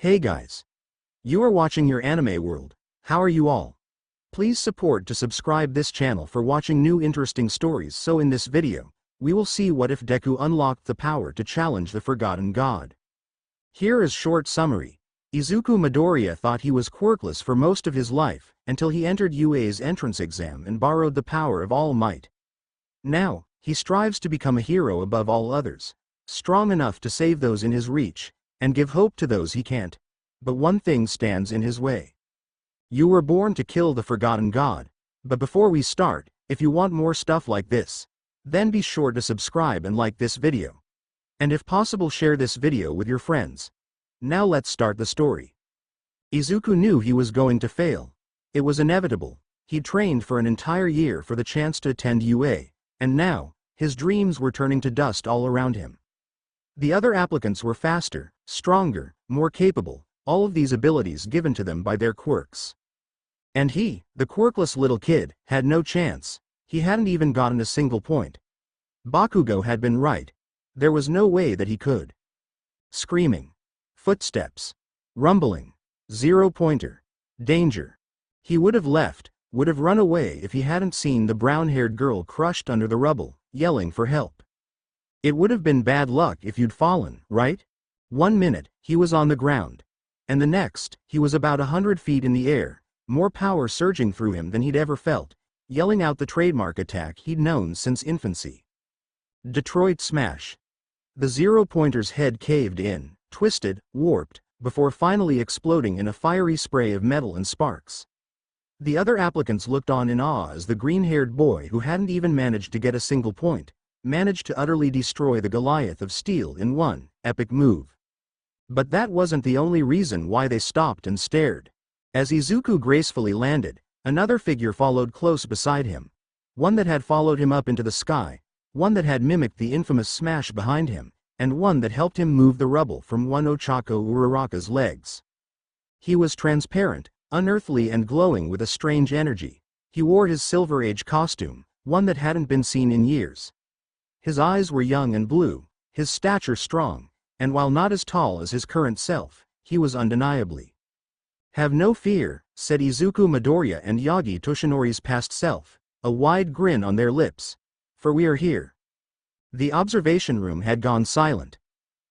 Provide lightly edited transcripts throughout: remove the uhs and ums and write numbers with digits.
Hey guys. You are watching your anime world. How are you all? Please support to subscribe this channel for watching new interesting stories. So in this video, we will see what if Deku unlocked the power to challenge the Forgotten God. Here is short summary. Izuku Midoriya thought he was quirkless for most of his life, until he entered UA's entrance exam and borrowed the power of All Might. Now, he strives to become a hero above all others, strong enough to save those in his reach, and give hope to those he can't. But one thing stands in his way. You were born to kill the Forgotten God. But before we start, if you want more stuff like this, then be sure to subscribe and like this video. And if possible, share this video with your friends. Now let's start the story. Izuku knew he was going to fail. It was inevitable. He trained for an entire year for the chance to attend UA, and now, his dreams were turning to dust all around him. The other applicants were faster, stronger, more capable, all of these abilities given to them by their quirks. And he, the quirkless little kid, had no chance. He hadn't even gotten a single point. Bakugo had been right. There was no way that he could. Screaming. Footsteps. Rumbling. 0-pointer. Danger. He would have left, would have run away if he hadn't seen the brown-haired girl crushed under the rubble, yelling for help. It would have been bad luck if you'd fallen, right? 1 minute, he was on the ground. And the next, he was about 100 feet in the air, more power surging through him than he'd ever felt, yelling out the trademark attack he'd known since infancy. Detroit Smash. The 0-pointer's head caved in, twisted, warped, before finally exploding in a fiery spray of metal and sparks. The other applicants looked on in awe as the green-haired boy who hadn't even managed to get a single point, managed to utterly destroy the Goliath of steel in one epic move. But that wasn't the only reason why they stopped and stared. As Izuku gracefully landed, another figure followed close beside him. One that had followed him up into the sky, one that had mimicked the infamous smash behind him, and one that helped him move the rubble from one Ochako Uraraka's legs. He was transparent, unearthly and glowing with a strange energy. He wore his Silver Age costume, one that hadn't been seen in years. His eyes were young and blue, his stature strong, and while not as tall as his current self, he was undeniably. "Have no fear," said Izuku Midoriya and Yagi Toshinori's past self, a wide grin on their lips. "For we are here." The observation room had gone silent.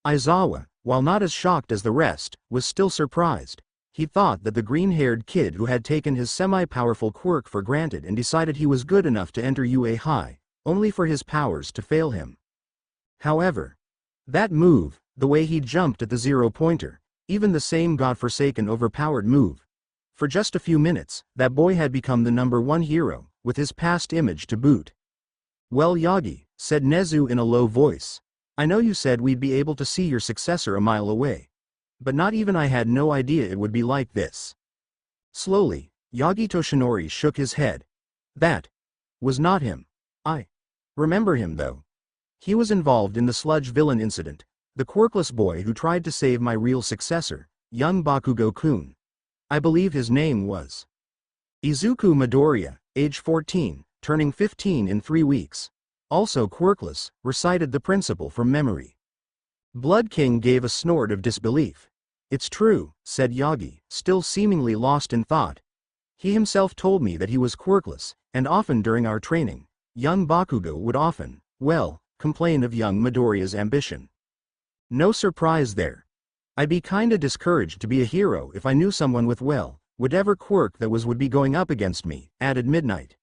Aizawa, while not as shocked as the rest, was still surprised. He thought that the green-haired kid who had taken his semi-powerful quirk for granted and decided he was good enough to enter UA High, only for his powers to fail him. However, that move, the way he jumped at the 0-pointer, even the same godforsaken overpowered move. For just a few minutes, that boy had become the #1 hero, with his past image to boot. "Well, Yagi," said Nezu in a low voice, "I know you said we'd be able to see your successor a mile away. But not even I had no idea it would be like this." Slowly, Yagi Toshinori shook his head. "That was not him. I remember him though. He was involved in the sludge villain incident, the quirkless boy who tried to save my real successor, young Bakugo-kun. I believe his name was Izuku Midoriya, age 14, turning 15 in 3 weeks. Also quirkless," recited the principal from memory. Blood King gave a snort of disbelief. "It's true," said Yagi, still seemingly lost in thought. "He himself told me that he was quirkless, and often during our training, young Bakugo would often, complain of young Midoriya's ambition. No surprise there. I'd be kinda discouraged to be a hero if I knew someone with whatever quirk that would be going up against me," added Midnight.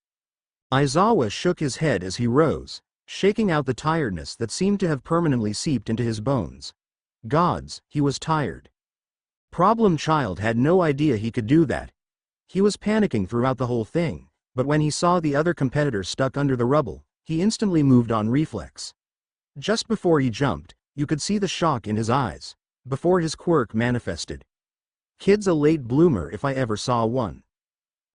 Aizawa shook his head as he rose, shaking out the tiredness that seemed to have permanently seeped into his bones. Gods, he was tired. Problem Child had no idea he could do that. He was panicking throughout the whole thing, but when he saw the other competitors stuck under the rubble, he instantly moved on reflex. Just before he jumped, you could see the shock in his eyes, before his quirk manifested. "Kid's a late bloomer if I ever saw one."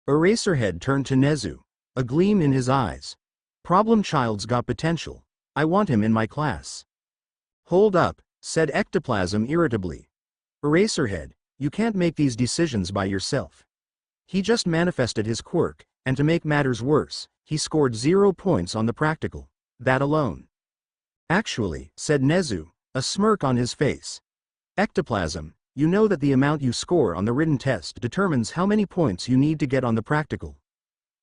Eraserhead turned to Nezu, a gleam in his eyes. "Problem Child's got potential. I want him in my class." "Hold up," said Ectoplasm irritably. "Eraserhead, you can't make these decisions by yourself. He just manifested his quirk, and to make matters worse, he scored 0 points on the practical. That alone." "Actually," said Nezu, a smirk on his face. "Ectoplasm, You know that the amount you score on the written test determines how many points you need to get on the practical.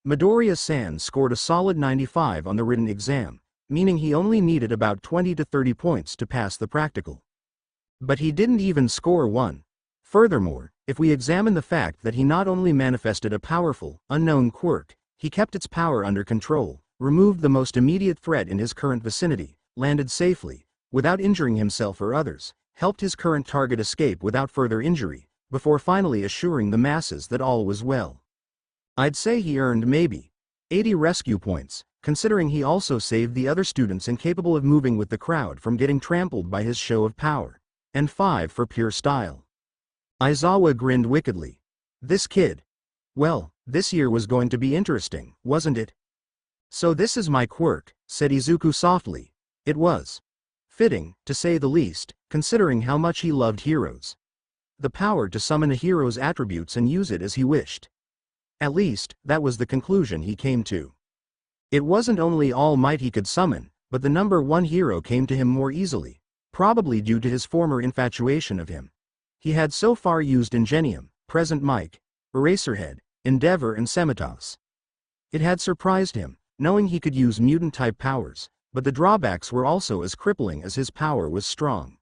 Midoriya-san scored a solid 95 on the written exam, meaning he only needed about 20 to 30 points to pass the practical. But he didn't even score 1. Furthermore, if we examine the fact that he not only manifested a powerful, unknown quirk, he kept its power under control, removed the most immediate threat in his current vicinity, landed safely, without injuring himself or others, helped his current target escape without further injury, before finally assuring the masses that all was well. I'd say he earned maybe 80 rescue points, considering he also saved the other students incapable of moving with the crowd from getting trampled by his show of power, and 5 for pure style. Aizawa grinned wickedly. This kid. Well, this year was going to be interesting, wasn't it? So this is my quirk, said Izuku softly. It was fitting, to say the least, considering how much he loved heroes. The power to summon a hero's attributes and use it as he wished. At least, that was the conclusion he came to. It wasn't only All Might he could summon, but the number 1 hero came to him more easily, probably due to his former infatuation of him. He had so far used Ingenium, Present Mic, Eraserhead, Endeavor and Semitas. It had surprised him, knowing he could use mutant-type powers, but the drawbacks were also as crippling as his power was strong.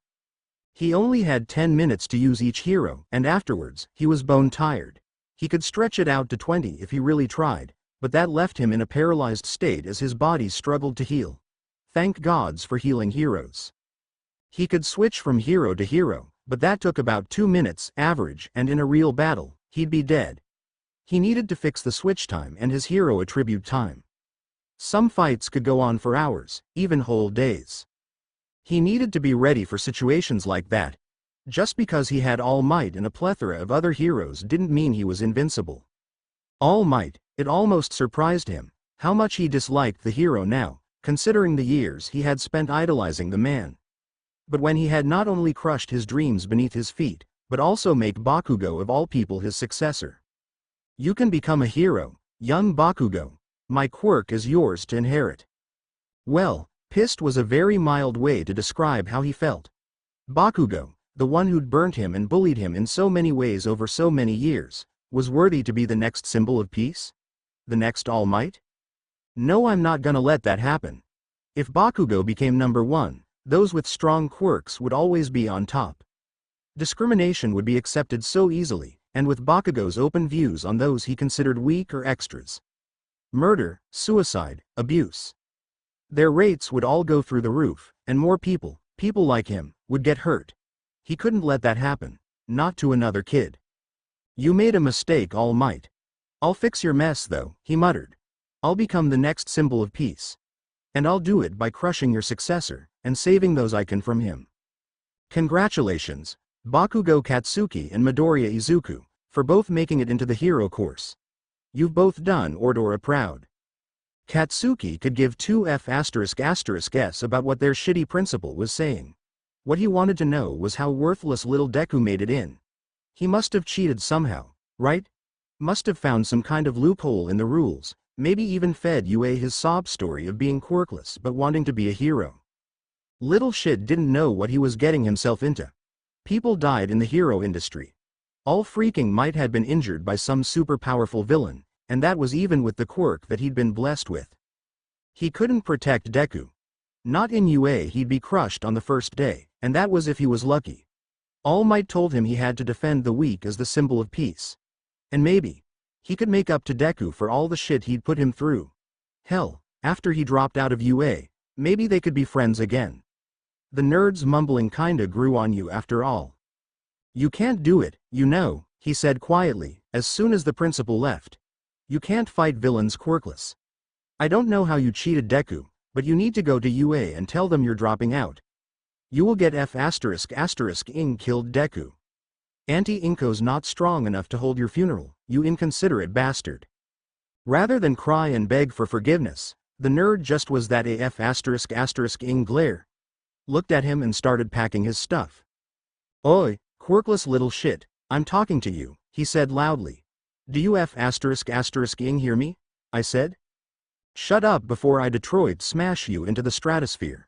He only had 10 minutes to use each hero, and afterwards, he was bone-tired. He could stretch it out to 20 if he really tried, but that left him in a paralyzed state as his body struggled to heal. Thank gods for healing heroes. He could switch from hero to hero, but that took about 2 minutes, average, and in a real battle, he'd be dead. He needed to fix the switch time and his hero attribute time. Some fights could go on for hours, even whole days. He needed to be ready for situations like that. Just because he had All Might and a plethora of other heroes didn't mean he was invincible. All Might, it almost surprised him, how much he disliked the hero now, considering the years he had spent idolizing the man. But when he had not only crushed his dreams beneath his feet, but also made Bakugo of all people his successor. You can become a hero, young Bakugo. My quirk is yours to inherit. Well, pissed was a very mild way to describe how he felt. Bakugo, the one who'd burnt him and bullied him in so many ways over so many years, was worthy to be the next symbol of peace? The next All Might? No, I'm not gonna let that happen. If Bakugo became number 1, those with strong quirks would always be on top. Discrimination would be accepted so easily, and with Bakugo's open views on those he considered weak or extras. Murder, suicide, abuse. Their rates would all go through the roof, and more people like him, would get hurt. He couldn't let that happen, not to another kid. You made a mistake, All Might. I'll fix your mess though, he muttered. I'll become the next symbol of peace. And I'll do it by crushing your successor, and saving those I can from him. Congratulations, Bakugo Katsuki and Midoriya Izuku, for both making it into the hero course. You've both done Ordora proud. Katsuki could give 2F****s about what their shitty principal was saying. What he wanted to know was how worthless little Deku made it in. He must have cheated somehow, right? Must have found some kind of loophole in the rules, maybe even fed Yue his sob story of being quirkless but wanting to be a hero. Little shit didn't know what he was getting himself into. People died in the hero industry. All freaking Might had been injured by some super powerful villain, and that was even with the quirk that he'd been blessed with. He couldn't protect Deku. Not in Yue, he'd be crushed on the first day, and that was if he was lucky. All Might told him he had to defend the weak as the symbol of peace. And maybe he could make up to Deku for all the shit he'd put him through. Hell, after he dropped out of Yue, maybe they could be friends again. The nerd's mumbling kinda grew on you after all. You can't do it, you know, he said quietly, as soon as the principal left. You can't fight villains quirkless. I don't know how you cheated Deku, but you need to go to Yue and tell them you're dropping out. You will get F***ing killed Deku. Auntie Inko's not strong enough to hold your funeral, you inconsiderate bastard. Rather than cry and beg for forgiveness, the nerd just was that F***ing glare. Looked at him and started packing his stuff. Oi, quirkless little shit, I'm talking to you, he said loudly. Do you F***ing hear me? I said. Shut up before I Detroit smash you into the stratosphere.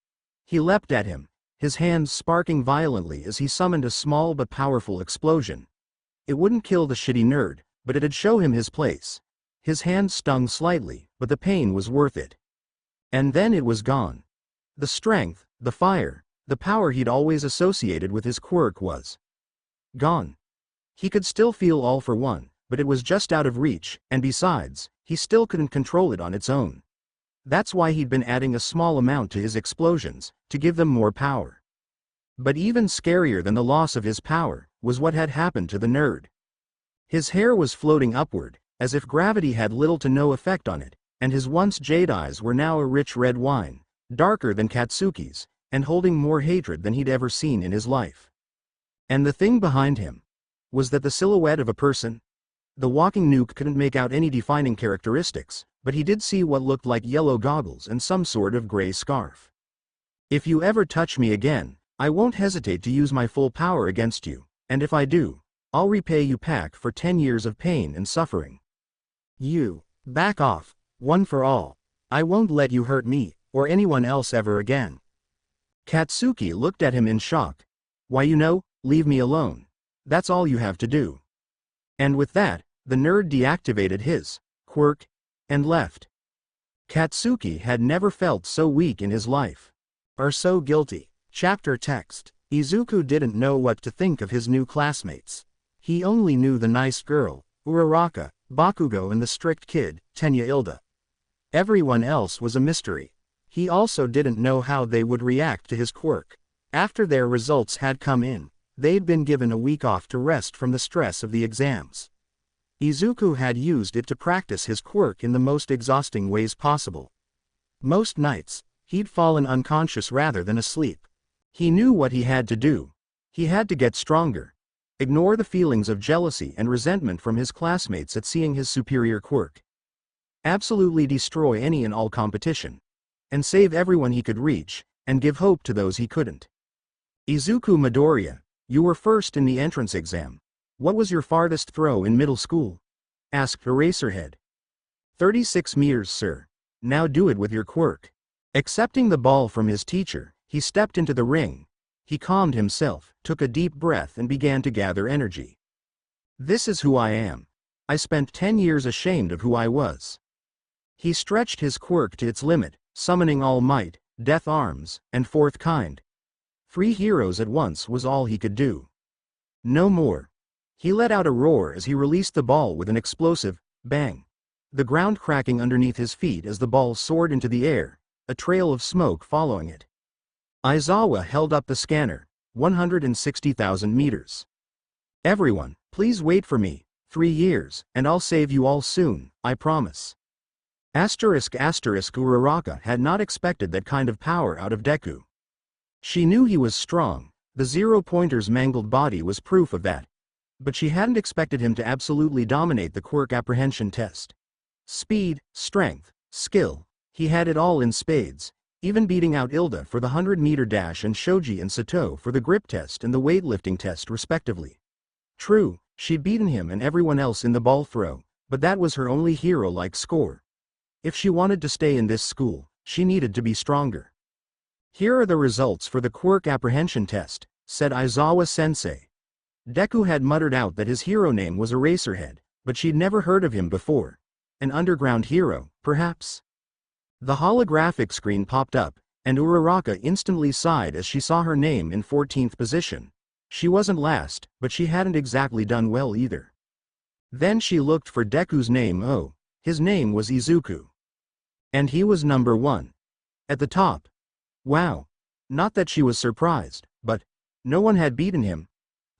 He leapt at him, his hands sparking violently as he summoned a small but powerful explosion. It wouldn't kill the shitty nerd, but it'd show him his place. His hand stung slightly, but the pain was worth it. And then it was gone. The strength, the fire, the power he'd always associated with his quirk was gone. He could still feel All for One, but it was just out of reach, and besides, he still couldn't control it on its own. That's why he'd been adding a small amount to his explosions, to give them more power. But even scarier than the loss of his power, was what had happened to the nerd. His hair was floating upward, as if gravity had little to no effect on it, and his once jade eyes were now a rich red wine, darker than Katsuki's, and holding more hatred than he'd ever seen in his life. And the thing behind him was that the silhouette of a person? The walking nuke couldn't make out any defining characteristics, but he did see what looked like yellow goggles and some sort of gray scarf. If you ever touch me again, I won't hesitate to use my full power against you, and if I do, I'll repay you back for 10 years of pain and suffering. You, back off, one for all. I won't let you hurt me, or anyone else ever again. Katsuki looked at him in shock. Why, leave me alone. That's all you have to do. And with that, the nerd deactivated his quirk and left. Katsuki had never felt so weak in his life. Or so guilty. Chapter text. Izuku didn't know what to think of his new classmates. He only knew the nice girl, Uraraka, Bakugo, and the strict kid, Tenya Ilda. Everyone else was a mystery. He also didn't know how they would react to his quirk. After their results had come in, they'd been given a week off to rest from the stress of the exams. Izuku had used it to practice his quirk in the most exhausting ways possible. Most nights, he'd fallen unconscious rather than asleep. He knew what he had to do. He had to get stronger. Ignore the feelings of jealousy and resentment from his classmates at seeing his superior quirk. Absolutely destroy any and all competition. And save everyone he could reach, and give hope to those he couldn't. Izuku Midoriya, you were first in the entrance exam. What was your farthest throw in middle school? Asked Eraserhead. 36 meters, sir. Now do it with your quirk. Accepting the ball from his teacher, he stepped into the ring. He calmed himself, took a deep breath, and began to gather energy. This is who I am. I spent 10 years ashamed of who I was. He stretched his quirk to its limit, summoning All Might, Death Arms, and Fourth Kind. 3 heroes at once was all he could do. No more. He let out a roar as he released the ball with an explosive bang. The ground cracking underneath his feet as the ball soared into the air, a trail of smoke following it. Aizawa held up the scanner, 160,000 meters. Everyone, please wait for me, 3 years, and I'll save you all soon, I promise. Uraraka had not expected that kind of power out of Deku. She knew he was strong, The zero-pointer's mangled body was proof of that. But she hadn't expected him to absolutely dominate the quirk apprehension test. Speed, strength, skill, he had it all in spades, even beating out Ilda for the 100-meter dash and Shoji and Sato for the grip test and the weightlifting test respectively. True, she'd beaten him and everyone else in the ball throw, but that was her only hero-like score. If she wanted to stay in this school, she needed to be stronger. Here are the results for the quirk apprehension test, said Aizawa-sensei. Deku had muttered out that his hero name was Eraserhead, but she'd never heard of him before. An underground hero, perhaps? The holographic screen popped up, and Uraraka instantly sighed as she saw her name in 14th position. She wasn't last, but she hadn't exactly done well either. Then she looked for Deku's name. Oh, his name was Izuku. And he was number 1. At the top. Wow. Not that she was surprised, but no one had beaten him.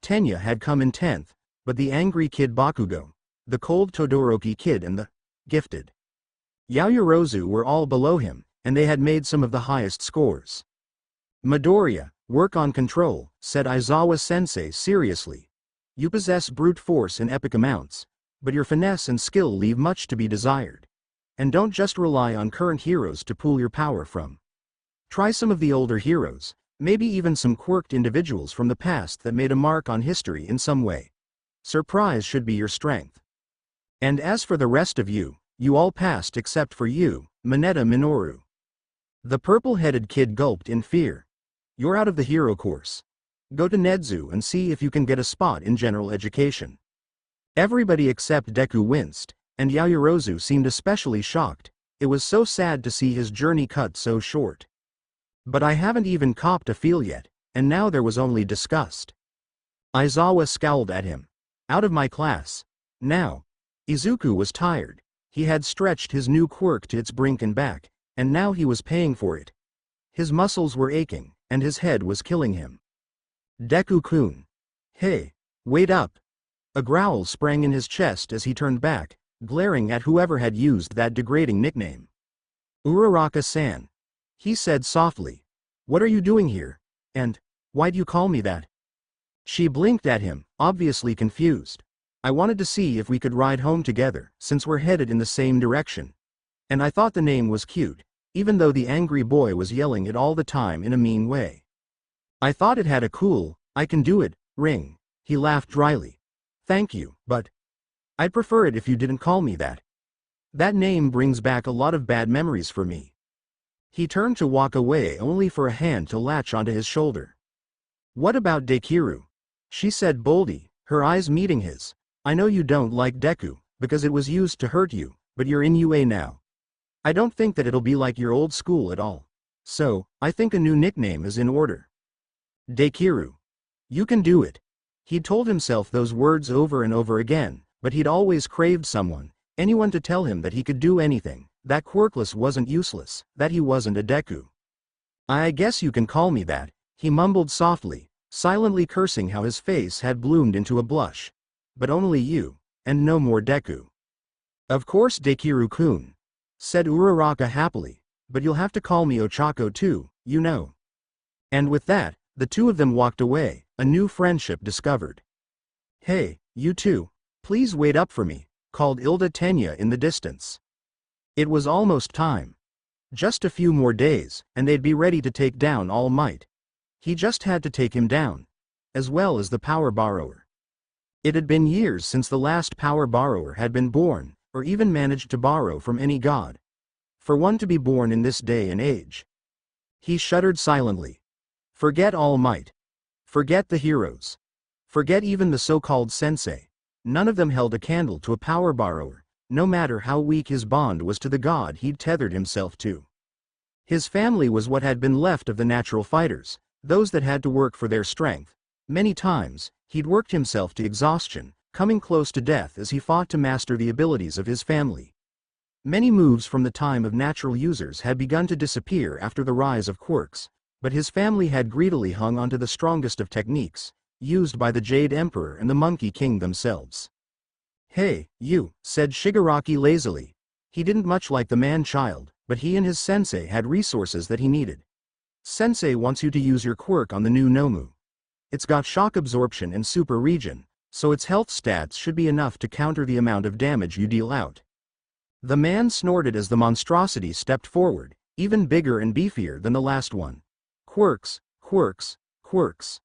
Tenya had come in 10th, but the angry kid Bakugo, the cold Todoroki kid and the gifted Yaoyorozu were all below him, and they had made some of the highest scores. Midoriya, work on control, said Aizawa-sensei seriously. You possess brute force in epic amounts, but your finesse and skill leave much to be desired. And don't just rely on current heroes to pull your power from. Try some of the older heroes, maybe even some quirked individuals from the past that made a mark on history in some way. Surprise should be your strength. And as for the rest of you, you all passed except for you, Mineta Minoru. The purple-headed kid gulped in fear. You're out of the hero course. Go to Nedzu and see if you can get a spot in general education. Everybody except Deku winced, and Yaoyorozu seemed especially shocked. It was so sad to see his journey cut so short. But I haven't even copped a feel yet, and now there was only disgust. Aizawa scowled at him. Out of my class. Now. Izuku was tired. He had stretched his new quirk to its brink and back, and now he was paying for it. His muscles were aching, and his head was killing him. Deku-kun. Hey, wait up. A growl sprang in his chest as he turned back, glaring at whoever had used that degrading nickname. Uraraka-san. He said softly. What are you doing here? And, why'd you call me that? She blinked at him, obviously confused. I wanted to see if we could ride home together, since we're headed in the same direction. And I thought the name was cute, even though the angry boy was yelling it all the time in a mean way. I thought it had a cool, I can do it, ring. He laughed dryly. Thank you, but I'd prefer it if you didn't call me that. That name brings back a lot of bad memories for me. He turned to walk away only for a hand to latch onto his shoulder. What about Dekiru? She said boldly, her eyes meeting his. I know you don't like Deku, because it was used to hurt you, but you're in UA now. I don't think that it'll be like your old school at all. So, I think a new nickname is in order. Dekiru. You can do it. He'd told himself those words over and over again, but he'd always craved someone, anyone to tell him that he could do anything, that quirkless wasn't useless, that he wasn't a Deku. I guess you can call me that, he mumbled softly, silently cursing how his face had bloomed into a blush. But only you, and no more Deku. Of course Dekiru-kun, said Uraraka happily, but you'll have to call me Ochako too, you know. And with that, the two of them walked away, a new friendship discovered. Hey, you two, please wait up for me, called Ilda Tenya in the distance. It was almost time. Just a few more days, and they'd be ready to take down All Might. He just had to take him down. As well as the power borrower. It had been years since the last power borrower had been born, or even managed to borrow from any god. For one to be born in this day and age. He shuddered silently. Forget All Might. Forget the heroes. Forget even the so-called sensei. None of them held a candle to a power borrower, no matter how weak his bond was to the god he'd tethered himself to. His family was what had been left of the natural fighters, those that had to work for their strength. Many times, he'd worked himself to exhaustion, coming close to death as he fought to master the abilities of his family. Many moves from the time of natural users had begun to disappear after the rise of quirks, but his family had greedily hung onto the strongest of techniques, used by the Jade Emperor and the Monkey King themselves. Hey, you, said Shigaraki lazily. He didn't much like the man-child, but he and his sensei had resources that he needed. Sensei wants you to use your quirk on the new Nomu. It's got shock absorption and super regen, so its health stats should be enough to counter the amount of damage you deal out. The man snorted as the monstrosity stepped forward, even bigger and beefier than the last one. Quirks, quirks, quirks.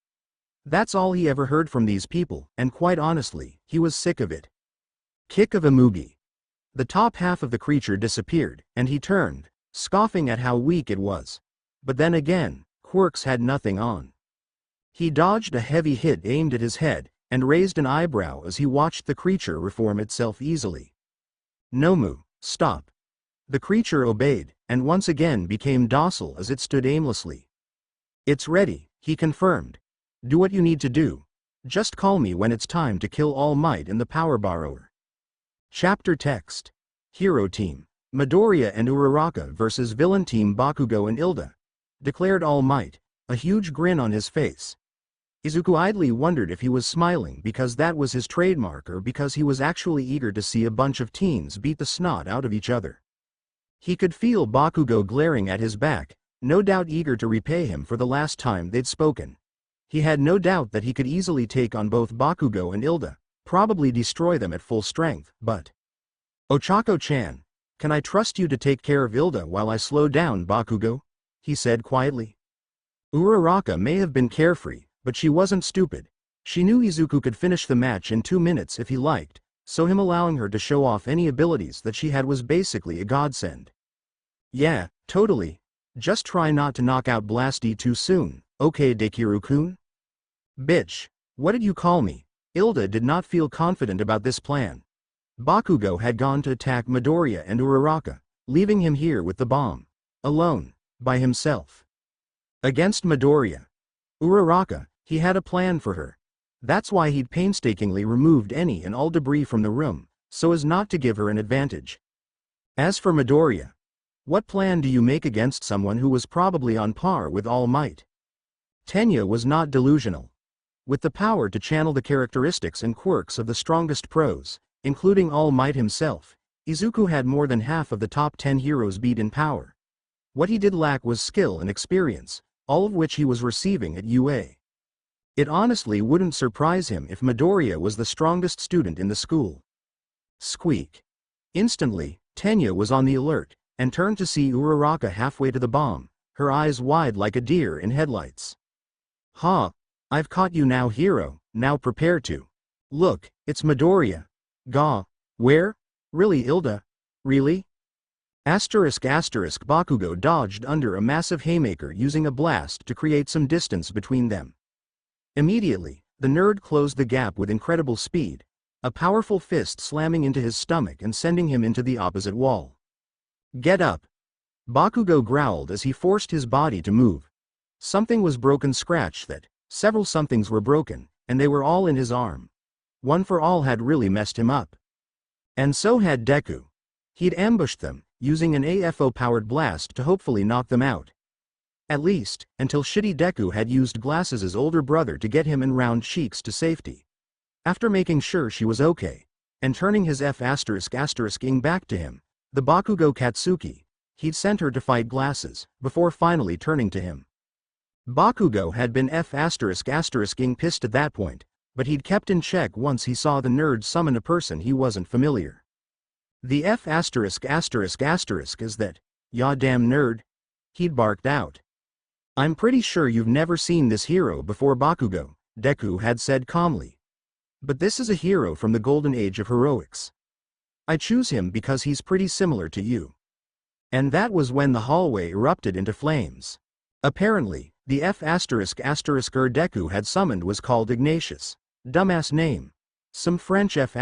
That's all he ever heard from these people, and quite honestly, he was sick of it. Kick of a Mugi. The top half of the creature disappeared, and he turned, scoffing at how weak it was. But then again, Quirks had nothing on. He dodged a heavy hit aimed at his head, and raised an eyebrow as he watched the creature reform itself easily. Nomu, stop. The creature obeyed, and once again became docile as it stood aimlessly. It's ready, he confirmed. Do what you need to do. Just call me when it's time to kill All Might and the Power Borrower. Chapter text. Hero Team. Midoriya and Uraraka versus Villain Team Bakugo and Ilda. Declared All Might, a huge grin on his face. Izuku idly wondered if he was smiling because that was his trademark or because he was actually eager to see a bunch of teens beat the snot out of each other. He could feel Bakugo glaring at his back, no doubt eager to repay him for the last time they'd spoken. He had no doubt that he could easily take on both Bakugo and Ilda, probably destroy them at full strength, but... Ochako-chan, can I trust you to take care of Ilda while I slow down Bakugo? He said quietly. Uraraka may have been carefree, but she wasn't stupid. She knew Izuku could finish the match in 2 minutes if he liked, so him allowing her to show off any abilities that she had was basically a godsend. Yeah, totally. Just try not to knock out Blasty too soon, okay Dekiru-kun? Bitch, what did you call me? Ilda did not feel confident about this plan. Bakugo had gone to attack Midoriya and Uraraka, leaving him here with the bomb. Alone, by himself. Against Midoriya. Uraraka, he had a plan for her. That's why he'd painstakingly removed any and all debris from the room, so as not to give her an advantage. As for Midoriya, what plan do you make against someone who was probably on par with All Might? Tenya was not delusional. With the power to channel the characteristics and quirks of the strongest pros, including All Might himself, Izuku had more than half of the top 10 heroes beat in power. What he did lack was skill and experience, all of which he was receiving at UA. It honestly wouldn't surprise him if Midoriya was the strongest student in the school. Squeak. Instantly, Tenya was on the alert, and turned to see Uraraka halfway to the bomb, her eyes wide like a deer in headlights. Ha! I've caught you now hero, now prepare to. Look, it's Midoriya. Gah. Where? Really Ilda? Really? Bakugo dodged under a massive haymaker using a blast to create some distance between them. Immediately, the nerd closed the gap with incredible speed, a powerful fist slamming into his stomach and sending him into the opposite wall. Get up! Bakugo growled as he forced his body to move. Something was broken scratch that, several somethings were broken, and they were all in his arm. One for All had really messed him up. And so had Deku. He'd ambushed them, using an AFO-powered blast to hopefully knock them out. At least, until shitty Deku had used Glasses' older brother to get him and Round Cheeks to safety. After making sure she was okay, and turning his F***ing back to him, the Bakugo Katsuki, he'd sent her to fight Glasses, before finally turning to him. Bakugo had been F***ing pissed at that point, but he'd kept in check once he saw the nerd summon a person he wasn't familiar. The F***, is that, ya damn nerd? He'd barked out. I'm pretty sure you've never seen this hero before Bakugo, Deku had said calmly. But this is a hero from the golden age of heroics. I choose him because he's pretty similar to you. And that was when the hallway erupted into flames. Apparently, the Deku had summoned was called Ignatius. Dumbass name. Some French F***,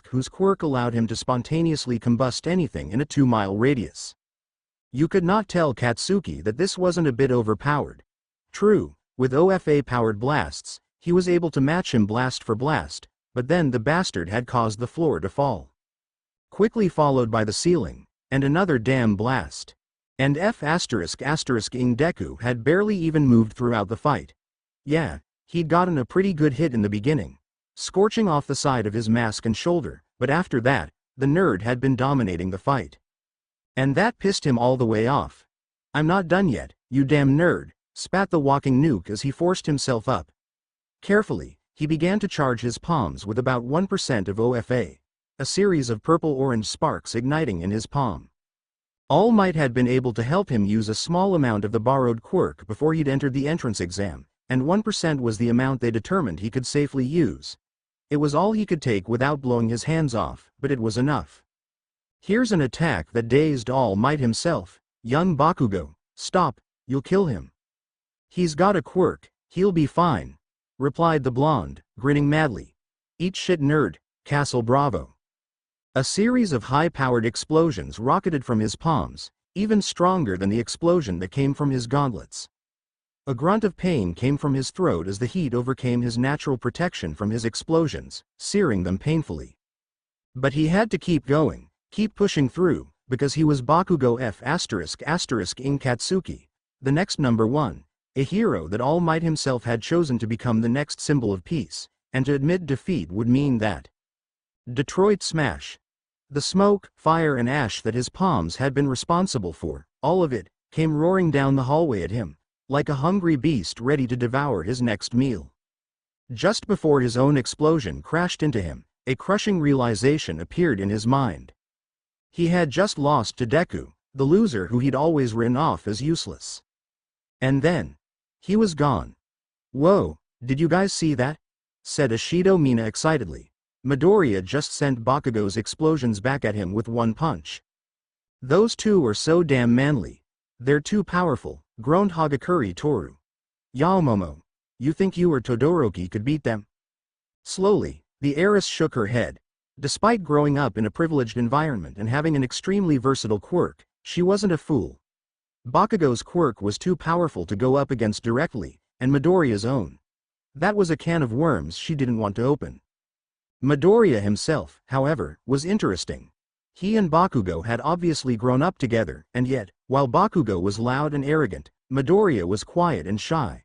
whose quirk allowed him to spontaneously combust anything in a 2-mile radius. You could not tell Katsuki that this wasn't a bit overpowered. True, with OFA-powered blasts, he was able to match him blast for blast, but then the bastard had caused the floor to fall. Quickly followed by the ceiling, and another damn blast. And F***ing Deku had barely even moved throughout the fight. Yeah, he'd gotten a pretty good hit in the beginning, scorching off the side of his mask and shoulder, but after that, the nerd had been dominating the fight. And that pissed him all the way off. I'm not done yet, you damn nerd, spat the walking nuke as he forced himself up. Carefully, he began to charge his palms with about 1% of OFA, a series of purple-orange sparks igniting in his palm. All Might had been able to help him use a small amount of the borrowed quirk before he'd entered the entrance exam, and 1% was the amount they determined he could safely use. It was all he could take without blowing his hands off, but it was enough. Here's an attack that dazed All Might himself. Young Bakugo, stop, you'll kill him. He's got a quirk, he'll be fine, replied the blonde, grinning madly. Eat shit nerd, Castle Bravo. A series of high-powered explosions rocketed from his palms, even stronger than the explosion that came from his gauntlets. A grunt of pain came from his throat as the heat overcame his natural protection from his explosions, searing them painfully. But he had to keep going, keep pushing through, because he was Bakugo F*** *** Katsuki, the next number one, a hero that All Might himself had chosen to become the next symbol of peace, and to admit defeat would mean that. Detroit Smash. The smoke, fire and ash that his palms had been responsible for, all of it, came roaring down the hallway at him, like a hungry beast ready to devour his next meal. Just before his own explosion crashed into him, a crushing realization appeared in his mind. He had just lost to Deku, the loser who he'd always written off as useless. And then, he was gone. Whoa, did you guys see that? Said Ashido Mina excitedly. Midoriya just sent Bakugo's explosions back at him with one punch. Those two are so damn manly. They're too powerful, groaned Hagakure Toru. Yaomomo, you think you or Todoroki could beat them? Slowly, the heiress shook her head. Despite growing up in a privileged environment and having an extremely versatile quirk, she wasn't a fool. Bakugo's quirk was too powerful to go up against directly, and Midoriya's own. That was a can of worms she didn't want to open. Midoriya himself, however, was interesting. He and Bakugo had obviously grown up together, and yet, while Bakugo was loud and arrogant, Midoriya was quiet and shy.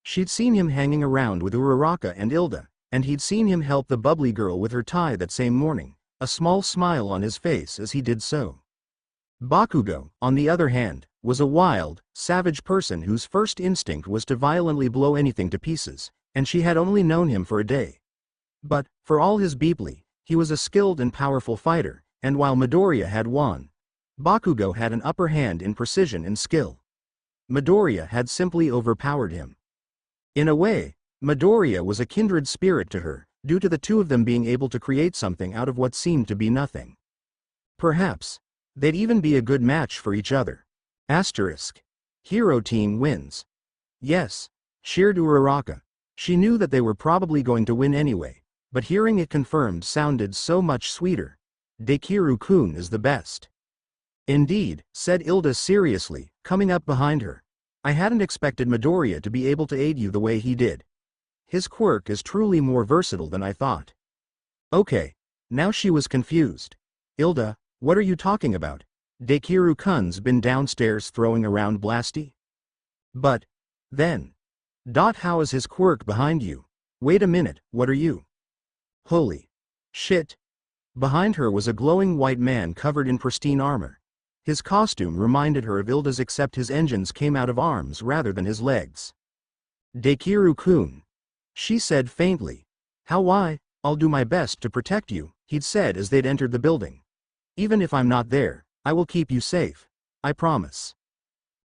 She'd seen him hanging around with Uraraka and Ilda, and he'd seen him help the bubbly girl with her tie that same morning, a small smile on his face as he did so. Bakugo, on the other hand, was a wild, savage person whose first instinct was to violently blow anything to pieces, and she had only known him for a day. But, for all his beeply, he was a skilled and powerful fighter, and while Midoriya had won, Bakugo had an upper hand in precision and skill. Midoriya had simply overpowered him. In a way, Midoriya was a kindred spirit to her, due to the two of them being able to create something out of what seemed to be nothing. Perhaps, they'd even be a good match for each other. Asterisk. Hero team wins. Yes, cheered Uraraka. She knew that they were probably going to win anyway, but hearing it confirmed sounded so much sweeter. Dekiru-kun is the best. Indeed, said Ilda seriously, coming up behind her. I hadn't expected Midoriya to be able to aid you the way he did. His quirk is truly more versatile than I thought. Okay. Now she was confused. Ilda, what are you talking about? Dekiru-kun's been downstairs throwing around Blasty? But, then. How is his quirk behind you? Wait a minute, what are you? Holy shit. Behind her was a glowing white man covered in pristine armor. His costume reminded her of Ilda's except his engines came out of arms rather than his legs. Dekiru-kun. She said faintly. Why? I'll do my best to protect you, he'd said as they'd entered the building. Even if I'm not there, I will keep you safe. I promise.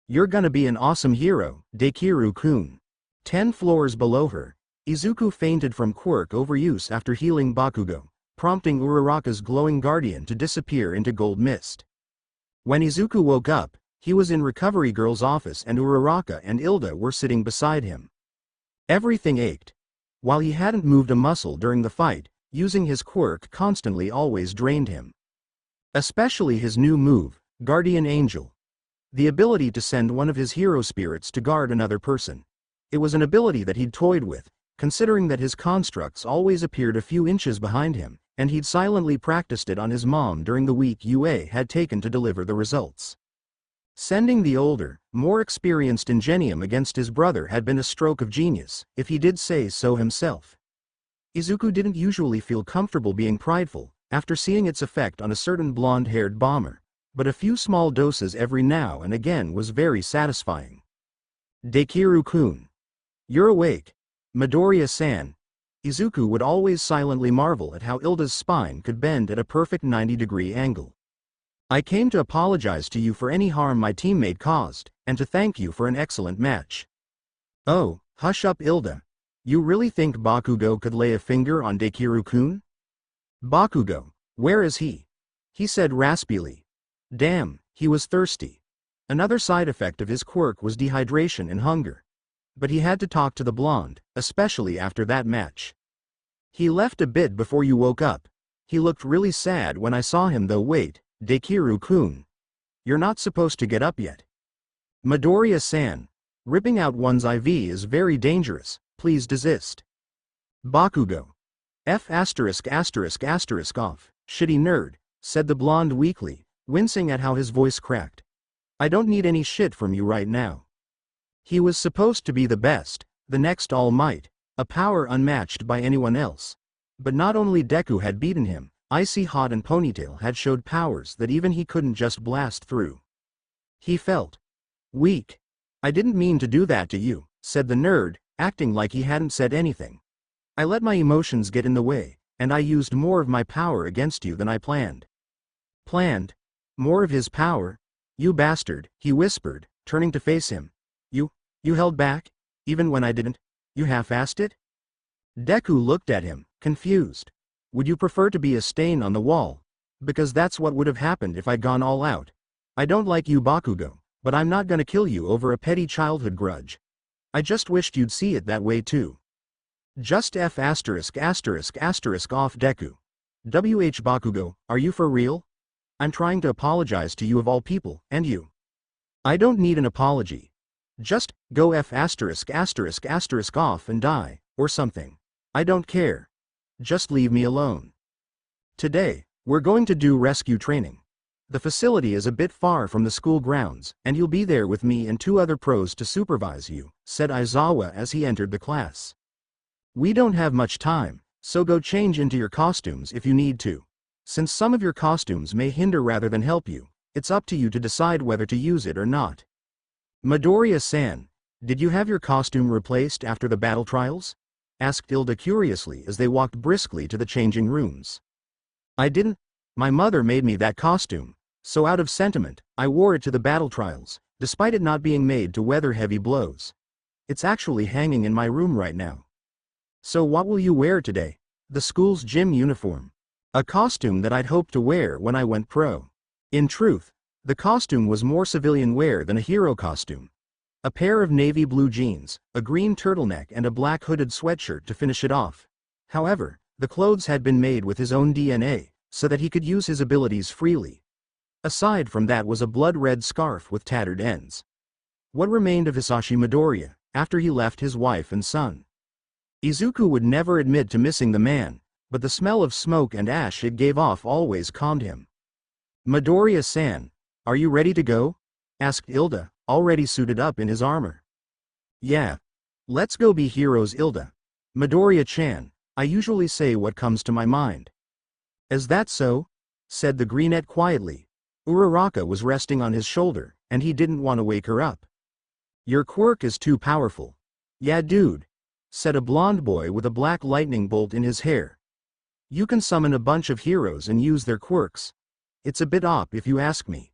You're gonna be an awesome hero, Dekiru-kun. 10 floors below her, Izuku fainted from quirk overuse after healing Bakugo, prompting Uraraka's glowing guardian to disappear into gold mist. When Izuku woke up, he was in Recovery Girl's office and Uraraka and Ilda were sitting beside him. Everything ached. While he hadn't moved a muscle during the fight, using his quirk constantly always drained him. Especially his new move, Guardian Angel. The ability to send one of his hero spirits to guard another person. It was an ability that he'd toyed with, considering that his constructs always appeared a few inches behind him, and he'd silently practiced it on his mom during the week UA had taken to deliver the results. Sending the older, more experienced Ingenium against his brother had been a stroke of genius, if he did say so himself. Izuku didn't usually feel comfortable being prideful, after seeing its effect on a certain blonde-haired bomber, but a few small doses every now and again was very satisfying. Dekiru-kun. You're awake. Midoriya-san. Izuku would always silently marvel at how Ilda's spine could bend at a perfect 90-degree angle. I came to apologize to you for any harm my teammate caused, and to thank you for an excellent match. Oh, hush up Ilda. You really think Bakugo could lay a finger on Dekiru-kun? Bakugo, where is he? He said raspily. Damn, he was thirsty. Another side effect of his quirk was dehydration and hunger. But he had to talk to the blonde, especially after that match. He left a bit before you woke up. He looked really sad when I saw him though. Wait, Dekiru-kun. You're not supposed to get up yet. Midoriya-san. Ripping out one's IV is very dangerous, please desist. Bakugo. F*** off, shitty nerd, said the blonde weakly, wincing at how his voice cracked. I don't need any shit from you right now. He was supposed to be the best, the next All Might, a power unmatched by anyone else. But not only Deku had beaten him, Icy Hot and Ponytail had showed powers that even he couldn't just blast through. He felt weak. I didn't mean to do that to you, said the nerd, acting like he hadn't said anything. I let my emotions get in the way, and I used more of my power against you than I planned. Planned? More of his power? You bastard, he whispered, turning to face him. You held back? Even when I didn't? You half-assed it? Deku looked at him, confused. Would you prefer to be a stain on the wall? Because that's what would have happened if I'd gone all out. I don't like you Bakugo, but I'm not gonna kill you over a petty childhood grudge. I just wished you'd see it that way too. Just F*** off Deku. WH Bakugo, are you for real? I'm trying to apologize to you of all people, and you. I don't need an apology. Just, go F*** off and die, or something. I don't care. Just leave me alone. Today, we're going to do rescue training. The facility is a bit far from the school grounds, and you'll be there with me and 2 other pros to supervise you, said Aizawa as he entered the class. We don't have much time, so go change into your costumes if you need to. Since some of your costumes may hinder rather than help you, it's up to you to decide whether to use it or not. Midoriya-san, did you have your costume replaced after the battle trials? Asked Ilda curiously as they walked briskly to the changing rooms. I didn't. My mother made me that costume, so out of sentiment, I wore it to the battle trials, despite it not being made to weather heavy blows. It's actually hanging in my room right now. So what will you wear today? The school's gym uniform. A costume that I'd hoped to wear when I went pro. In truth, the costume was more civilian wear than a hero costume. A pair of navy blue jeans, a green turtleneck and a black hooded sweatshirt to finish it off. However, the clothes had been made with his own DNA, so that he could use his abilities freely. Aside from that was a blood-red scarf with tattered ends. What remained of Hisashi Midoriya, after he left his wife and son? Izuku would never admit to missing the man, but the smell of smoke and ash it gave off always calmed him. Midoriya-san, are you ready to go? Asked Ilda, already suited up in his armor. Yeah. Let's go be heroes Ilda. Midoriya-chan, I usually say what comes to my mind. Is that so? Said the greenette quietly. Uraraka was resting on his shoulder, and he didn't want to wake her up. Your quirk is too powerful. Yeah dude. Said a blonde boy with a black lightning bolt in his hair. You can summon a bunch of heroes and use their quirks. It's a bit op if you ask me.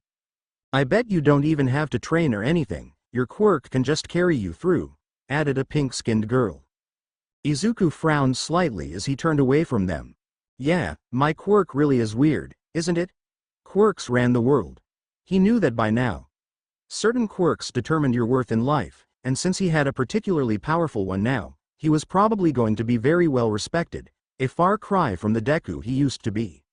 I bet you don't even have to train or anything, your quirk can just carry you through, added a pink-skinned girl. Izuku frowned slightly as he turned away from them. Yeah, my quirk really is weird, isn't it? Quirks ran the world. He knew that by now. Certain quirks determined your worth in life, and since he had a particularly powerful one now, he was probably going to be very well respected, a far cry from the Deku he used to be.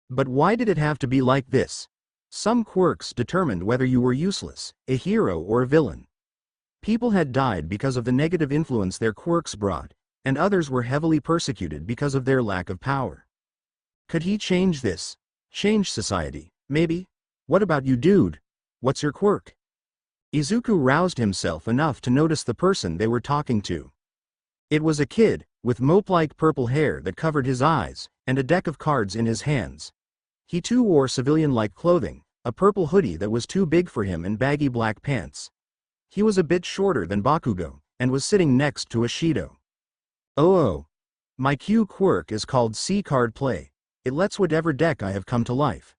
But why did it have to be like this? Some quirks determined whether you were useless, a hero or a villain. People had died because of the negative influence their quirks brought, and others were heavily persecuted because of their lack of power. Could he change this? Change society, maybe? What about you dude? What's your quirk? Izuku roused himself enough to notice the person they were talking to. It was a kid, with mope-like purple hair that covered his eyes, and a deck of cards in his hands. He too wore civilian-like clothing, a purple hoodie that was too big for him and baggy black pants. He was a bit shorter than Bakugo, and was sitting next to Ashido. Oh. My Q quirk is called C-card play. It lets whatever deck I have come to life.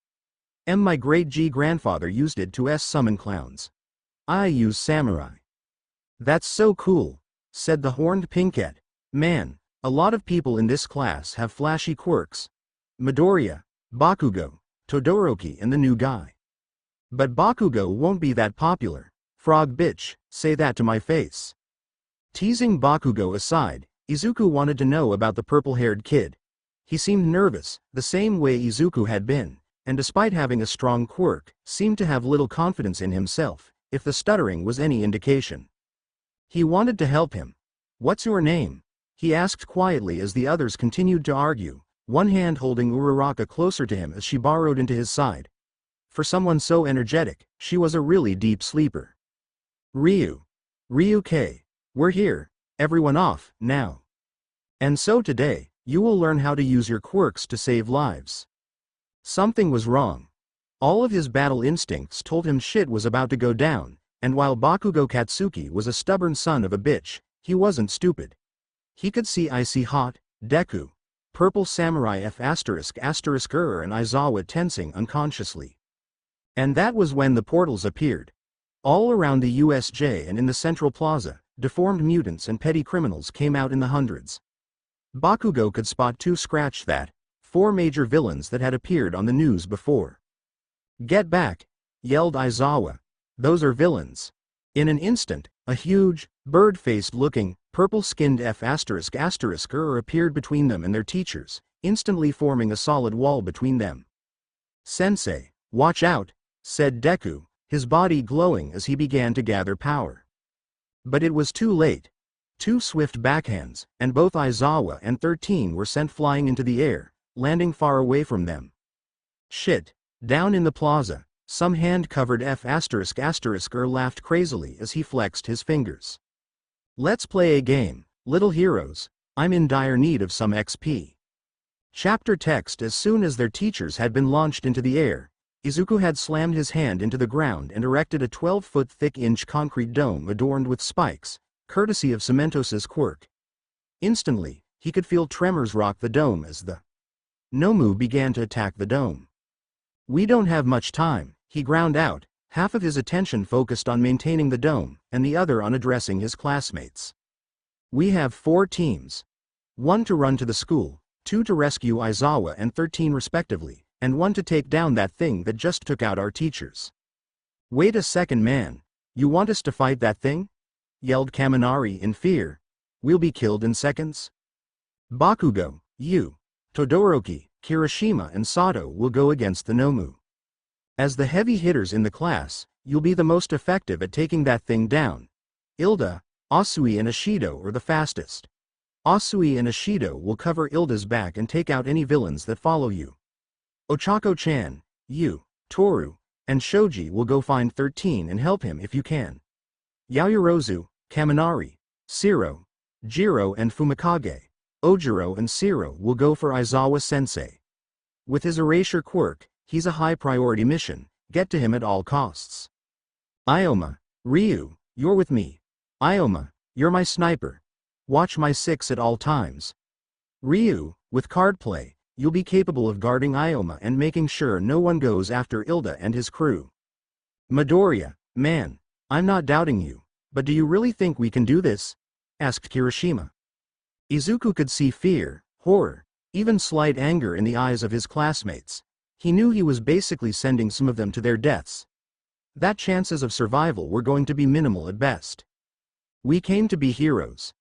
My great G grandfather used it to summon clowns. I use samurai. That's so cool, said the horned pinkette. Man, a lot of people in this class have flashy quirks. Midoriya, Bakugo, Todoroki and the new guy. But Bakugo won't be that popular. Frog bitch, say that to my face. Teasing Bakugo aside, Izuku wanted to know about the purple-haired kid. He seemed nervous, the same way Izuku had been, and despite having a strong quirk, seemed to have little confidence in himself, if the stuttering was any indication. He wanted to help him. What's your name? He asked quietly as the others continued to argue, one hand holding Uraraka closer to him as she burrowed into his side. For someone so energetic, she was a really deep sleeper. Ryu. Ryu-K. We're here. Everyone off, now. And so today, you will learn how to use your quirks to save lives. Something was wrong. All of his battle instincts told him shit was about to go down, and while Bakugo Katsuki was a stubborn son of a bitch, he wasn't stupid. He could see Icy Hot, Deku, Purple Samurai F******, and Aizawa tensing unconsciously. And that was when the portals appeared. All around the USJ and in the Central Plaza, deformed mutants and petty criminals came out in the hundreds. Bakugo could spot four major villains that had appeared on the news before. Get back, yelled Aizawa. Those are villains. In an instant, a huge, bird-faced looking, purple-skinned F***er appeared between them and their teachers, instantly forming a solid wall between them. Sensei, watch out, said Deku, his body glowing as he began to gather power. But it was too late. Two swift backhands, and both Aizawa and 13 were sent flying into the air, landing far away from them. Shit. Down in the plaza, some hand-covered F***er laughed crazily as he flexed his fingers. Let's play a game, little heroes. I'm in dire need of some XP. Chapter text. As soon as their teachers had been launched into the air, Izuku had slammed his hand into the ground and erected a 12-foot thick concrete dome adorned with spikes, courtesy of Cementos's quirk. Instantly, he could feel tremors rock the dome as the Nomu began to attack the dome. We don't have much time, he ground out, half of his attention focused on maintaining the dome, and the other on addressing his classmates. We have 4 teams. 1 to run to the school, 2 to rescue Aizawa and 13 respectively, and 1 to take down that thing that just took out our teachers. Wait a second, man. You want us to fight that thing? Yelled Kaminari in fear. We'll be killed in seconds. Bakugo, you, Todoroki, Kirishima and Sato will go against the Nomu. As the heavy hitters in the class, you'll be the most effective at taking that thing down. Ilda, Asui and Ashido are the fastest. Asui and Ashido will cover Ilda's back and take out any villains that follow you. Ochako-chan, you, Toru, and Shoji will go find 13 and help him if you can. Yaoyorozu, Kaminari, Shiro, Jiro and Fumikage, Ojiro and Shiro will go for Aizawa-sensei. With his erasure quirk, he's a high-priority mission, get to him at all costs. Ioma, Ryu, you're with me. Ioma, you're my sniper. Watch my 6 at all times. Ryu, with card play, you'll be capable of guarding Ioma and making sure no one goes after Ilda and his crew. Midoriya, man, I'm not doubting you, but do you really think we can do this? Asked Kirishima. Izuku could see fear, horror, even slight anger in the eyes of his classmates. He knew he was basically sending some of them to their deaths. That chances of survival were going to be minimal at best. We came to be heroes.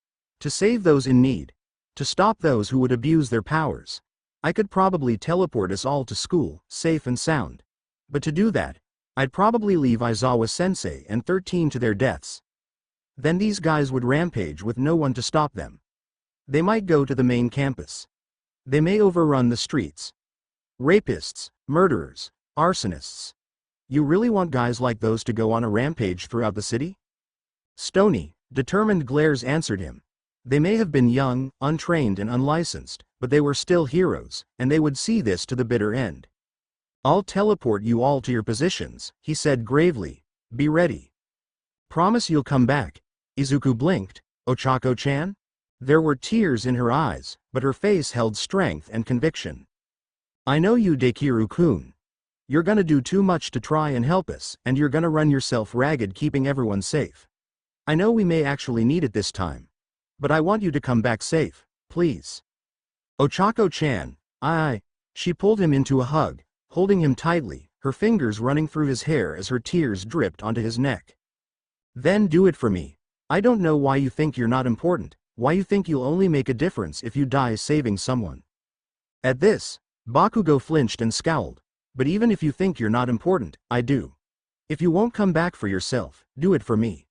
To save those in need. To stop those who would abuse their powers. I could probably teleport us all to school, safe and sound. But to do that, I'd probably leave Aizawa-sensei and 13 to their deaths. Then these guys would rampage with no one to stop them. They might go to the main campus. They may overrun the streets. Rapists, murderers, arsonists. You really want guys like those to go on a rampage throughout the city? Stony, determined glares answered him. They may have been young, untrained and unlicensed, but they were still heroes, and they would see this to the bitter end. I'll teleport you all to your positions, he said gravely. Be ready. Promise you'll come back. Izuku blinked. Ochako-chan? There were tears in her eyes, but her face held strength and conviction. I know you, Dekiru-kun. You're gonna do too much to try and help us, and you're gonna run yourself ragged keeping everyone safe. I know we may actually need it this time. But I want you to come back safe, please. Ochako-chan, She pulled him into a hug, holding him tightly, her fingers running through his hair as her tears dripped onto his neck. Then do it for me. I don't know why you think you're not important, why you think you'll only make a difference if you die saving someone. At this, Bakugo flinched and scowled. But even if you think you're not important, I do. If you won't come back for yourself, do it for me.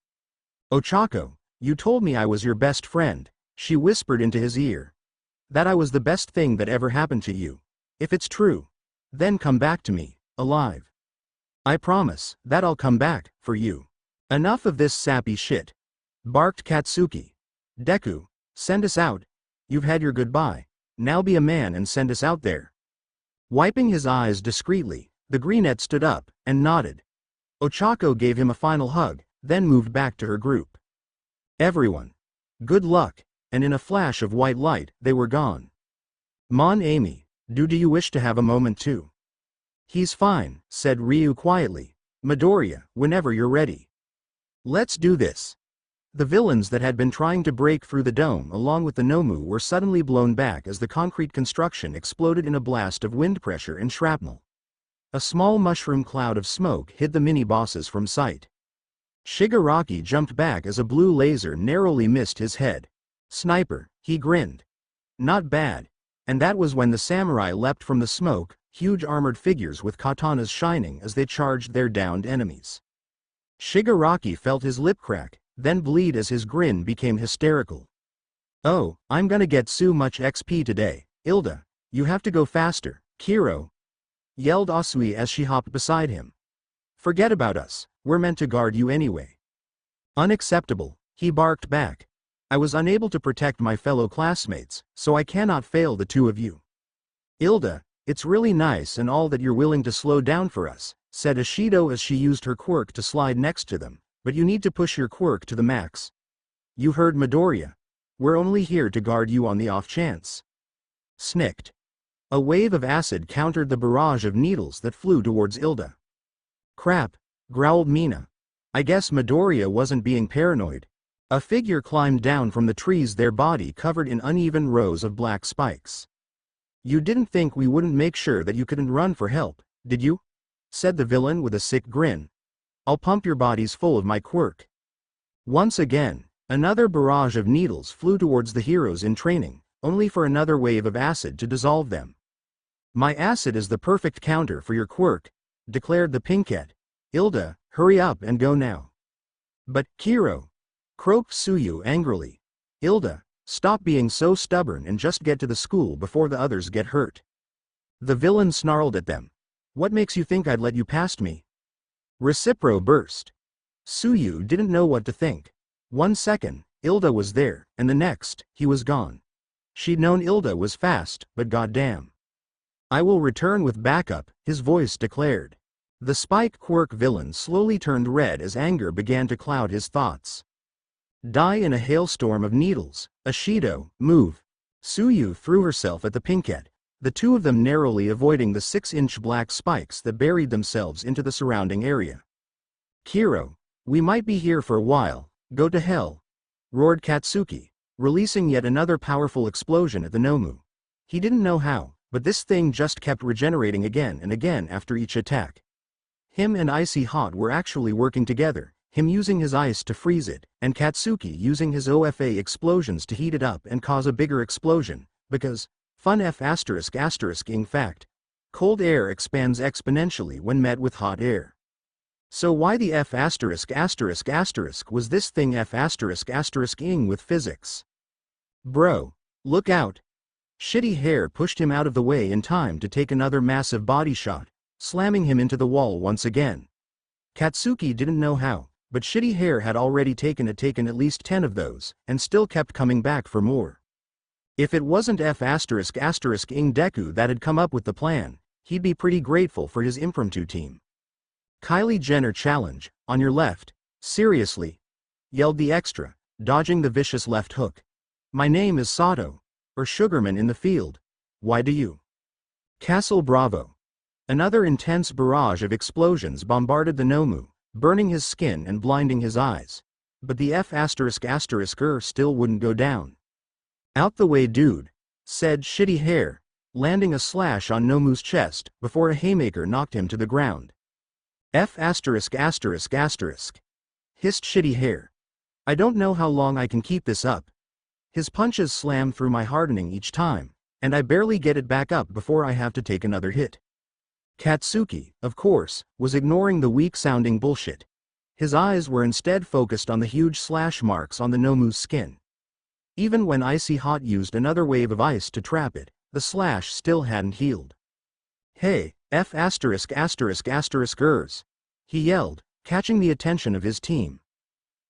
Ochako, you told me I was your best friend, she whispered into his ear. That I was the best thing that ever happened to you. If it's true, then come back to me, alive. I promise that I'll come back, for you. Enough of this sappy shit, barked Katsuki. Deku, send us out. You've had your goodbye. Now be a man and send us out there. Wiping his eyes discreetly, the greenette stood up and nodded. Ochako gave him a final hug, then moved back to her group. Everyone. Good luck, and in a flash of white light, they were gone. Mon Ami, do you wish to have a moment too? He's fine, said Ryu quietly. Midoriya, whenever you're ready. Let's do this. The villains that had been trying to break through the dome along with the Nomu were suddenly blown back as the concrete construction exploded in a blast of wind pressure and shrapnel. A small mushroom cloud of smoke hid the mini-bosses from sight. Shigaraki jumped back as a blue laser narrowly missed his head. Sniper, he grinned. Not bad. And that was when the samurai leapt from the smoke, huge armored figures with katanas shining as they charged their downed enemies. Shigaraki felt his lip crack, then bleed as his grin became hysterical. Oh, I'm gonna get so much XP today. Ilda, you have to go faster, Kiro, yelled Asui as she hopped beside him. Forget about us, we're meant to guard you anyway. Unacceptable, he barked back. I was unable to protect my fellow classmates, so I cannot fail the two of you. Ilda, it's really nice and all that you're willing to slow down for us, said Ashido as she used her quirk to slide next to them. But you need to push your quirk to the max. You heard Midoriya. We're only here to guard you on the off chance. Snicked. A wave of acid countered the barrage of needles that flew towards Ilda. Crap, growled Mina. I guess Midoriya wasn't being paranoid. A figure climbed down from the trees, their body covered in uneven rows of black spikes. You didn't think we wouldn't make sure that you couldn't run for help, did you? Said the villain with a sick grin. I'll pump your bodies full of my quirk. Once again, another barrage of needles flew towards the heroes in training, only for another wave of acid to dissolve them. My acid is the perfect counter for your quirk, declared the pinkette. Ilda, hurry up and go now. But, Kiro, croaked Tsuyu angrily. Ilda, stop being so stubborn and just get to the school before the others get hurt. The villain snarled at them. What makes you think I'd let you past me? Recipro burst. Tsuyu didn't know what to think. 1 second, Ilda was there, and the next, he was gone. She'd known Ilda was fast, but goddamn. I will return with backup, his voice declared. The spike quirk villain slowly turned red as anger began to cloud his thoughts. Die in a hailstorm of needles. Ashido, move. Tsuyu threw herself at the pinkette, the two of them narrowly avoiding the 6-inch black spikes that buried themselves into the surrounding area. Kiro, we might be here for a while, go to hell, roared Katsuki, releasing yet another powerful explosion at the Nomu. He didn't know how, but this thing just kept regenerating again and again after each attack. Him and Icy Hot were actually working together, him using his ice to freeze it, and Katsuki using his OFA explosions to heat it up and cause a bigger explosion, because, fun ***ing fact, cold air expands exponentially when met with hot air. So why the **** was this thing ***ing with physics? Bro, look out. Shitty Hair pushed him out of the way in time to take another massive body shot, slamming him into the wall once again. Katsuki didn't know how, but Shitty Hair had already taken at least 10 of those, and still kept coming back for more. If it wasn't ***ing Deku that had come up with the plan, he'd be pretty grateful for his impromptu team. Kylie Jenner challenge, on your left, Seriously? Yelled the extra, dodging the vicious left hook. My name is Sato, or Sugarman in the field. Why do you? Castle Bravo. Another intense barrage of explosions bombarded the Nomu, burning his skin and blinding his eyes. But the F***er still wouldn't go down. Out the way, dude, said Shitty Hair, landing a slash on Nomu's chest before a haymaker knocked him to the ground. F***, hissed Shitty Hair. I don't know how long I can keep this up. His punches slam through my hardening each time, and I barely get it back up before I have to take another hit. Katsuki, of course, was ignoring the weak-sounding bullshit. His eyes were instead focused on the huge slash marks on the Nomu's skin. Even when Icy Hot used another wave of ice to trap it, the slash still hadn't healed. Hey, F***ers, he yelled, catching the attention of his team.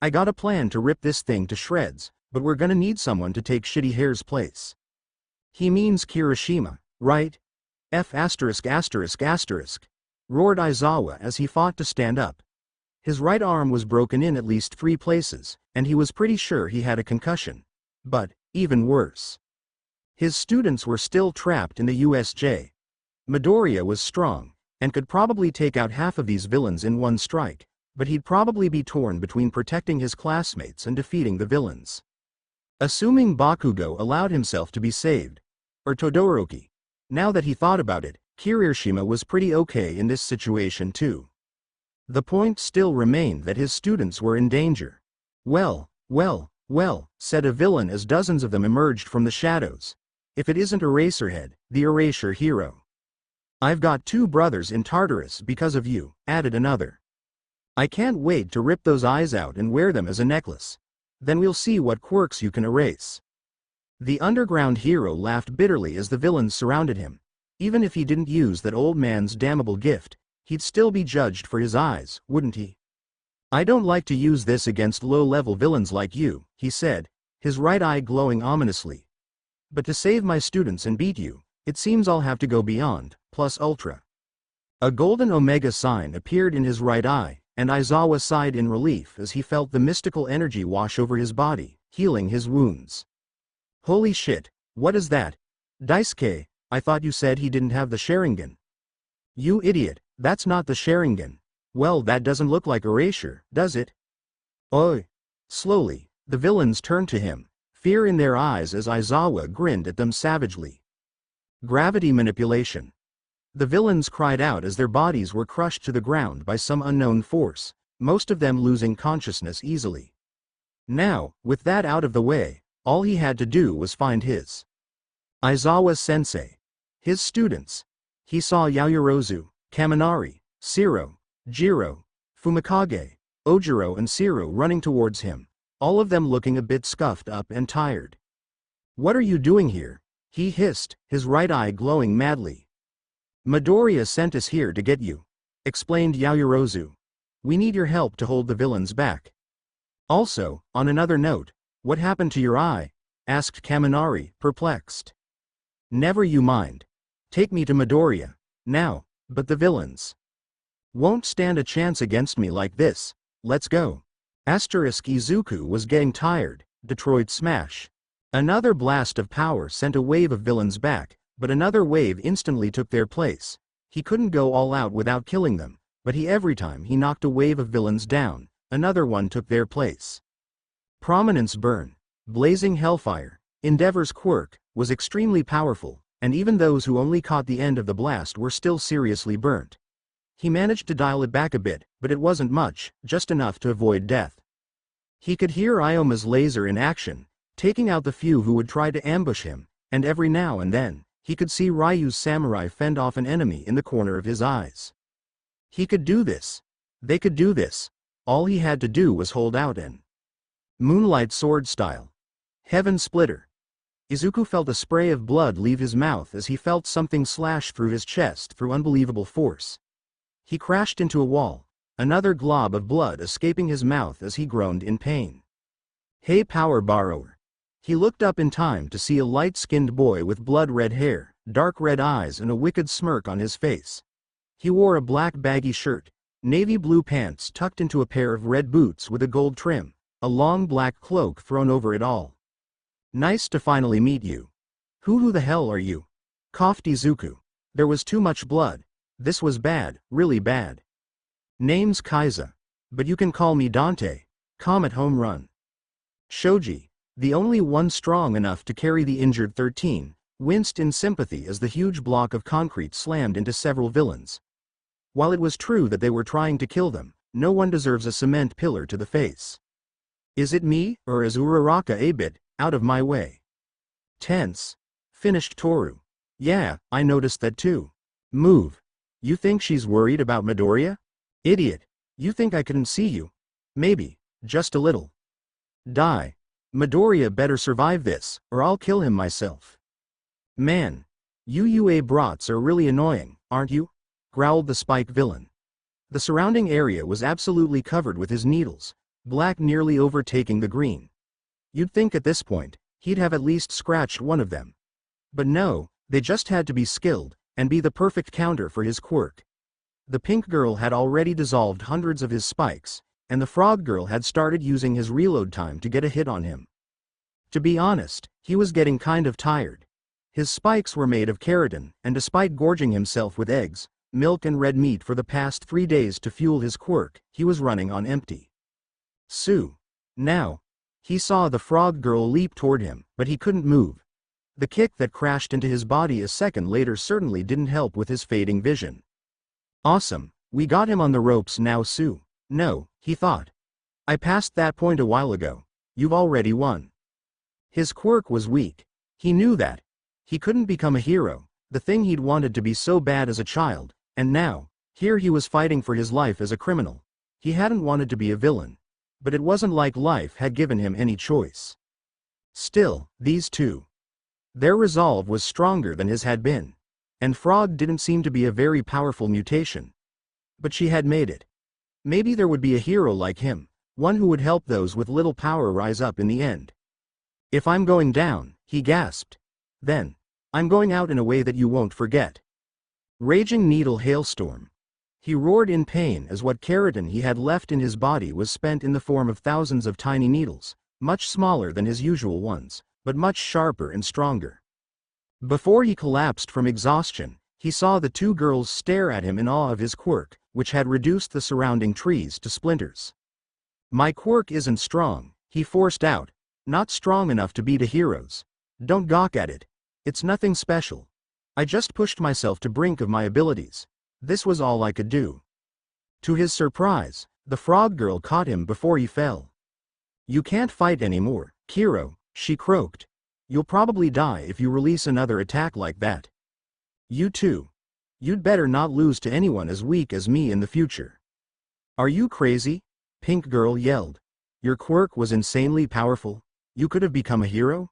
I got a plan to rip this thing to shreds, but we're gonna need someone to take Shitty Hair's place. He means Kirishima, right? F***, roared Aizawa as he fought to stand up. His right arm was broken in at least 3 places, and he was pretty sure he had a concussion. But, even worse, his students were still trapped in the USJ. Midoriya was strong, and could probably take out half of these villains in one strike, but he'd probably be torn between protecting his classmates and defeating the villains. Assuming Bakugo allowed himself to be saved, or Todoroki. Now that he thought about it, Kirishima was pretty okay in this situation too. The point still remained that his students were in danger. Well, said a villain as dozens of them emerged from the shadows. If it isn't Eraserhead, the Erasure Hero. I've got 2 brothers in Tartarus because of you, added another. I can't wait to rip those eyes out and wear them as a necklace. Then we'll see what quirks you can erase. The underground hero laughed bitterly as the villains surrounded him. Even if he didn't use that old man's damnable gift, he'd still be judged for his eyes, wouldn't he? I don't like to use this against low-level villains like you, he said, his right eye glowing ominously. But to save my students and beat you, it seems I'll have to go beyond, plus ultra. A golden omega sign appeared in his right eye, and Aizawa sighed in relief as he felt the mystical energy wash over his body, healing his wounds. Holy shit, what is that? Daisuke, I thought you said he didn't have the Sharingan. You idiot, that's not the Sharingan. Well, that doesn't look like Erasure, does it? Oi. Slowly, the villains turned to him, fear in their eyes as Aizawa grinned at them savagely. Gravity manipulation. The villains cried out as their bodies were crushed to the ground by some unknown force, most of them losing consciousness easily. Now, with that out of the way, all he had to do was find his Aizawa-sensei. His students. He saw Yaoyorozu, Kaminari, Shiro, Jiro, Fumikage, Ojiro and Shiro running towards him, all of them looking a bit scuffed up and tired. What are you doing here? He hissed, his right eye glowing madly. Midoriya sent us here to get you, explained Yaoyorozu. We need your help to hold the villains back. Also, on another note, what happened to your eye? Asked Kaminari, perplexed. Never you mind. Take me to Midoriya. Now, but the villains won't stand a chance against me like this. Let's go. Izuku was getting tired. Detroit Smash. Another blast of power sent a wave of villains back, but another wave instantly took their place. He couldn't go all out without killing them, but every time he knocked a wave of villains down, another one took their place. Prominence Burn. Blazing Hellfire. Endeavor's quirk was extremely powerful, and even those who only caught the end of the blast were still seriously burnt. He managed to dial it back a bit, but it wasn't much, just enough to avoid death. He could hear Ioma's laser in action, taking out the few who would try to ambush him, and every now and then, he could see Ryu's samurai fend off an enemy in the corner of his eyes. He could do this. They could do this. All he had to do was hold out and Moonlight Sword style. Heaven Splitter. Izuku felt a spray of blood leave his mouth as he felt something slash through his chest through unbelievable force. He crashed into a wall, another glob of blood escaping his mouth as he groaned in pain. Hey Power Borrower. He looked up in time to see a light-skinned boy with blood-red hair, dark red eyes and a wicked smirk on his face. He wore a black baggy shirt, Navy blue pants tucked into a pair of red boots with a gold trim, a long black cloak thrown over it all. Nice to finally meet you. Who the hell are you? Coughed Izuku. There was too much blood. This was bad, really bad. Name's Kaiza. But you can call me Dante. Comet home run. Shoji, the only one strong enough to carry the injured 13, winced in sympathy as the huge block of concrete slammed into several villains. While it was true that they were trying to kill them, no one deserves a cement pillar to the face. Is it me, or is Uraraka a bit out of my way? Tense. Finished Toru. Yeah, I noticed that too. Move. You think she's worried about Midoriya? Idiot. You think I couldn't see you? Maybe. Just a little. Die. Midoriya better survive this, or I'll kill him myself. Man. You UA brats are really annoying, aren't you? Growled the Spike villain. The surrounding area was absolutely covered with his needles, black nearly overtaking the green. You'd think at this point, he'd have at least scratched one of them. But no, they just had to be skilled, and be the perfect counter for his quirk. The pink girl had already dissolved hundreds of his spikes, and the frog girl had started using his reload time to get a hit on him. To be honest, he was getting kind of tired. His spikes were made of keratin, and despite gorging himself with eggs, milk and red meat for the past 3 days to fuel his quirk, he was running on empty. Sue. Now. He saw the frog girl leap toward him, but he couldn't move. The kick that crashed into his body a second later certainly didn't help with his fading vision. Awesome, we got him on the ropes now, Sue. No, he thought. I passed that point a while ago. You've already won. His quirk was weak. He knew that. He couldn't become a hero, the thing he'd wanted to be so bad as a child, and now, here he was fighting for his life as a criminal. He hadn't wanted to be a villain. But it wasn't like life had given him any choice. Still, these two. Their resolve was stronger than his had been. And Frog didn't seem to be a very powerful mutation. But she had made it. Maybe there would be a hero like him, one who would help those with little power rise up in the end. If I'm going down, he gasped. Then, I'm going out in a way that you won't forget. Raging needle hailstorm. He roared in pain as what keratin he had left in his body was spent in the form of thousands of tiny needles, much smaller than his usual ones, but much sharper and stronger. Before he collapsed from exhaustion, he saw the two girls stare at him in awe of his quirk, which had reduced the surrounding trees to splinters. My quirk isn't strong, he forced out, not strong enough to beat a hero's. Don't gawk at it. It's nothing special. I just pushed myself to brink of my abilities. This was all I could do. To his surprise, the frog girl caught him before he fell. You can't fight anymore, Kiro, she croaked. You'll probably die if you release another attack like that. You too. You'd better not lose to anyone as weak as me in the future. Are you crazy? Pink girl yelled. Your quirk was insanely powerful. You could have become a hero?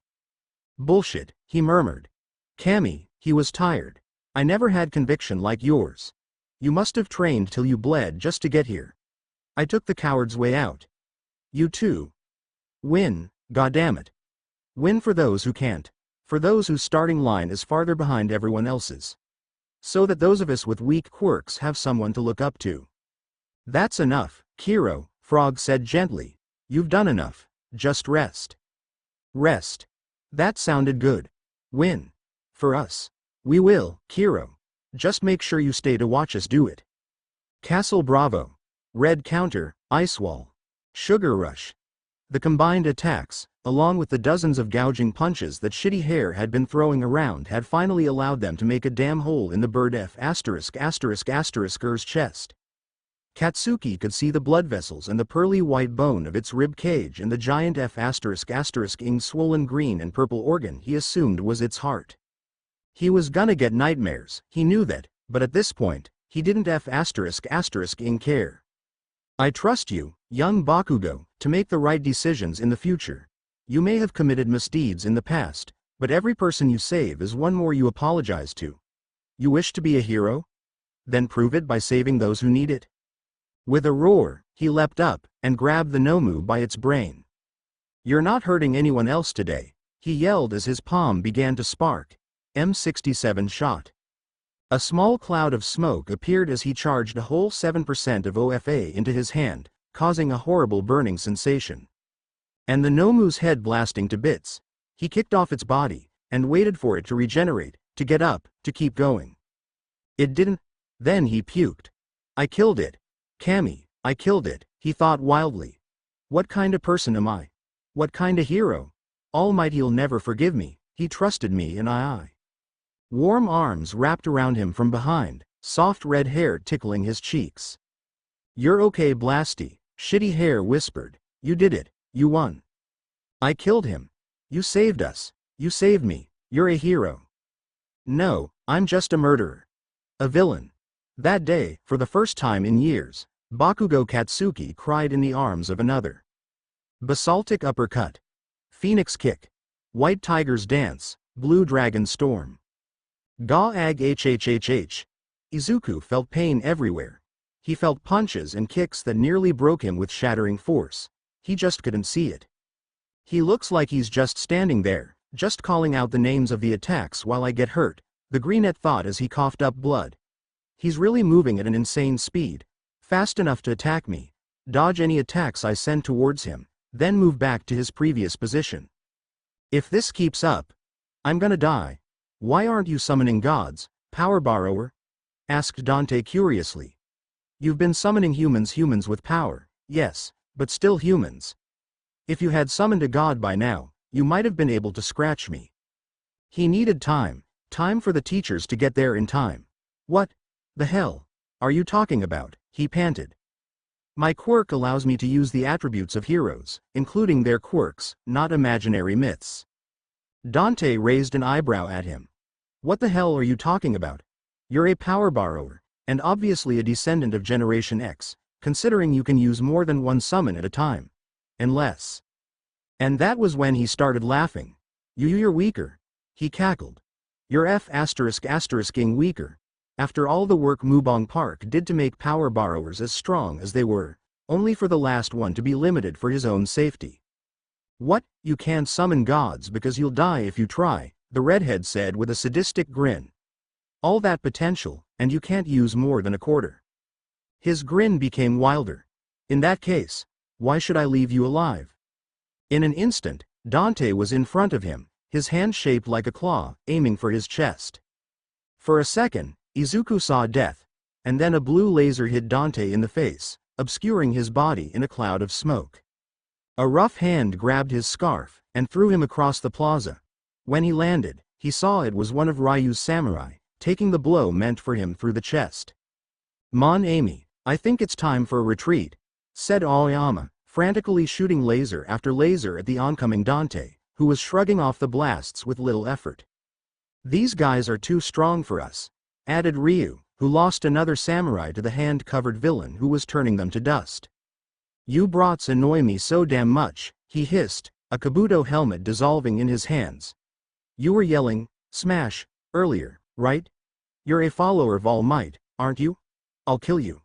Bullshit, he murmured. Cammy, he was tired. I never had conviction like yours. You must have trained till you bled just to get here. I took the coward's way out. You too. Win, goddammit. Win for those who can't. For those whose starting line is farther behind everyone else's. So that those of us with weak quirks have someone to look up to. That's enough, Kiro, Frog said gently. You've done enough. Just rest. Rest. That sounded good. Win. For us. We will, Kiro. Just make sure you stay to watch us do it. Castle Bravo. Red Counter, Ice Wall. Sugar Rush. The combined attacks, along with the dozens of gouging punches that Shitty Hair had been throwing around had finally allowed them to make a damn hole in the bird F***''''''''''''''''''''''''''''''''''''''''''''''''''''''''''''''''''''''' Cats see the blood vessels and the pearly white bone of its rib cage and the giant F***ing swollen green and purple organ he assumed was its heart. He was gonna get nightmares, he knew that, but at this point, he didn't *****ing care. I trust you, young Bakugo, to make the right decisions in the future. You may have committed misdeeds in the past, but every person you save is one more you apologize to. You wish to be a hero? Then prove it by saving those who need it. With a roar, he leapt up, and grabbed the Nomu by its brain. You're not hurting anyone else today, he yelled as his palm began to spark. M67 shot. A small cloud of smoke appeared as he charged a whole 7% of OFA into his hand, causing a horrible burning sensation. And the Nomu's head blasting to bits. He kicked off its body, and waited for it to regenerate, to get up, to keep going. It didn't. Then he puked. I killed it. Kami, I killed it, he thought wildly. What kind of person am I? What kind of hero? Almighty'll never forgive me, he trusted me and I. Warm arms wrapped around him from behind, soft red hair tickling his cheeks. You're okay, Blasty, shitty hair whispered. You did it, you won. I killed him. You saved us. You saved me, you're a hero. No, I'm just a murderer. A villain. That day, for the first time in years, Bakugo Katsuki cried in the arms of another. Basaltic uppercut. Phoenix kick. White tiger's dance, blue dragon storm. Ga-ag hhhh. Izuku felt pain everywhere. He felt punches and kicks that nearly broke him with shattering force. He just couldn't see it. He looks like he's just standing there, just calling out the names of the attacks while I get hurt, the greenette thought as he coughed up blood. He's really moving at an insane speed. Fast enough to attack me, dodge any attacks I send towards him, then move back to his previous position. If this keeps up, I'm gonna die. Why aren't you summoning gods, power borrower? Asked Dante curiously. You've been summoning humans with power, yes, but still humans. If you had summoned a god by now, you might have been able to scratch me. He needed time for the teachers to get there in time. What the hell are you talking about? He panted. My quirk allows me to use the attributes of heroes, including their quirks, not imaginary myths. Dante raised an eyebrow at him. What the hell are you talking about? You're a power borrower, and obviously a descendant of Generation X, considering you can use more than one summon at a time. Unless. And that was when he started laughing. You're weaker. He cackled. You're F***ing weaker. After all the work Mubong Park did to make power borrowers as strong as they were, only for the last one to be limited for his own safety. What, you can't summon gods because you'll die if you try, the redhead said with a sadistic grin. All that potential, and you can't use more than a quarter. His grin became wilder. In that case, why should I leave you alive? In an instant, Dante was in front of him, his hand shaped like a claw, aiming for his chest. For a second, Izuku saw death, and then a blue laser hit Dante in the face, obscuring his body in a cloud of smoke. A rough hand grabbed his scarf, and threw him across the plaza. When he landed, he saw it was one of Ryu's samurai, taking the blow meant for him through the chest. Mon ami, I think it's time for a retreat, said Aoyama, frantically shooting laser after laser at the oncoming Dante, who was shrugging off the blasts with little effort. These guys are too strong for us, added Ryu, who lost another samurai to the hand-covered villain who was turning them to dust. You brats annoy me so damn much, he hissed, a Kabuto helmet dissolving in his hands. You were yelling, smash, earlier, right? You're a follower of All Might, aren't you? I'll kill you.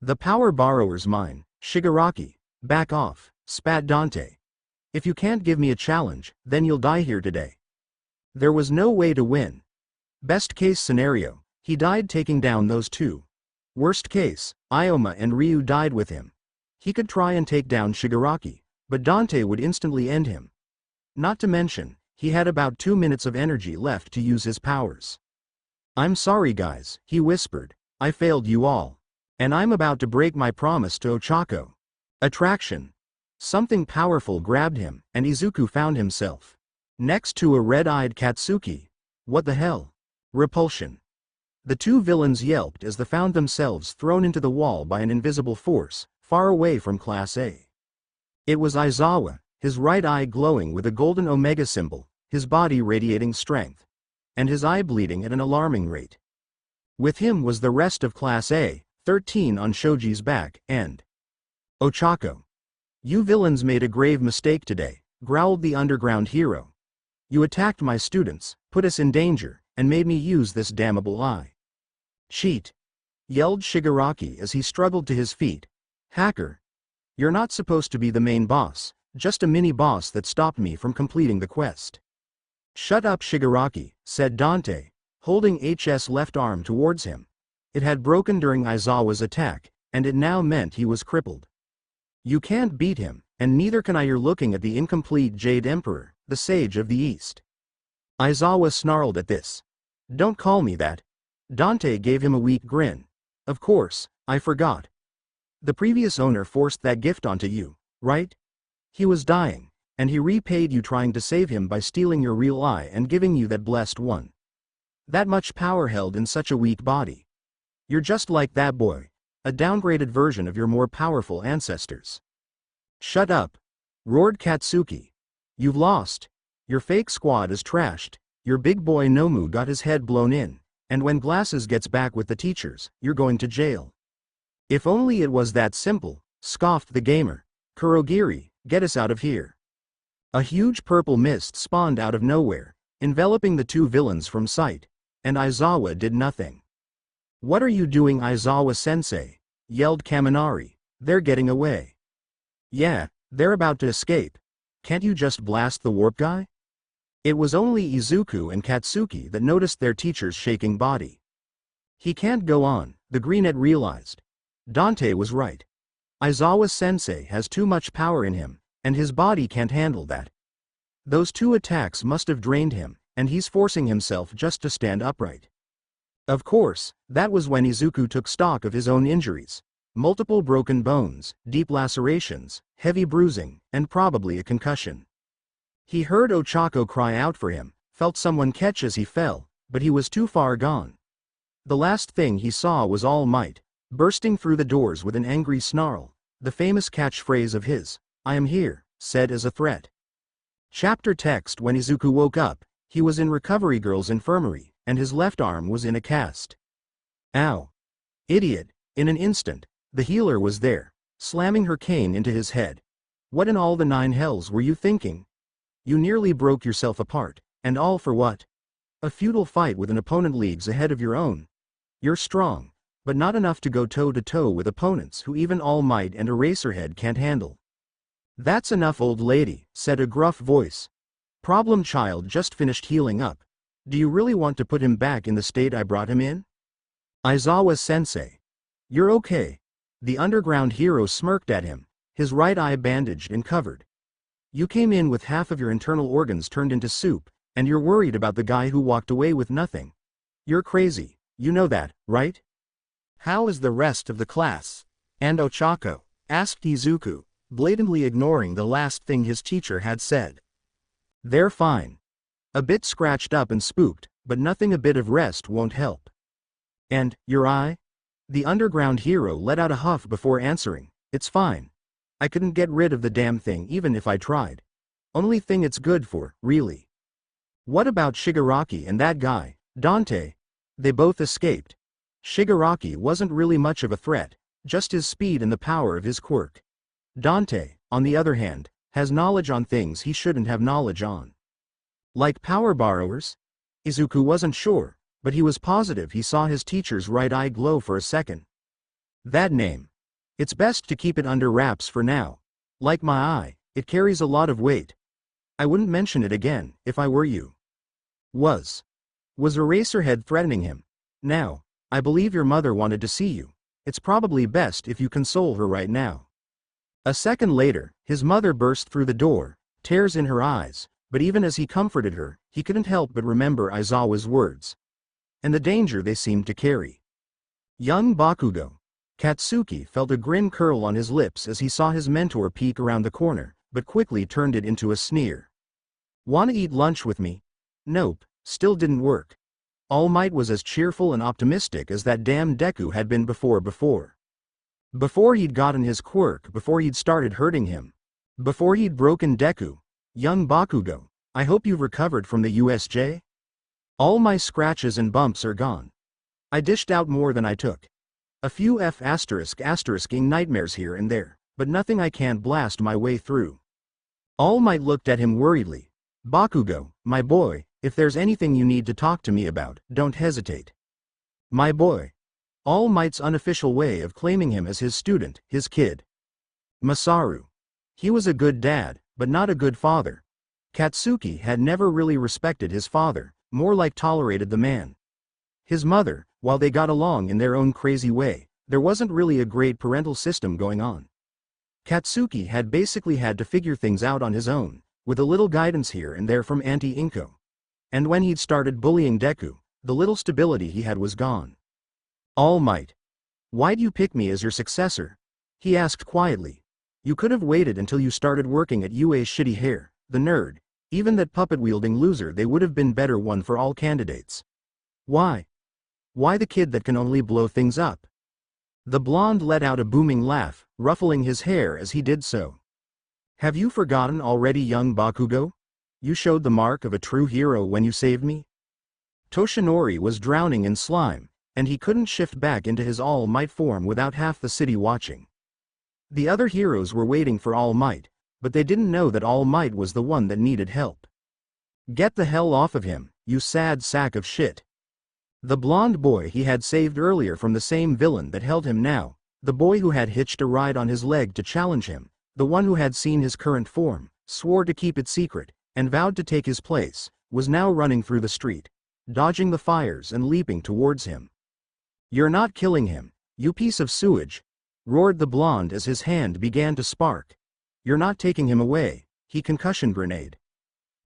The power borrower's mine, Shigaraki, back off, spat Dante. If you can't give me a challenge, then you'll die here today. There was no way to win. Best case scenario, he died taking down those two. Worst case, Ioma and Ryu died with him. He could try and take down Shigaraki, but Dante would instantly end him. Not to mention, he had about 2 minutes of energy left to use his powers. I'm sorry guys, he whispered, I failed you all. And I'm about to break my promise to Ochako. Attraction. Something powerful grabbed him, and Izuku found himself next to a red-eyed Katsuki. What the hell? Repulsion. The two villains yelped as they found themselves thrown into the wall by an invisible force, far away from Class A. It was Aizawa, his right eye glowing with a golden omega symbol, his body radiating strength, and his eye bleeding at an alarming rate. With him was the rest of Class A, 13 on Shoji's back, and Ochako. You villains made a grave mistake today, growled the underground hero. You attacked my students, put us in danger, and made me use this damnable eye. Cheat! Yelled Shigaraki as he struggled to his feet. Hacker! You're not supposed to be the main boss, just a mini-boss that stopped me from completing the quest. Shut up Shigaraki, said Dante, holding H's left arm towards him. It had broken during Aizawa's attack, and it now meant he was crippled. You can't beat him, and neither can I. You're looking at the incomplete Jade Emperor, the Sage of the East. Aizawa snarled at this. Don't call me that. Dante gave him a weak grin. Of course, I forgot. The previous owner forced that gift onto you, right? He was dying, and he repaid you trying to save him by stealing your real eye and giving you that blessed one. That much power held in such a weak body. You're just like that boy, a downgraded version of your more powerful ancestors. Shut up, roared Katsuki. You've lost. Your fake squad is trashed. Your big boy Nomu got his head blown in, and when Glasses gets back with the teachers, you're going to jail. If only it was that simple, scoffed the gamer. Kurogiri, get us out of here. A huge purple mist spawned out of nowhere, enveloping the two villains from sight, and Aizawa did nothing. What are you doing, Aizawa-sensei? Yelled Kaminari. They're getting away. Yeah, they're about to escape. Can't you just blast the warp guy? It was only Izuku and Katsuki that noticed their teacher's shaking body. He can't go on, the Greenette realized. Dante was right. Aizawa-sensei has too much power in him, and his body can't handle that. Those two attacks must have drained him, and he's forcing himself just to stand upright. Of course, that was when Izuku took stock of his own injuries. Multiple broken bones, deep lacerations, heavy bruising, and probably a concussion. He heard Ochako cry out for him, felt someone catch as he fell, but he was too far gone. The last thing he saw was All Might, bursting through the doors with an angry snarl, the famous catchphrase of his, "I am here," said as a threat. Chapter text. When Izuku woke up, he was in Recovery Girl's infirmary, and his left arm was in a cast. Ow! Idiot! In an instant, the healer was there, slamming her cane into his head. What in all the nine hells were you thinking? You nearly broke yourself apart, and all for what? A futile fight with an opponent leagues ahead of your own. You're strong, but not enough to go toe-to-toe with opponents who even All Might and Eraserhead can't handle. That's enough, old lady, said a gruff voice. Problem child just finished healing up. Do you really want to put him back in the state I brought him in? Aizawa-sensei. You're okay. The underground hero smirked at him, his right eye bandaged and covered. You came in with half of your internal organs turned into soup, and you're worried about the guy who walked away with nothing. You're crazy, you know that, right? How is the rest of the class? And Ochako? Asked Izuku, blatantly ignoring the last thing his teacher had said. They're fine. A bit scratched up and spooked, but nothing a bit of rest won't help. And, your eye? The underground hero let out a huff before answering, it's fine. I couldn't get rid of the damn thing even if I tried. Only thing it's good for, really. What about Shigaraki and that guy, Dante? They both escaped. Shigaraki wasn't really much of a threat, just his speed and the power of his quirk. Dante, on the other hand, has knowledge on things he shouldn't have knowledge on. Like power borrowers? Izuku wasn't sure, but he was positive he saw his teacher's right eye glow for a second. That name. It's best to keep it under wraps for now. Like my eye, it carries a lot of weight. I wouldn't mention it again, if I were you. Was Eraserhead threatening him? Now, I believe your mother wanted to see you. It's probably best if you console her right now. A second later, his mother burst through the door, tears in her eyes, but even as he comforted her, he couldn't help but remember Aizawa's words. And the danger they seemed to carry. Young Bakugo. Katsuki felt a grin curl on his lips as he saw his mentor peek around the corner, but quickly turned it into a sneer. Wanna eat lunch with me? Nope, still didn't work. All Might was as cheerful and optimistic as that damn Deku had been before. Before he'd gotten his quirk, before he'd started hurting him. Before he'd broken Deku. Young Bakugo, I hope you've recovered from the USJ? All my scratches and bumps are gone. I dished out more than I took. A few ***ing nightmares here and there, but nothing I can't blast my way through. All Might looked at him worriedly. Bakugo, my boy, if there's anything you need to talk to me about, don't hesitate. My boy. All Might's unofficial way of claiming him as his student, his kid. Masaru. He was a good dad, but not a good father. Katsuki had never really respected his father, more like tolerated the man. His mother, while they got along in their own crazy way, there wasn't really a great parental system going on. Katsuki had basically had to figure things out on his own, with a little guidance here and there from Auntie Inko. And when he'd started bullying Deku, the little stability he had was gone. All Might. Why'd you pick me as your successor? He asked quietly. You could have waited until you started working at UA's shitty hair, the nerd. Even that puppet-wielding loser, they would have been better one for all candidates. Why? Why the kid that can only blow things up? The blonde let out a booming laugh, ruffling his hair as he did so. Have you forgotten already, young Bakugo? You showed the mark of a true hero when you saved me? Toshinori was drowning in slime, and he couldn't shift back into his All Might form without half the city watching. The other heroes were waiting for All Might, but they didn't know that All Might was the one that needed help. Get the hell off of him, you sad sack of shit. The blonde boy he had saved earlier from the same villain that held him now, the boy who had hitched a ride on his leg to challenge him, the one who had seen his current form, swore to keep it secret, and vowed to take his place, was now running through the street, dodging the fires and leaping towards him. You're not killing him, you piece of sewage, roared the blonde as his hand began to spark. You're not taking him away, he concussion grenade.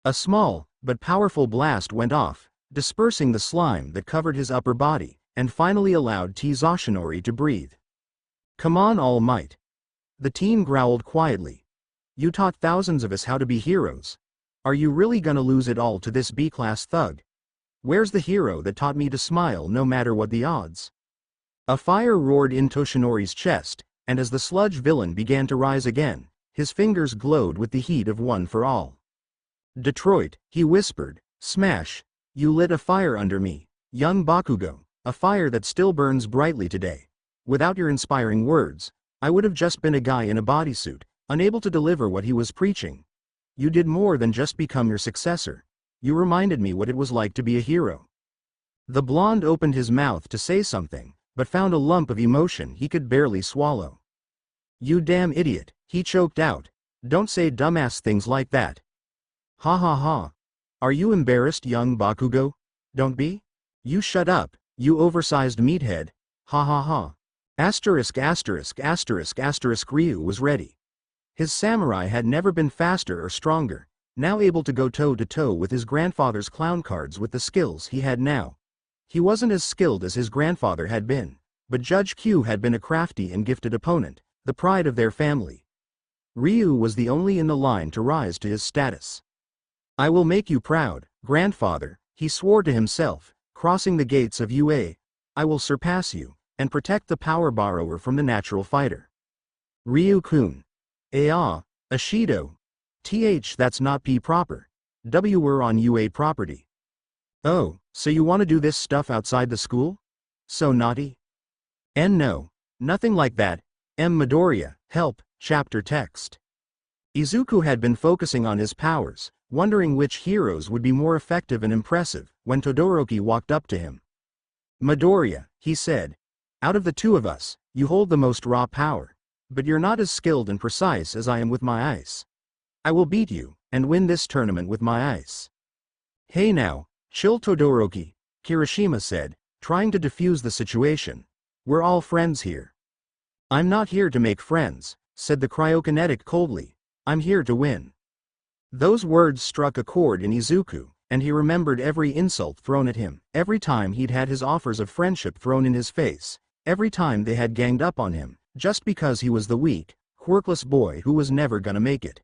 A small, but powerful blast went off, dispersing the slime that covered his upper body, and finally allowed Toshinori to breathe. Come on, All Might. The teen growled quietly. You taught thousands of us how to be heroes. Are you really gonna lose it all to this B-class thug? Where's the hero that taught me to smile no matter what the odds? A fire roared in Toshinori's chest, and as the sludge villain began to rise again, his fingers glowed with the heat of one for all. Detroit, he whispered, smash. You lit a fire under me, young Bakugo, a fire that still burns brightly today. Without your inspiring words, I would have just been a guy in a bodysuit, unable to deliver what he was preaching. You did more than just become your successor. You reminded me what it was like to be a hero. The blonde opened his mouth to say something, but found a lump of emotion he could barely swallow. You damn idiot, he choked out. Don't say dumbass things like that. Ha ha ha. Are you embarrassed, young Bakugo? Don't be. You shut up, you oversized meathead. Ha ha ha. Ryu was ready. His samurai had never been faster or stronger, now able to go toe-to-toe with his grandfather's clown cards with the skills he had now. He wasn't as skilled as his grandfather had been, but Judge Q had been a crafty and gifted opponent, the pride of their family. Ryu was the only in the line to rise to his status. I will make you proud, grandfather, he swore to himself, crossing the gates of UA. I will surpass you, and protect the power borrower from the natural fighter. Ryu-kun. Ashido. That's not P proper. We're on UA property. Oh, so you want to do this stuff outside the school? So naughty? No. Nothing like that. Midoriya, help, chapter text. Izuku had been focusing on his powers, wondering which heroes would be more effective and impressive, when Todoroki walked up to him. Midoriya, he said. Out of the two of us, you hold the most raw power, but you're not as skilled and precise as I am with my ice. I will beat you, and win this tournament with my ice. Hey now, chill Todoroki, Kirishima said, trying to defuse the situation. We're all friends here. I'm not here to make friends, said the cryokinetic coldly. I'm here to win. Those words struck a chord in Izuku, and he remembered every insult thrown at him, every time he'd had his offers of friendship thrown in his face, every time they had ganged up on him, just because he was the weak, quirkless boy who was never gonna make it.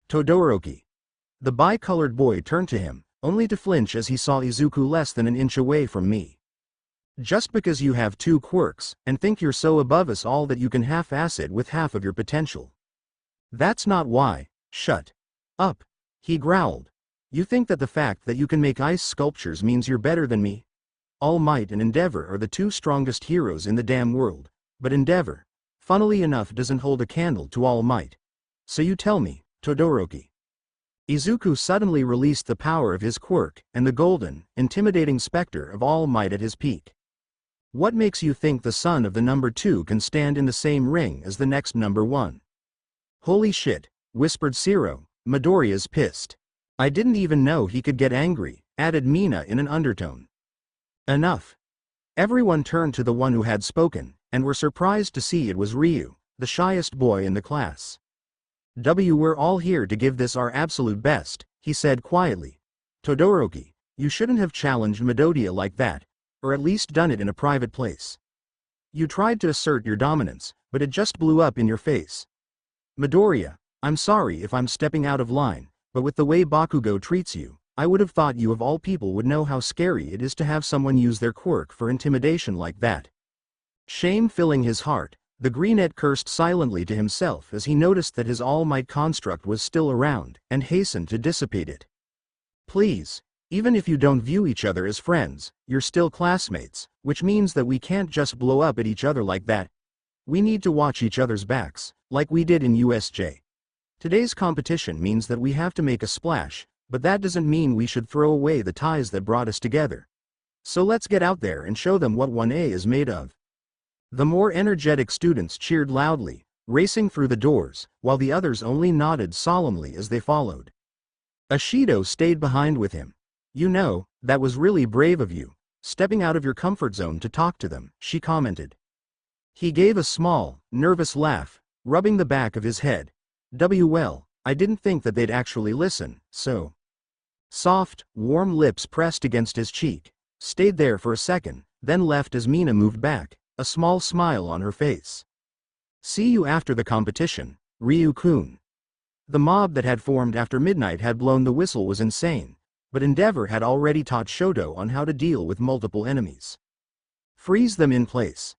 Todoroki. The bicolored boy turned to him, only to flinch as he saw Izuku less than an inch away from me. Just because you have two quirks, and think you're so above us all that you can half-ass it with half of your potential. That's not why. Shut up, he growled. You think that the fact that you can make ice sculptures means you're better than me? All Might and Endeavor are the two strongest heroes in the damn world, but Endeavor, funnily enough, doesn't hold a candle to All Might. So you tell me, Todoroki. Izuku suddenly released the power of his quirk, and the golden, intimidating specter of All Might at his peak. What makes you think the son of the number 2 can stand in the same ring as the next number 1? Holy shit, whispered Zero, Midoriya's pissed. I didn't even know he could get angry, added Mina in an undertone. Enough. Everyone turned to the one who had spoken, and were surprised to see it was Ryu, the shyest boy in the class. We're all here to give this our absolute best, he said quietly. Todoroki, you shouldn't have challenged Midoriya like that, or at least done it in a private place. You tried to assert your dominance, but it just blew up in your face. Midoriya, I'm sorry if I'm stepping out of line, but with the way Bakugo treats you, I would have thought you of all people would know how scary it is to have someone use their quirk for intimidation like that. Shame filling his heart, the greenette cursed silently to himself as he noticed that his all-might construct was still around, and hastened to dissipate it. Please, even if you don't view each other as friends, you're still classmates, which means that we can't just blow up at each other like that. We need to watch each other's backs, like we did in USJ. Today's competition means that we have to make a splash, but that doesn't mean we should throw away the ties that brought us together. So let's get out there and show them what 1A is made of. The more energetic students cheered loudly, racing through the doors, while the others only nodded solemnly as they followed. Ashido stayed behind with him. You know, that was really brave of you, stepping out of your comfort zone to talk to them, she commented. He gave a small, nervous laugh, rubbing the back of his head. Well, I didn't think that they'd actually listen, so. Soft, warm lips pressed against his cheek, stayed there for a second, then left as Mina moved back, a small smile on her face. See you after the competition, Ryu-kun. The mob that had formed after midnight had blown the whistle was insane, but Endeavor had already taught Shoto on how to deal with multiple enemies. Freeze them in place.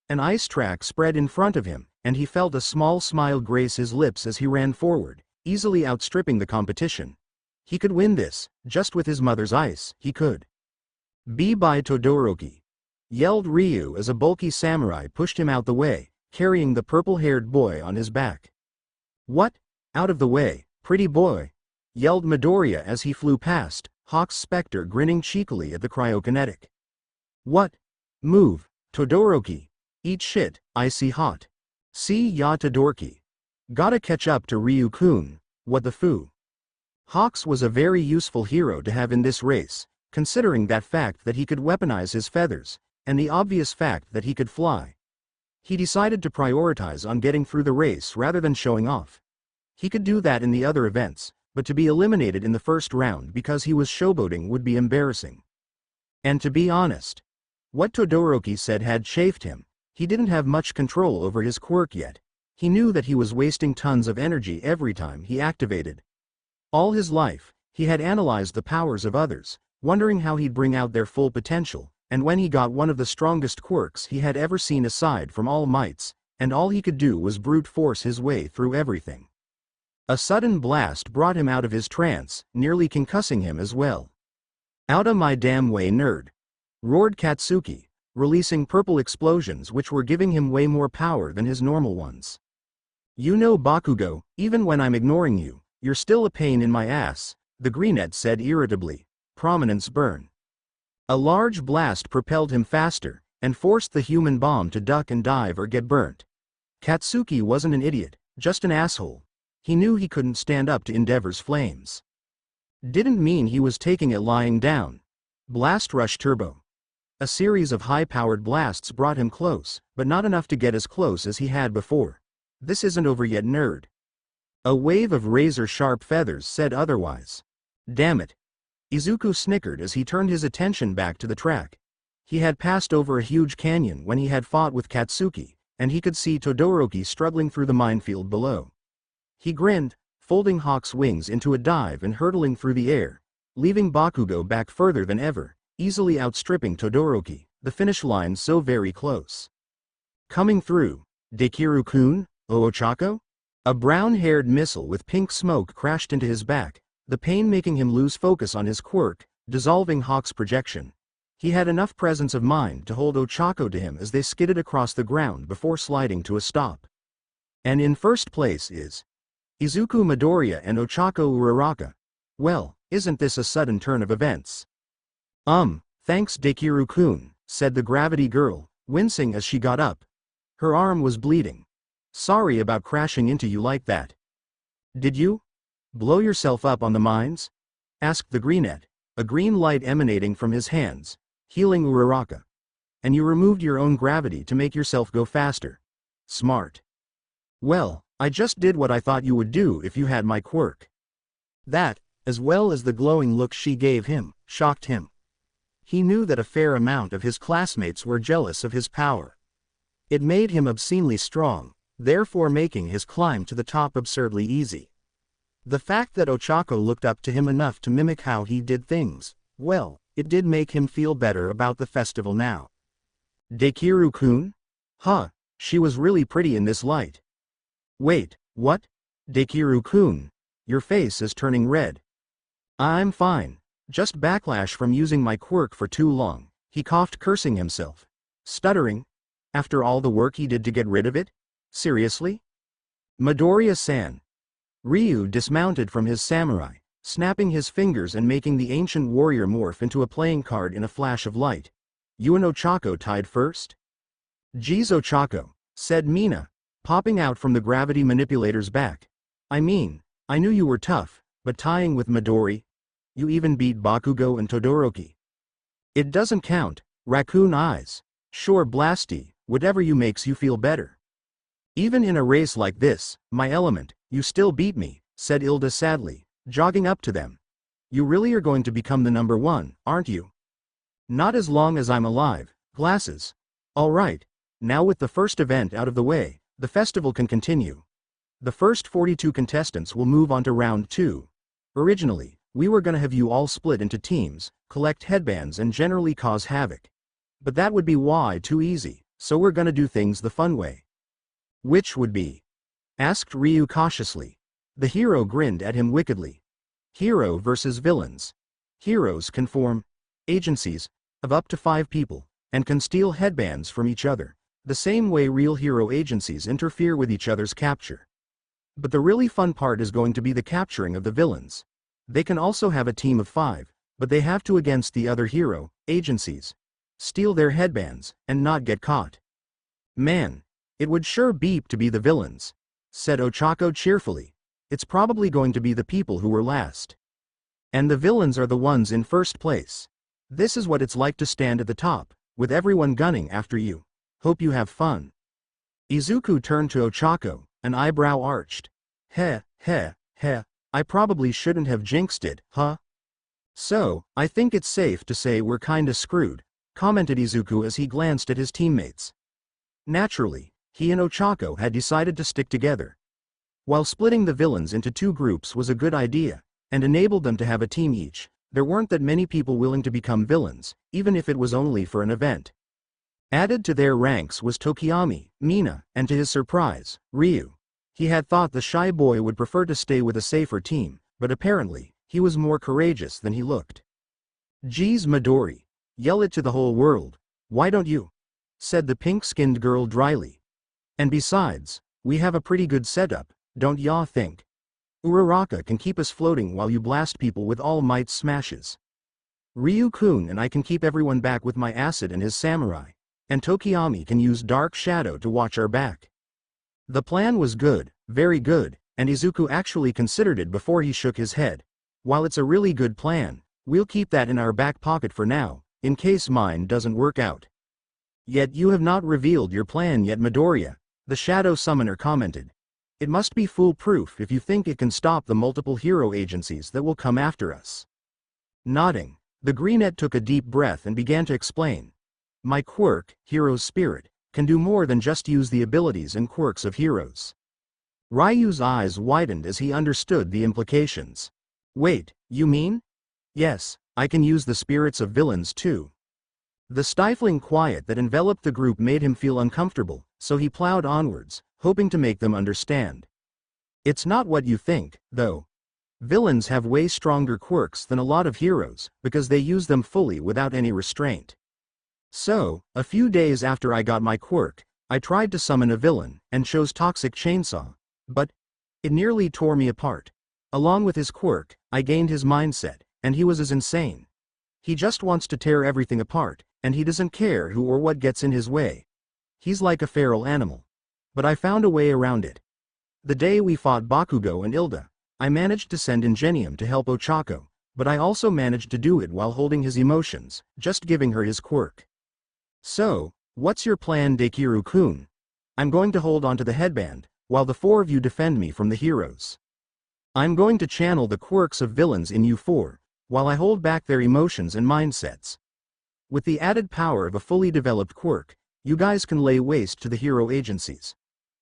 An ice track spread in front of him, and he felt a small smile grace his lips as he ran forward, easily outstripping the competition. He could win this, just with his mother's ice, he could. Be by Todoroki, yelled Ryu as a bulky samurai pushed him out the way, carrying the purple-haired boy on his back. What? Out of the way, pretty boy, yelled Midoriya as he flew past, Hawk's specter grinning cheekily at the cryokinetic. What? Move, Todoroki. Eat shit, icy hot. See ya Todoroki. Gotta catch up to Ryu-kun, what the foo. Hawks was a very useful hero to have in this race, considering that fact that he could weaponize his feathers, and the obvious fact that he could fly. He decided to prioritize on getting through the race rather than showing off. He could do that in the other events, but to be eliminated in the first round because he was showboating would be embarrassing. And to be honest, what Todoroki said had chafed him. He didn't have much control over his quirk yet. He knew that he was wasting tons of energy every time he activated. All his life, he had analyzed the powers of others, wondering how he'd bring out their full potential, and when he got one of the strongest quirks he had ever seen aside from All Mights, and all he could do was brute force his way through everything. A sudden blast brought him out of his trance, nearly concussing him as well. Outta my damn way, nerd! Roared Katsuki, releasing purple explosions which were giving him way more power than his normal ones. You know Bakugo, even when I'm ignoring you, you're still a pain in my ass, the greenette said irritably. Prominence burn. A large blast propelled him faster, and forced the human bomb to duck and dive or get burnt. Katsuki wasn't an idiot, just an asshole. He knew he couldn't stand up to Endeavor's flames. Didn't mean he was taking it lying down. Blast Rush Turbo. A series of high-powered blasts brought him close, but not enough to get as close as he had before. This isn't over yet, nerd. A wave of razor-sharp feathers said otherwise. Damn it. Izuku snickered as he turned his attention back to the track. He had passed over a huge canyon when he had fought with Katsuki, and he could see Todoroki struggling through the minefield below. He grinned, folding Hawk's wings into a dive and hurtling through the air, leaving Bakugo back further than ever, easily outstripping Todoroki, the finish line so very close. Coming through, Dekiru-kun, Ochako? A brown-haired missile with pink smoke crashed into his back, the pain making him lose focus on his quirk, dissolving Hawk's projection. He had enough presence of mind to hold Ochako to him as they skidded across the ground before sliding to a stop. And in first place is Izuku Midoriya and Ochako Uraraka. Well, isn't this a sudden turn of events? Thanks Dekiru-kun, said the gravity girl, wincing as she got up. Her arm was bleeding. Sorry about crashing into you like that. Did you blow yourself up on the mines? Asked the greenette, a green light emanating from his hands. healing Uraraka. And you removed your own gravity to make yourself go faster. Smart. Well, I just did what I thought you would do if you had my quirk. That, as well as the glowing look she gave him, shocked him. He knew that a fair amount of his classmates were jealous of his power. It made him obscenely strong, therefore making his climb to the top absurdly easy. The fact that Ochako looked up to him enough to mimic how he did things, well, it did make him feel better about the festival now. Dekiru-kun? Huh, she was really pretty in this light. Wait, what? Dekiru-kun, your face is turning red. I'm fine. Just backlash from using my quirk for too long, he coughed, cursing himself. Stuttering? After all the work he did to get rid of it? Seriously? Midoriya-san. Ryu dismounted from his samurai, snapping his fingers and making the ancient warrior morph into a playing card in a flash of light. You and Ochako tied first? Geez, Ochako, said Mina, popping out from the gravity manipulator's back. I mean, I knew you were tough, but tying with Midori? You even beat Bakugo and Todoroki. It doesn't count, raccoon eyes. Sure, Blasty, whatever you makes you feel better. Even in a race like this, my element, you still beat me, said Ilda sadly, jogging up to them. You really are going to become the number one, aren't you? Not as long as I'm alive, glasses. All right, now with the first event out of the way, the festival can continue. The first 42 contestants will move on to round 2. Originally, we were gonna have you all split into teams, collect headbands and generally cause havoc. But that would be too easy, so we're gonna do things the fun way. Which would be? Asked Ryu cautiously. The hero grinned at him wickedly. Hero versus villains. Heroes can form agencies of up to 5 people, and can steal headbands from each other, the same way real hero agencies interfere with each other's capture. But the really fun part is going to be the capturing of the villains. They can also have a team of 5, but they have to against the other hero agencies, steal their headbands, and not get caught. Man, it would sure beep to be the villains, said Ochako cheerfully. It's probably going to be the people who were last. And the villains are the ones in first place. This is what it's like to stand at the top, with everyone gunning after you. Hope you have fun. Izuku turned to Ochako, an eyebrow arched. Heh, I probably shouldn't have jinxed it, huh? So, I think it's safe to say we're kinda screwed, commented Izuku as he glanced at his teammates. Naturally, he and Ochako had decided to stick together. While splitting the villains into 2 groups was a good idea, and enabled them to have a team each, there weren't that many people willing to become villains, even if it was only for an event. Added to their ranks was Tokiyami, Mina, and to his surprise, Ryu. He had thought the shy boy would prefer to stay with a safer team, but apparently, he was more courageous than he looked. Geez, Midori, yell it to the whole world, why don't you? Said the pink-skinned girl dryly. And besides, we have a pretty good setup, don't ya think? Uraraka can keep us floating while you blast people with All Might's smashes. Ryu-kun and I can keep everyone back with my acid and his samurai, and Tokiyami can use Dark Shadow to watch our back. The plan was good, very good, and Izuku actually considered it before he shook his head. While it's a really good plan, we'll keep that in our back pocket for now, in case mine doesn't work out. Yet you have not revealed your plan yet, Midoriya, the Shadow Summoner commented. It must be foolproof if you think it can stop the multiple hero agencies that will come after us. Nodding, the Greenette took a deep breath and began to explain. My quirk, Hero's Spirit, can do more than just use the abilities and quirks of heroes. Ryu's eyes widened as he understood the implications. Wait, you mean? Yes, I can use the spirits of villains too. The stifling quiet that enveloped the group made him feel uncomfortable, so he plowed onwards, hoping to make them understand. It's not what you think, though. Villains have way stronger quirks than a lot of heroes, because they use them fully without any restraint. So, a few days after I got my quirk, I tried to summon a villain, and chose Toxic Chainsaw, but it nearly tore me apart. Along with his quirk, I gained his mindset, and he was as insane. He just wants to tear everything apart, and he doesn't care who or what gets in his way. He's like a feral animal. But I found a way around it. The day we fought Bakugo and Ilda, I managed to send Ingenium to help Ochako, but I also managed to do it while holding his emotions, just giving her his quirk. So, what's your plan, Dekiru-kun? I'm going to hold onto the headband, while the four of you defend me from the heroes. I'm going to channel the quirks of villains in you four, while I hold back their emotions and mindsets. With the added power of a fully developed quirk, you guys can lay waste to the hero agencies.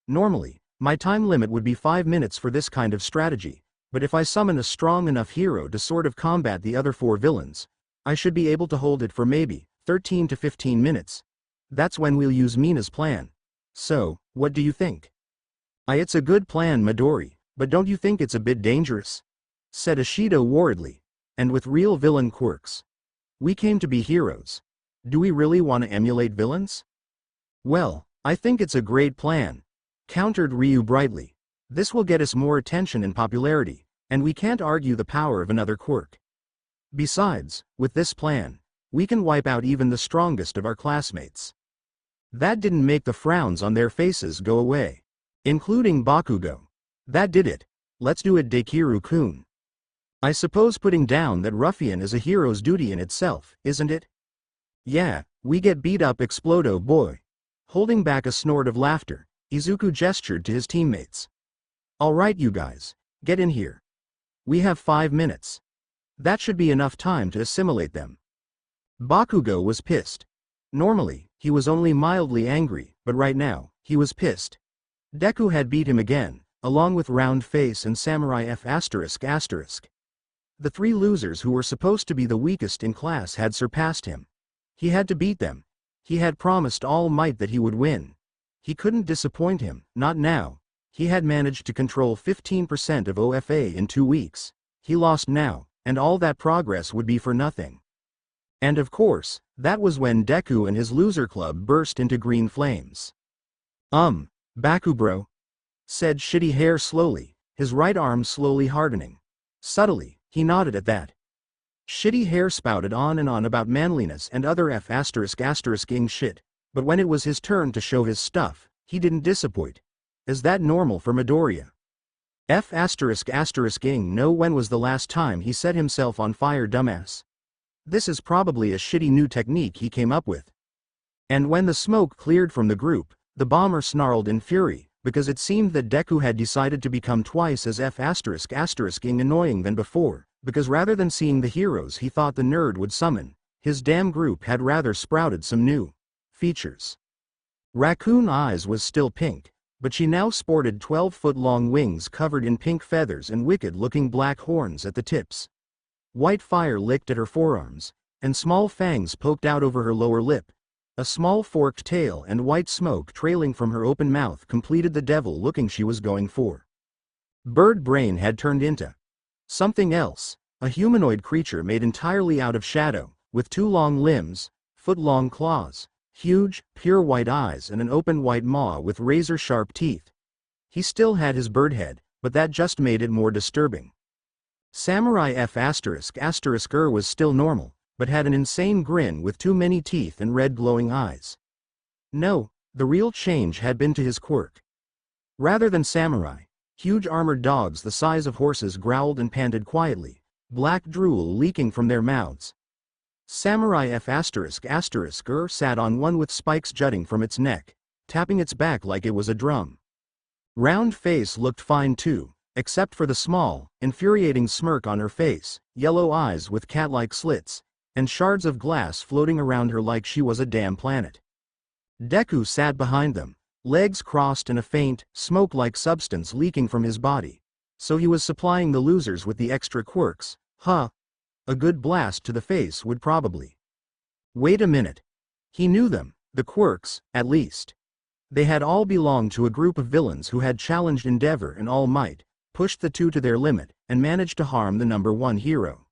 Normally, my time limit would be 5 minutes for this kind of strategy, but if I summon a strong enough hero to sort of combat the other four villains, I should be able to hold it for maybe 13 to 15 minutes. That's when we'll use Mina's plan. So, what do you think? It's a good plan, Midori, but don't you think it's a bit dangerous? Said Ashido worriedly. And with real villain quirks. We came to be heroes. Do we really want to emulate villains? Well, I think it's a great plan, countered Ryu brightly. This will get us more attention and popularity, and we can't argue the power of another quirk. Besides, with this plan, we can wipe out even the strongest of our classmates. That didn't make the frowns on their faces go away. Including Bakugo. That did it. Let's do it, Dekiru-kun. I suppose putting down that ruffian is a hero's duty in itself, isn't it? Yeah, we get beat up, Explodo boy. Holding back a snort of laughter, Izuku gestured to his teammates. Alright you guys, get in here. We have 5 minutes. That should be enough time to assimilate them. Bakugo was pissed. Normally, he was only mildly angry, but right now, he was pissed. Deku had beat him again, along with Round Face and Samurai F****. The three losers who were supposed to be the weakest in class had surpassed him. He had to beat them. He had promised All Might that he would win. He couldn't disappoint him, not now. He had managed to control 15% of OFA in 2 weeks. He lost now, and all that progress would be for nothing. And of course, that was when Deku and his loser club burst into green flames. Bakubro, said Shitty Hair slowly, his right arm slowly hardening. Subtly, he nodded at that. Shitty Hair spouted on and on about manliness and other F***ing shit, but when it was his turn to show his stuff, he didn't disappoint. Is that normal for Midoriya? F***ing know when was the last time he set himself on fire, dumbass? This is probably a shitty new technique he came up with. And when the smoke cleared from the group, the bomber snarled in fury, because it seemed that Deku had decided to become twice as F***ing annoying than before, because rather than seeing the heroes he thought the nerd would summon, his damn group had rather sprouted some new features. Raccoon Eyes was still pink, but she now sported 12-foot-long wings covered in pink feathers and wicked-looking black horns at the tips. White fire licked at her forearms, and small fangs poked out over her lower lip. A small forked tail and white smoke trailing from her open mouth completed the devil-looking she was going for. Bird Brain had turned into something else, a humanoid creature made entirely out of shadow, with 2 long limbs, foot-long claws, huge, pure white eyes and an open white maw with razor-sharp teeth. He still had his bird head, but that just made it more disturbing. Samurai F***er was still normal, but had an insane grin with too many teeth and red glowing eyes. No, the real change had been to his quirk. Rather than samurai, huge armored dogs the size of horses growled and panted quietly, black drool leaking from their mouths. Samurai F***er sat on one with spikes jutting from its neck, tapping its back like it was a drum. Round Face looked fine too, except for the small, infuriating smirk on her face, yellow eyes with cat-like slits, and shards of glass floating around her like she was a damn planet. Deku sat behind them, legs crossed and a faint, smoke-like substance leaking from his body. So he was supplying the losers with the extra quirks, huh? A good blast to the face would probably. Wait a minute. He knew them, the quirks, at least. They had all belonged to a group of villains who had challenged Endeavor and All Might, pushed the two to their limit, and managed to harm the number 1 hero.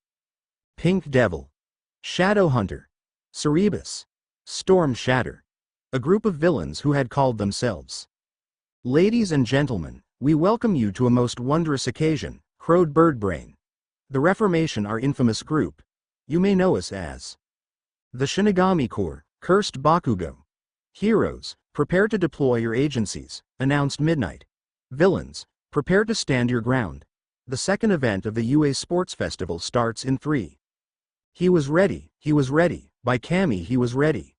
Pink Devil, Shadow Hunter, Cerebus, Storm Shatter. A group of villains who had called themselves. Ladies and gentlemen, we welcome you to a most wondrous occasion, crowed Birdbrain. The Reformation, our infamous group. You may know us as the Shinigami Corps, cursed Bakugo. Heroes, prepare to deploy your agencies, announced Midnight. Villains, prepare to stand your ground. The second event of the UA Sports Festival starts in 3. He was ready, by Kami he was ready.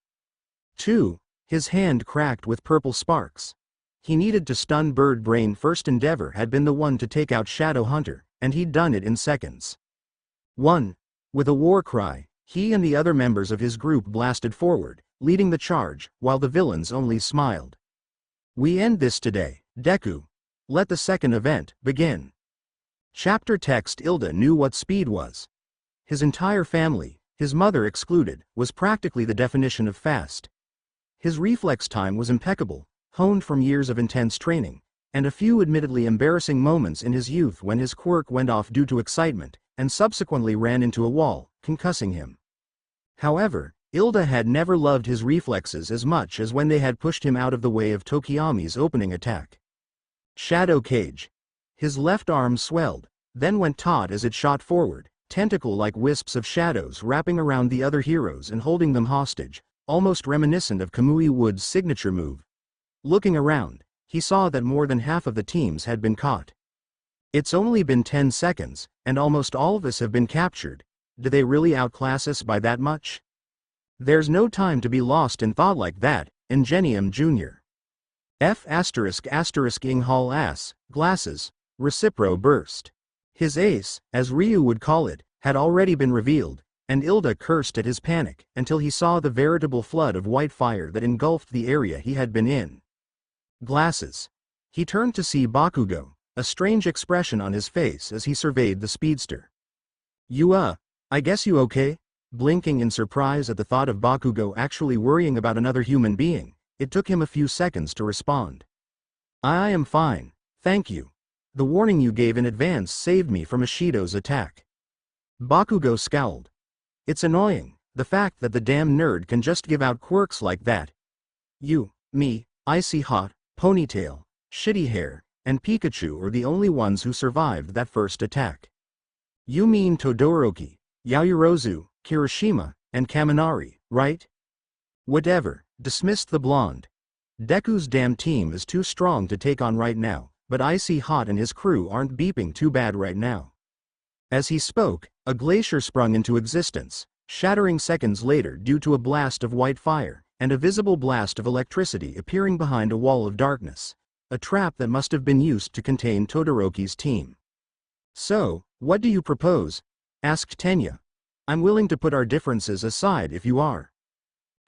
2. His hand cracked with purple sparks. He needed to stun Bird Brain. First endeavor had been the one to take out Shadow Hunter, and he'd done it in seconds. 1. With a war cry, he and the other members of his group blasted forward, leading the charge, while the villains only smiled. We end this today, Deku. Let the second event begin. Chapter text. Ilda knew what speed was. His entire family, his mother excluded, was practically the definition of fast. His reflex time was impeccable, honed from years of intense training, and a few admittedly embarrassing moments in his youth when his quirk went off due to excitement, and subsequently ran into a wall, concussing him. However, Ilda had never loved his reflexes as much as when they had pushed him out of the way of Tokiyami's opening attack. Shadow Cage. His left arm swelled, then went taut as it shot forward, tentacle-like wisps of shadows wrapping around the other heroes and holding them hostage, almost reminiscent of Kamui Wood's signature move. Looking around, he saw that more than half of the teams had been caught. It's only been 10 seconds, and almost all of us have been captured. Do they really outclass us by that much? There's no time to be lost in thought like that. Ingenium Jr. Ing Hall Ass, Glasses, Recipro Burst. His ace, as Ryu would call it, had already been revealed, and Ilda cursed at his panic until he saw the veritable flood of white fire that engulfed the area he had been in. Glasses. He turned to see Bakugo, a strange expression on his face as he surveyed the speedster. I guess you okay? Blinking in surprise at the thought of Bakugo actually worrying about another human being, it took him a few seconds to respond. I am fine, thank you. The warning you gave in advance saved me from Ishido's attack. Bakugo scowled. It's annoying, the fact that the damn nerd can just give out quirks like that. You, me, Icy Hot, Ponytail, Shitty Hair, and Pikachu are the only ones who survived that first attack. You mean Todoroki, Yaoyorozu, Kirishima, and Kaminari, right? Whatever, dismissed the blonde. Deku's damn team is too strong to take on right now, but Icy Hot and his crew aren't beeping too bad right now. As he spoke, a glacier sprung into existence, shattering seconds later due to a blast of white fire, and a visible blast of electricity appearing behind a wall of darkness, a trap that must have been used to contain Todoroki's team. So, what do you propose? Asked Tenya. I'm willing to put our differences aside if you are.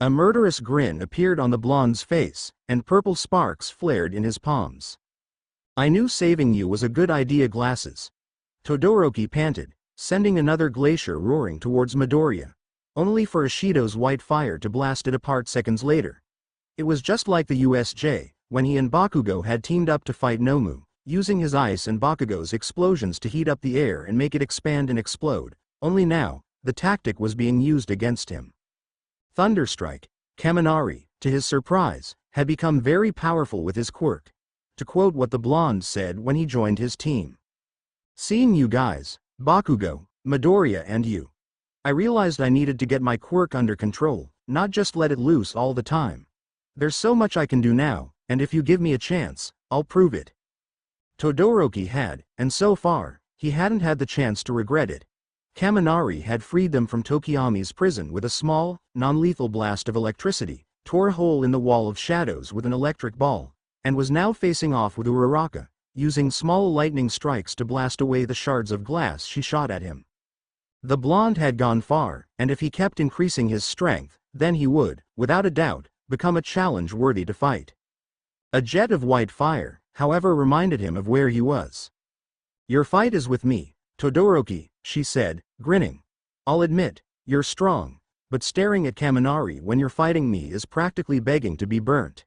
A murderous grin appeared on the blonde's face, and purple sparks flared in his palms. I knew saving you was a good idea. Glasses. Todoroki panted, sending another glacier roaring towards Midoriya, only for Ishido's white fire to blast it apart seconds later. It was just like the USJ, when he and Bakugo had teamed up to fight Nomu, using his ice and Bakugo's explosions to heat up the air and make it expand and explode, only now, the tactic was being used against him. Thunderstrike. Kaminari, to his surprise, had become very powerful with his quirk. To quote what the blonde said when he joined his team. Seeing you guys, Bakugo, Midoriya and you, I realized I needed to get my quirk under control, not just let it loose all the time. There's so much I can do now, and if you give me a chance, I'll prove it. Todoroki had, and so far, he hadn't had the chance to regret it. Kaminari had freed them from Tokiyami's prison with a small, non-lethal blast of electricity, tore a hole in the wall of shadows with an electric ball, and was now facing off with Uraraka, using small lightning strikes to blast away the shards of glass she shot at him. The blonde had gone far, and if he kept increasing his strength, then he would, without a doubt, become a challenge worthy to fight. A jet of white fire, however, reminded him of where he was. Your fight is with me, Todoroki, she said, grinning. I'll admit, you're strong, but staring at Kaminari when you're fighting me is practically begging to be burnt.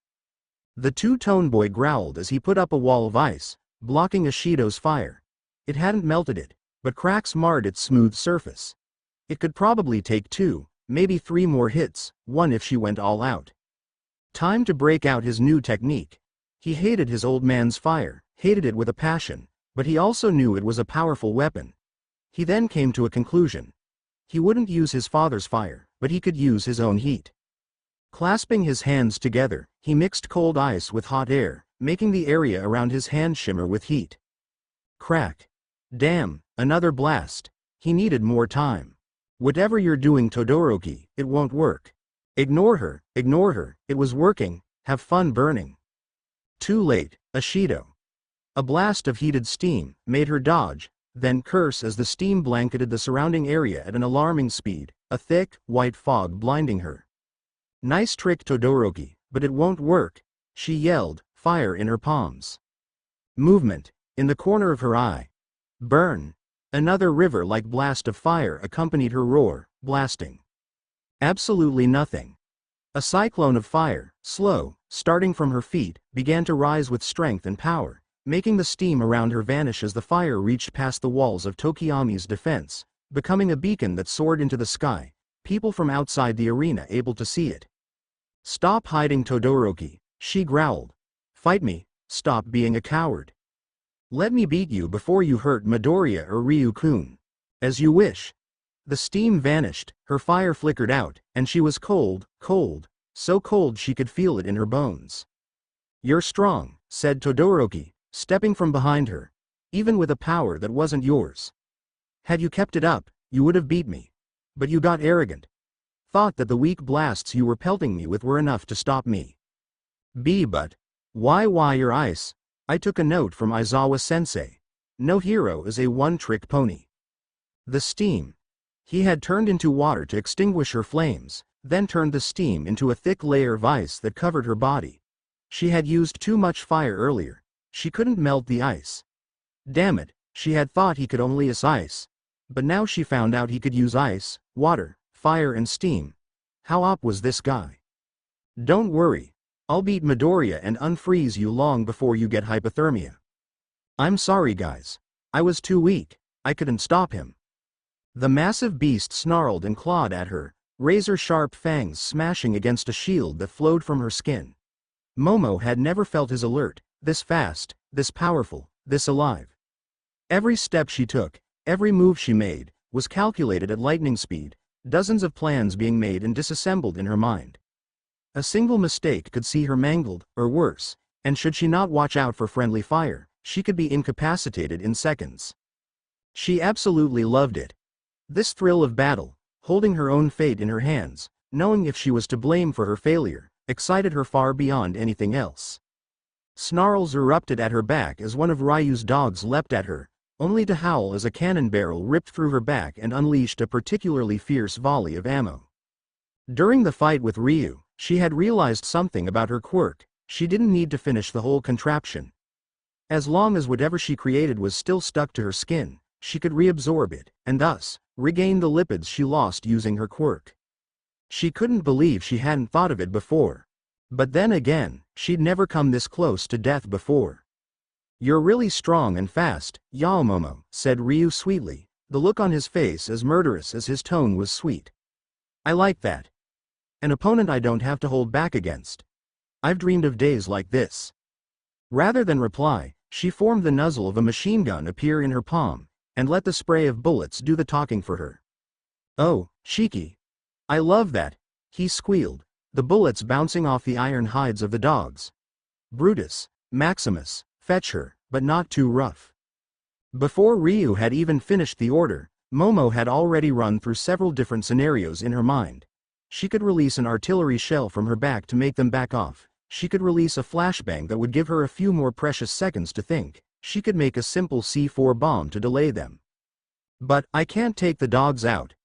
The two-tone boy growled as he put up a wall of ice, blocking Ishido's fire. It hadn't melted it, but cracks marred its smooth surface. It could probably take 2, maybe 3 more hits, one if she went all out. Time to break out his new technique. He hated his old man's fire, hated it with a passion, but he also knew it was a powerful weapon. He then came to a conclusion. He wouldn't use his father's fire, but he could use his own heat. Clasping his hands together, he mixed cold ice with hot air, making the area around his hand shimmer with heat. Crack. Damn, another blast. He needed more time. Whatever you're doing, Todoroki, it won't work. Ignore her, it was working, have fun burning. Too late, Ashido. A blast of heated steam made her dodge, then curse as the steam blanketed the surrounding area at an alarming speed, a thick, white fog blinding her. Nice trick, Todoroki, but it won't work, she yelled, fire in her palms. Movement, in the corner of her eye. Burn. Another river-like blast of fire accompanied her roar, blasting. Absolutely nothing. A cyclone of fire, slow, starting from her feet, began to rise with strength and power, making the steam around her vanish as the fire reached past the walls of Tokiyami's defense, becoming a beacon that soared into the sky, people from outside the arena able to see it. Stop hiding, Todoroki, she growled. Fight me, stop being a coward. Let me beat you before you hurt Midoriya or Ryu-kun. As you wish. The steam vanished, her fire flickered out, and she was cold, so cold she could feel it in her bones. You're strong, said Todoroki, stepping from behind her, even with a power that wasn't yours. Had you kept it up, you would have beat me. But you got arrogant. Thought that the weak blasts you were pelting me with were enough to stop me. But why your ice? I took a note from Aizawa-sensei. No hero is a one-trick pony. The steam. He had turned into water to extinguish her flames, then turned the steam into a thick layer of ice that covered her body. She had used too much fire earlier. She couldn't melt the ice. Damn it, she had thought he could only use ice. But now she found out he could use ice, water, fire and steam. How op was this guy? Don't worry. I'll beat Midoriya and unfreeze you long before you get hypothermia. I'm sorry guys. I was too weak. I couldn't stop him. The massive beast snarled and clawed at her, razor-sharp fangs smashing against a shield that flowed from her skin. Momo had never felt as alert, this fast, this powerful, this alive. Every step she took, every move she made, was calculated at lightning speed, dozens of plans being made and disassembled in her mind. A single mistake could see her mangled, or worse, and should she not watch out for friendly fire, she could be incapacitated in seconds. She absolutely loved it. This thrill of battle, holding her own fate in her hands, knowing if she was to blame for her failure, excited her far beyond anything else. Snarls erupted at her back as one of Ryu's dogs leapt at her, only to howl as a cannon barrel ripped through her back and unleashed a particularly fierce volley of ammo. During the fight with Ryu, she had realized something about her quirk. She didn't need to finish the whole contraption. As long as whatever she created was still stuck to her skin, she could reabsorb it, and thus, regain the lipids she lost using her quirk. She couldn't believe she hadn't thought of it before. But then again, she'd never come this close to death before. You're really strong and fast, Yaomomo, said Ryu sweetly, the look on his face as murderous as his tone was sweet. I like that. An opponent I don't have to hold back against. I've dreamed of days like this. Rather than reply, she formed the muzzle of a machine gun appear in her palm, and let the spray of bullets do the talking for her. Oh, Shiki. I love that, he squealed, the bullets bouncing off the iron hides of the dogs. Brutus, Maximus, fetch her, but not too rough. Before Ryu had even finished the order, Momo had already run through several different scenarios in her mind. She could release an artillery shell from her back to make them back off. She could release a flashbang that would give her a few more precious seconds to think. She could make a simple C4 bomb to delay them. But, I can't take the dogs out.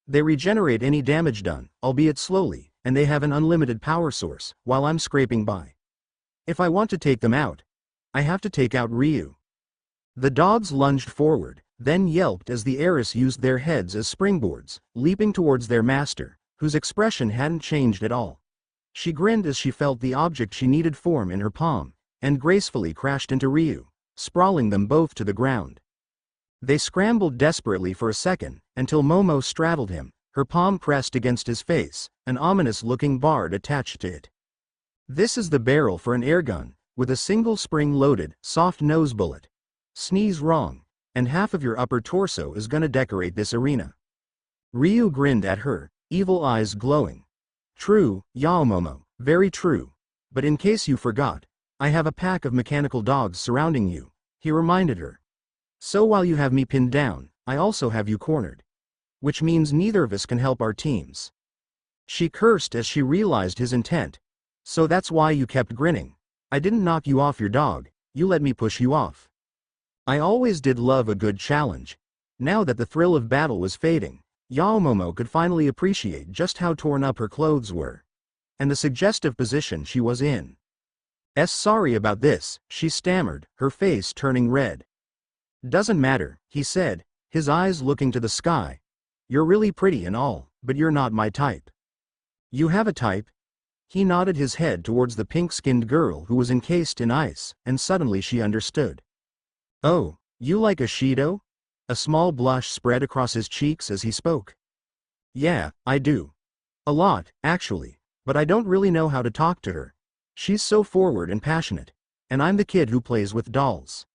They regenerate any damage done, albeit slowly, and they have an unlimited power source, while I'm scraping by. If I want to take them out, I have to take out Ryu. The dogs lunged forward, then yelped as the heiress used their heads as springboards, leaping towards their master, whose expression hadn't changed at all. She grinned as she felt the object she needed form in her palm, and gracefully crashed into Ryu, sprawling them both to the ground. They scrambled desperately for a second, until Momo straddled him, her palm pressed against his face, an ominous-looking bard attached to it. This is the barrel for an airgun, with a single spring-loaded, soft nose bullet. Sneeze wrong, and half of your upper torso is gonna decorate this arena. Ryu grinned at her, evil eyes glowing. True, Yaomomo, very true. But in case you forgot, I have a pack of mechanical dogs surrounding you, he reminded her. So while you have me pinned down, I also have you cornered. Which means neither of us can help our teams. She cursed as she realized his intent. So that's why you kept grinning. I didn't knock you off your dog, you let me push you off. I always did love a good challenge. Now that the thrill of battle was fading, Yaomomo could finally appreciate just how torn up her clothes were. And the suggestive position she was in. Sorry about this, she stammered, her face turning red. Doesn't matter, he said, his eyes looking to the sky. You're really pretty and all, but you're not my type. You have a type? He nodded his head towards the pink-skinned girl who was encased in ice, and suddenly she understood. Oh, you like a Shido? A small blush spread across his cheeks as he spoke. Yeah, I do. A lot, actually, but I don't really know how to talk to her. She's so forward and passionate, and I'm the kid who plays with dolls.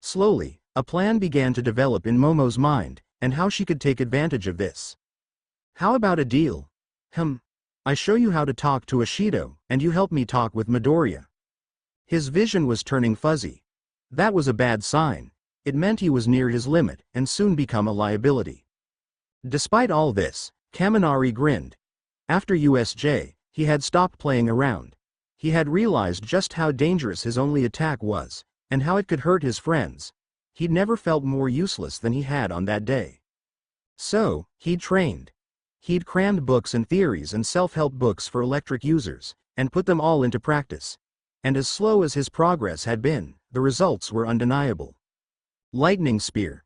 Slowly, a plan began to develop in Momo's mind, and how she could take advantage of this. How about a deal? I show you how to talk to a Shido, and you help me talk with Midoriya. His vision was turning fuzzy. That was a bad sign. It meant he was near his limit, and soon become a liability. Despite all this, Kaminari grinned. After USJ, he had stopped playing around. He had realized just how dangerous his only attack was, and how it could hurt his friends. He'd never felt more useless than he had on that day. So, he'd trained. He'd crammed books and theories and self-help books for electric users, and put them all into practice. And as slow as his progress had been, the results were undeniable. Lightning Spear.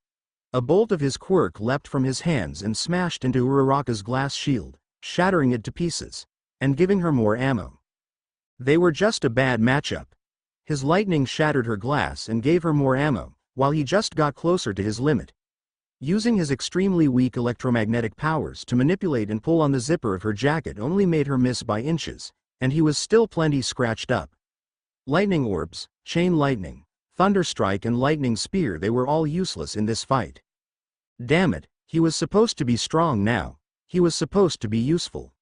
A bolt of his quirk leapt from his hands and smashed into Uraraka's glass shield, shattering it to pieces, and giving her more ammo. They were just a bad matchup. His lightning shattered her glass and gave her more ammo, while he just got closer to his limit. Using his extremely weak electromagnetic powers to manipulate and pull on the zipper of her jacket only made her miss by inches, and he was still plenty scratched up. Lightning orbs, chain lightning, thunderstrike and lightning spear, they were all useless in this fight. Damn it, he was supposed to be strong now. He was supposed to be useful.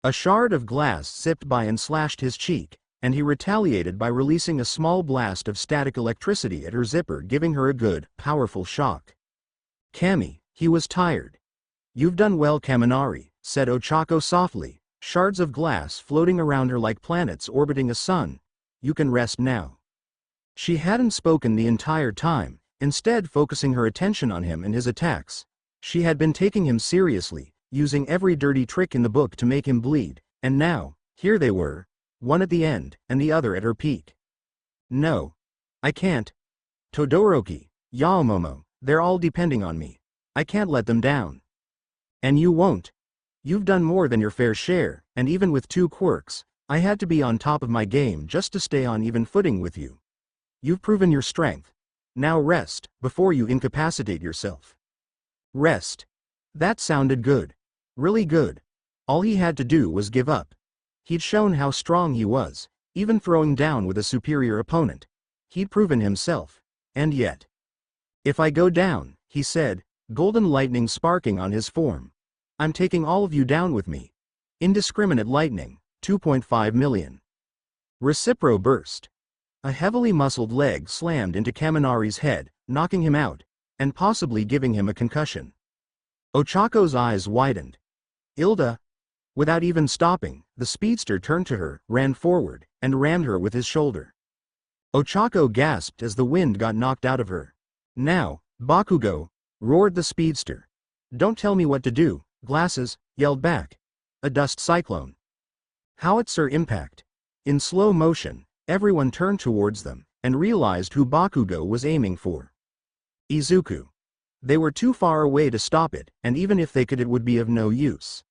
A shard of glass zipped by and slashed his cheek, and he retaliated by releasing a small blast of static electricity at her zipper, giving her a good, powerful shock. Kami, he was tired. You've done well, Kaminari, said Ochako softly, shards of glass floating around her like planets orbiting a sun. You can rest now. She hadn't spoken the entire time, instead focusing her attention on him and his attacks. She had been taking him seriously, using every dirty trick in the book to make him bleed, and now, here they were, one at the end, and the other at her peak. No. I can't. Todoroki, Yaomomo, they're all depending on me. I can't let them down. And you won't. You've done more than your fair share, and even with 2 quirks, I had to be on top of my game just to stay on even footing with you. You've proven your strength. Now rest, before you incapacitate yourself. Rest. That sounded good. Really good. All he had to do was give up. He'd shown how strong he was, even throwing down with a superior opponent. He'd proven himself. And yet. If I go down, he said, golden lightning sparking on his form. I'm taking all of you down with me. Indiscriminate lightning, 2.5 million. Recipro burst. A heavily muscled leg slammed into Kaminari's head, knocking him out, and possibly giving him a concussion. Ochako's eyes widened. Ilda. Without even stopping, the speedster turned to her, ran forward, and rammed her with his shoulder. Ochako gasped as the wind got knocked out of her. Now, Bakugo, roared the speedster. Don't tell me what to do, Glasses, yelled back. A dust cyclone. Howitzer impact. In slow motion, everyone turned towards them, and realized who Bakugo was aiming for. Izuku. They were too far away to stop it, and even if they could it would be of no use.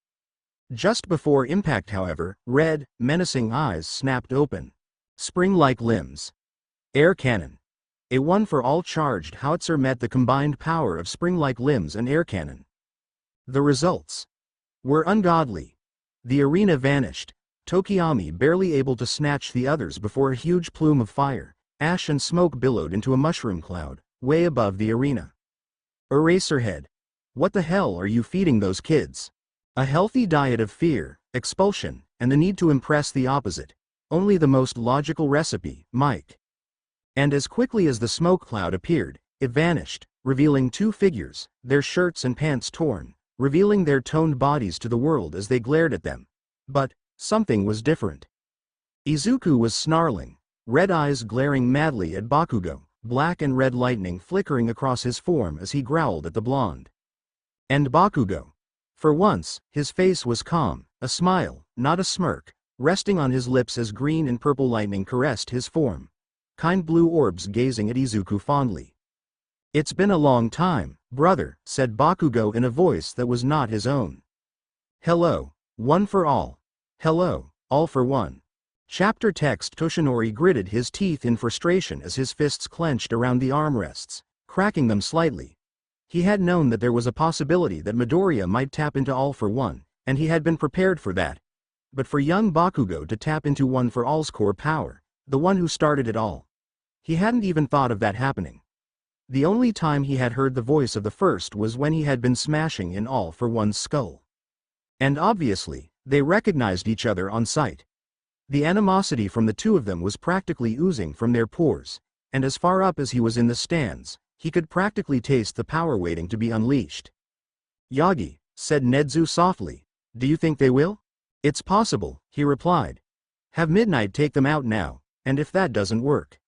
Just before impact, however, red, menacing eyes snapped open. Spring-like limbs. Air cannon. A one-for-all charged howitzer met the combined power of spring-like limbs and air cannon. The results were ungodly. The arena vanished, Tokiyami barely able to snatch the others before a huge plume of fire, ash and smoke billowed into a mushroom cloud, way above the arena. Eraserhead. What the hell are you feeding those kids? A healthy diet of fear, expulsion, and the need to impress the opposite. Only the most logical recipe, Mike. And as quickly as the smoke cloud appeared, It vanished, revealing two figures, their shirts and pants torn, revealing their toned bodies to the world as they glared at them. But something was different. Izuku was snarling, red eyes glaring madly at Bakugo, black and red lightning flickering across his form as he growled at the blonde. And Bakugo. For once, his face was calm, a smile, not a smirk, resting on his lips as green and purple lightning caressed his form. Kind blue orbs gazing at Izuku fondly. "It's been a long time, brother," said Bakugo in a voice that was not his own. "Hello, one for all. Hello, all for one." Chapter text. Toshinori gritted his teeth in frustration as his fists clenched around the armrests, cracking them slightly. He had known that there was a possibility that Midoriya might tap into All for One, and he had been prepared for that. But for young Bakugo to tap into One for All's core power, the one who started it all, he hadn't even thought of that happening. The only time he had heard the voice of the first was when he had been smashing in All for One's skull. And obviously, they recognized each other on sight. The animosity from the two of them was practically oozing from their pores, and as far up as he was in the stands, he could practically taste the power waiting to be unleashed. "Yagi," said Nedzu softly, "do you think they will?" "It's possible," he replied. "Have Midnight take them out now, and if that doesn't work."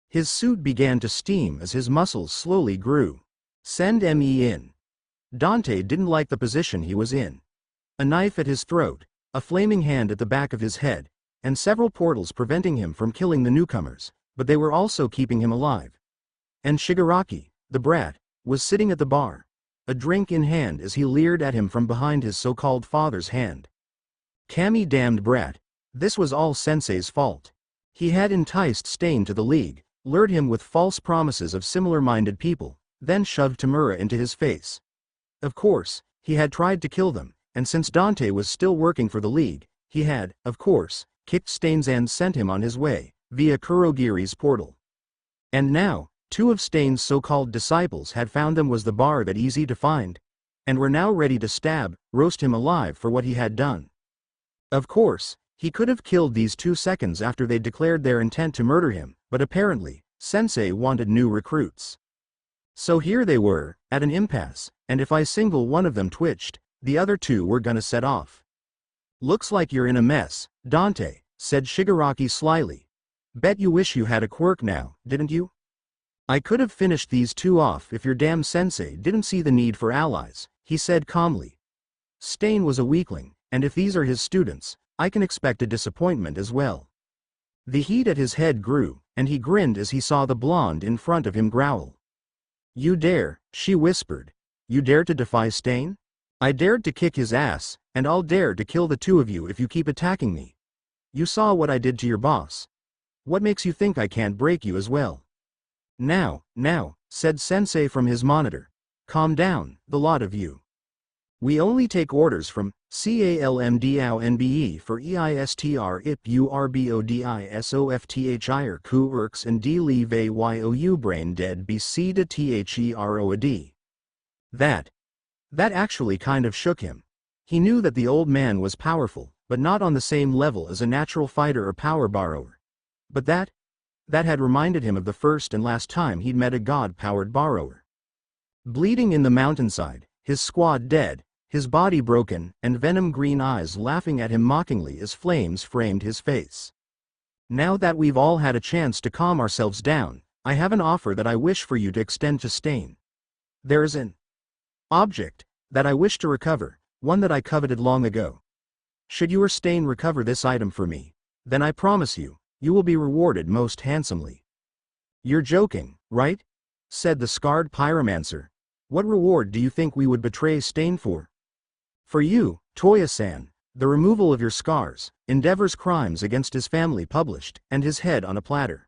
His suit began to steam as his muscles slowly grew. "Send me in." Dante didn't like the position he was in. A knife at his throat, a flaming hand at the back of his head, and several portals preventing him from killing the newcomers, but they were also keeping him alive. And Shigaraki, the brat, was sitting at the bar, a drink in hand as he leered at him from behind his so-called father's hand. Kami damned brat. This was all Sensei's fault. He had enticed Stain to the league, lured him with false promises of similar-minded people, then shoved Tamura into his face. Of course, he had tried to kill them, and since Dante was still working for the league, he had, of course, kicked Stain's and sent him on his way, via Kurogiri's portal. And now, two of Stain's so-called disciples had found them was the bar that easy to find, and were now ready to stab, roast him alive for what he had done. Of course, he could have killed these 2 seconds after they declared their intent to murder him, but apparently, Sensei wanted new recruits. So here they were, at an impasse, and if a single one of them twitched, the other two were gonna set off. "Looks like you're in a mess, Dante," said Shigaraki slyly. "Bet you wish you had a quirk now, didn't you? I could have finished these two off if your damn sensei didn't see the need for allies," he said calmly. Stain was a weakling, and if these are his students, I can expect a disappointment as well. The heat at his head grew, and he grinned as he saw the blonde in front of him growl. "You dare," she whispered. "You dare to defy Stain? I dared to kick his ass, and I'll dare to kill the two of you if you keep attacking me. You saw what I did to your boss. What makes you think I can't break you as well?" Now, said Sensei from his monitor. "Calm down, the lot of you. We only take orders from CALMDONBE for EISTR IP URBODISOFTHIR KURKS and D leave AYOU brain dead BC to THEROAD. That actually kind of shook him. He knew that the old man was powerful, but not on the same level as a natural fighter or power borrower. But that had reminded him of the first and last time he'd met a god-powered borrower. Bleeding in the mountainside, his squad dead, his body broken, and venom-green eyes laughing at him mockingly as flames framed his face. "Now that we've all had a chance to calm ourselves down, I have an offer that I wish for you to extend to Stain. There's an object that I wish to recover, one that I coveted long ago. Should you or Stain recover this item for me, then I promise you, you will be rewarded most handsomely." "You're joking, right?" said the scarred pyromancer. "What reward do you think we would betray Stain for?" "For you, Toya-san, the removal of your scars, Endeavor's crimes against his family published, and his head on a platter."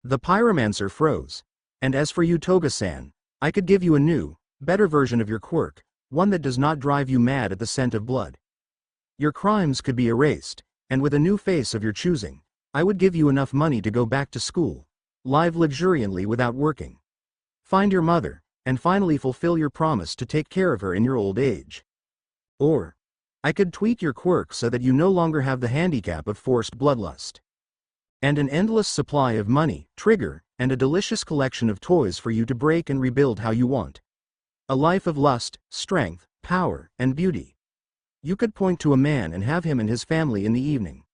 The pyromancer froze. "And as for you, Toga-san, I could give you a new, better version of your quirk, one that does not drive you mad at the scent of blood. Your crimes could be erased, and with a new face of your choosing, I would give you enough money to go back to school, live luxuriantly without working, find your mother, and finally fulfill your promise to take care of her in your old age. Or, I could tweak your quirk so that you no longer have the handicap of forced bloodlust. And an endless supply of money, trigger, and a delicious collection of toys for you to break and rebuild how you want. A life of lust, strength, power, and beauty. You could point to a man and have him and his family in the evening.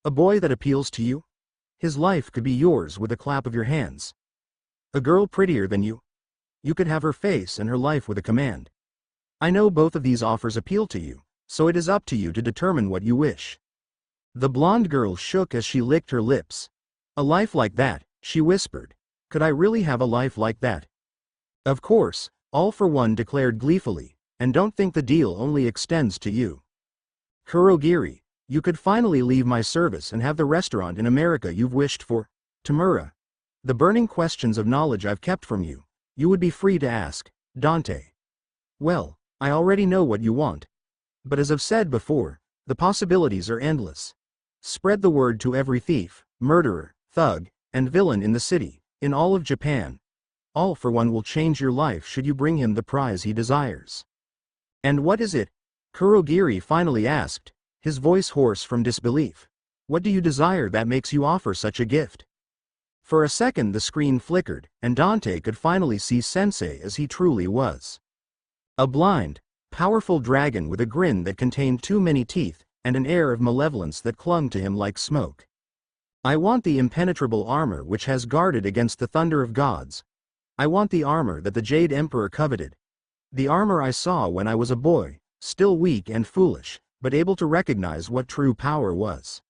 A boy that appeals to you? His life could be yours with a clap of your hands. A girl prettier than you? You could have her face and her life with a command. I know both of these offers appeal to you, so it is up to you to determine what you wish. The blonde girl shook as she licked her lips. A life like that, she whispered. Could I really have a life like that? Of course, All for One declared gleefully, and don't think the deal only extends to you. Kurogiri, you could finally leave my service and have the restaurant in America you've wished for. Tamura. The burning questions of knowledge I've kept from you, you would be free to ask. Dante. Well, I already know what you want. But as I've said before, the possibilities are endless. Spread the word to every thief, murderer, thug, and villain in the city, in all of Japan. All for One will change your life should you bring him the prize he desires. And what is it? Kurogiri finally asked, his voice hoarse from disbelief. What do you desire that makes you offer such a gift? For a second the screen flickered, and Dante could finally see Sensei as he truly was. A blind, powerful dragon with a grin that contained too many teeth, and an air of malevolence that clung to him like smoke. I want the impenetrable armor which has guarded against the thunder of gods. I want the armor that the Jade Emperor coveted. The armor I saw when I was a boy, still weak and foolish, but able to recognize what true power was.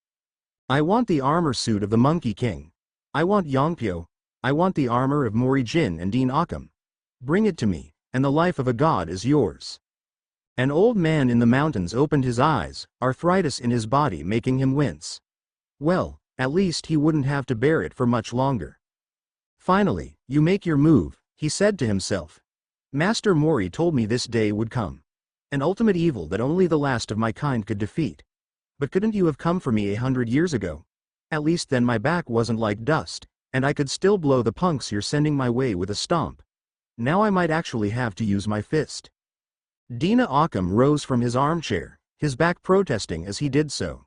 I want the armor suit of the Monkey King. I want Yonpyo. I want the armor of Morijin and Dean Occam. Bring it to me, and the life of a god is yours. An old man in the mountains opened his eyes, arthritis in his body making him wince. Well, at least he wouldn't have to bear it for much longer. Finally, you make your move, he said to himself. Master Mori told me this day would come. An ultimate evil that only the last of my kind could defeat. But couldn't you have come for me 100 years ago? At least then my back wasn't like dust, and I could still blow the punks you're sending my way with a stomp. Now I might actually have to use my fist. Dina Occam rose from his armchair, his back protesting as he did so.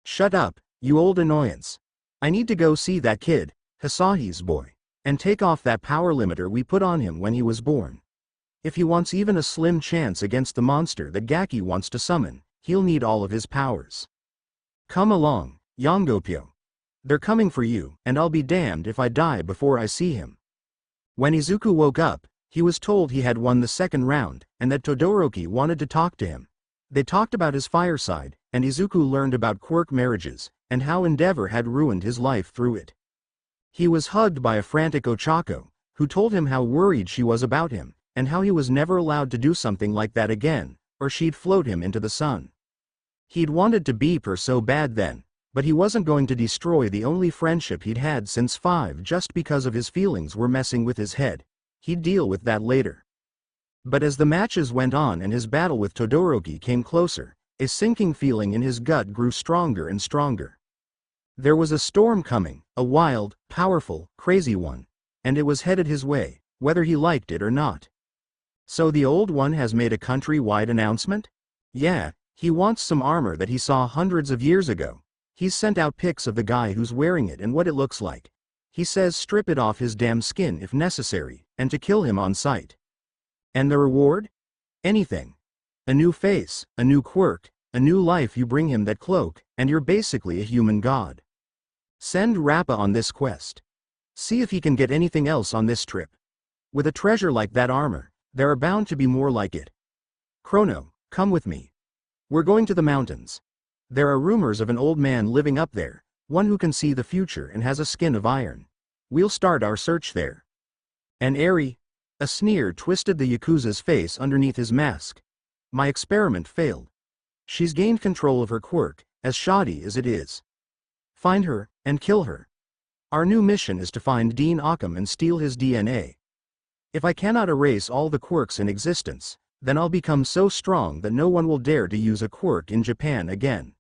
Shut up, you old annoyance. I need to go see that kid, Hasahi's boy, and take off that power limiter we put on him when he was born. If he wants even a slim chance against the monster that Gaki wants to summon, he'll need all of his powers. Come along, Yongopyo. They're coming for you, and I'll be damned if I die before I see him. When Izuku woke up, he was told he had won the second round, and that Todoroki wanted to talk to him. They talked about his fireside, and Izuku learned about quirk marriages, and how Endeavor had ruined his life through it. He was hugged by a frantic Ochako, who told him how worried she was about him, and how he was never allowed to do something like that again, or she'd float him into the sun. He'd wanted to beep her so bad then, but he wasn't going to destroy the only friendship he'd had since 5 just because of his feelings were messing with his head. He'd deal with that later. But as the matches went on and his battle with Todoroki came closer, a sinking feeling in his gut grew stronger and stronger. There was a storm coming, a wild, powerful, crazy one, and it was headed his way, whether he liked it or not. So the old one has made a country-wide announcement? Yeah, he wants some armor that he saw hundreds of years ago. He's sent out pics of the guy who's wearing it and what it looks like. He says strip it off his damn skin if necessary, and to kill him on sight. And the reward? Anything. A new face, a new quirk, a new life you bring him that cloak, and you're basically a human god. Send Rappa on this quest. See if he can get anything else on this trip. With a treasure like that armor, there are bound to be more like it. Chrono, come with me. We're going to the mountains. There are rumors of an old man living up there, one who can see the future and has a skin of iron. We'll start our search there. And Eri, a sneer twisted the Yakuza's face underneath his mask. My experiment failed. She's gained control of her quirk, as shoddy as it is. Find her, and kill her. Our new mission is to find Dean Occam and steal his DNA. If I cannot erase all the quirks in existence, then I'll become so strong that no one will dare to use a quirk in Japan again.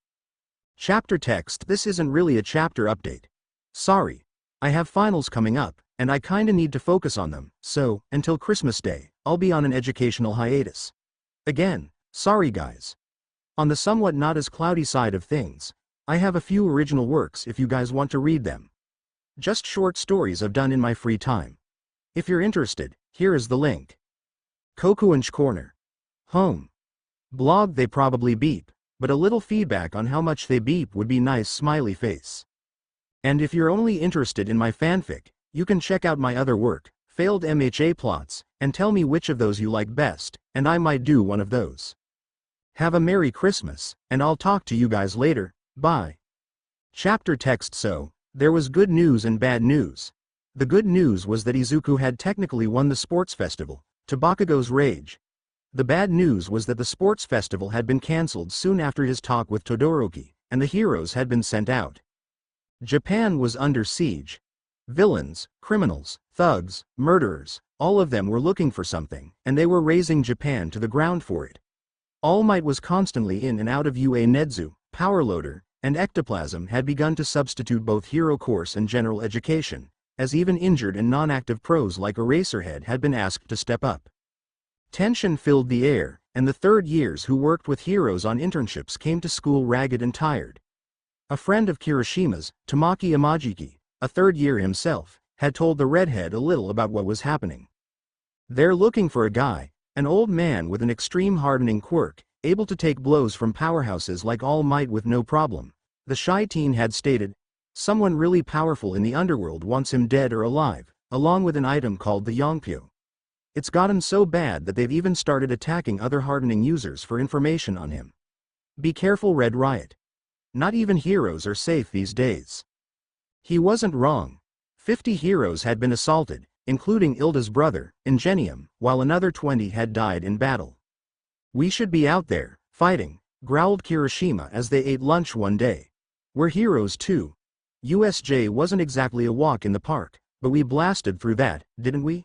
Chapter text. This isn't really a chapter update. Sorry. I have finals coming up, and I kinda need to focus on them, so, until Christmas Day, I'll be on an educational hiatus. Again, sorry guys. On the somewhat not as cloudy side of things, I have a few original works if you guys want to read them. just short stories I've done in my free time. If you're interested, here is the link. Kokujin Corner. Home. Blog they probably beep, but a little feedback on how much they beep would be nice smiley face. And if you're only interested in my fanfic, you can check out my other work, Failed MHA Plots, and tell me which of those you like best, and I might do one of those. Have a Merry Christmas, and I'll talk to you guys later, bye. Chapter text. So, there was good news and bad news. The good news was that Izuku had technically won the sports festival, to Bakugo's rage. The bad news was that the sports festival had been cancelled soon after his talk with Todoroki, and the heroes had been sent out. Japan was under siege. Villains, criminals, thugs, murderers, all of them were looking for something, and they were raising Japan to the ground for it. All Might was constantly in and out of UA Nedzu, Power Loader, and Ectoplasm had begun to substitute both hero course and general education, as even injured and non-active pros like Eraserhead had been asked to step up. Tension filled the air, and the third years who worked with heroes on internships came to school ragged and tired. A friend of Kirishima's, Tamaki Imajiki, a third year himself, had told the redhead a little about what was happening. They're looking for a guy, an old man with an extreme hardening quirk, able to take blows from powerhouses like All Might with no problem, the shy teen had stated. Someone really powerful in the underworld wants him dead or alive, along with an item called the Yongpyo. It's gotten so bad that they've even started attacking other hardening users for information on him. Be careful, Red Riot. Not even heroes are safe these days. He wasn't wrong. 50 heroes had been assaulted, including Ilda's brother, Ingenium, while another 20 had died in battle. We should be out there, fighting, growled Kirishima as they ate lunch one day. We're heroes too. USJ wasn't exactly a walk in the park, but we blasted through that, didn't we?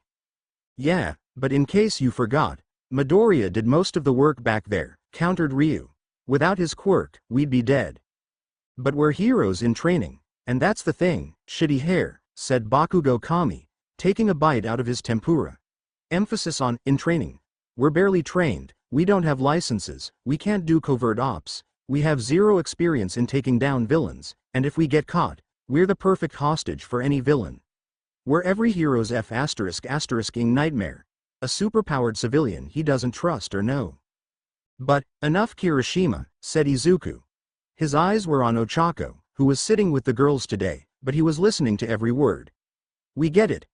Yeah, but in case you forgot, Midoriya did most of the work back there, countered Ryu. Without his quirk, we'd be dead. But we're heroes in training, and that's the thing, shitty hair, said Bakugo Kami, taking a bite out of his tempura. Emphasis on, in training. We're barely trained, we don't have licenses, we can't do covert ops, we have zero experience in taking down villains, and if we get caught, we're the perfect hostage for any villain. We're every hero's F***ing nightmare. A superpowered civilian he doesn't trust or know. But, enough Kirishima, said Izuku. His eyes were on Ochako, who was sitting with the girls today, but he was listening to every word. We get it.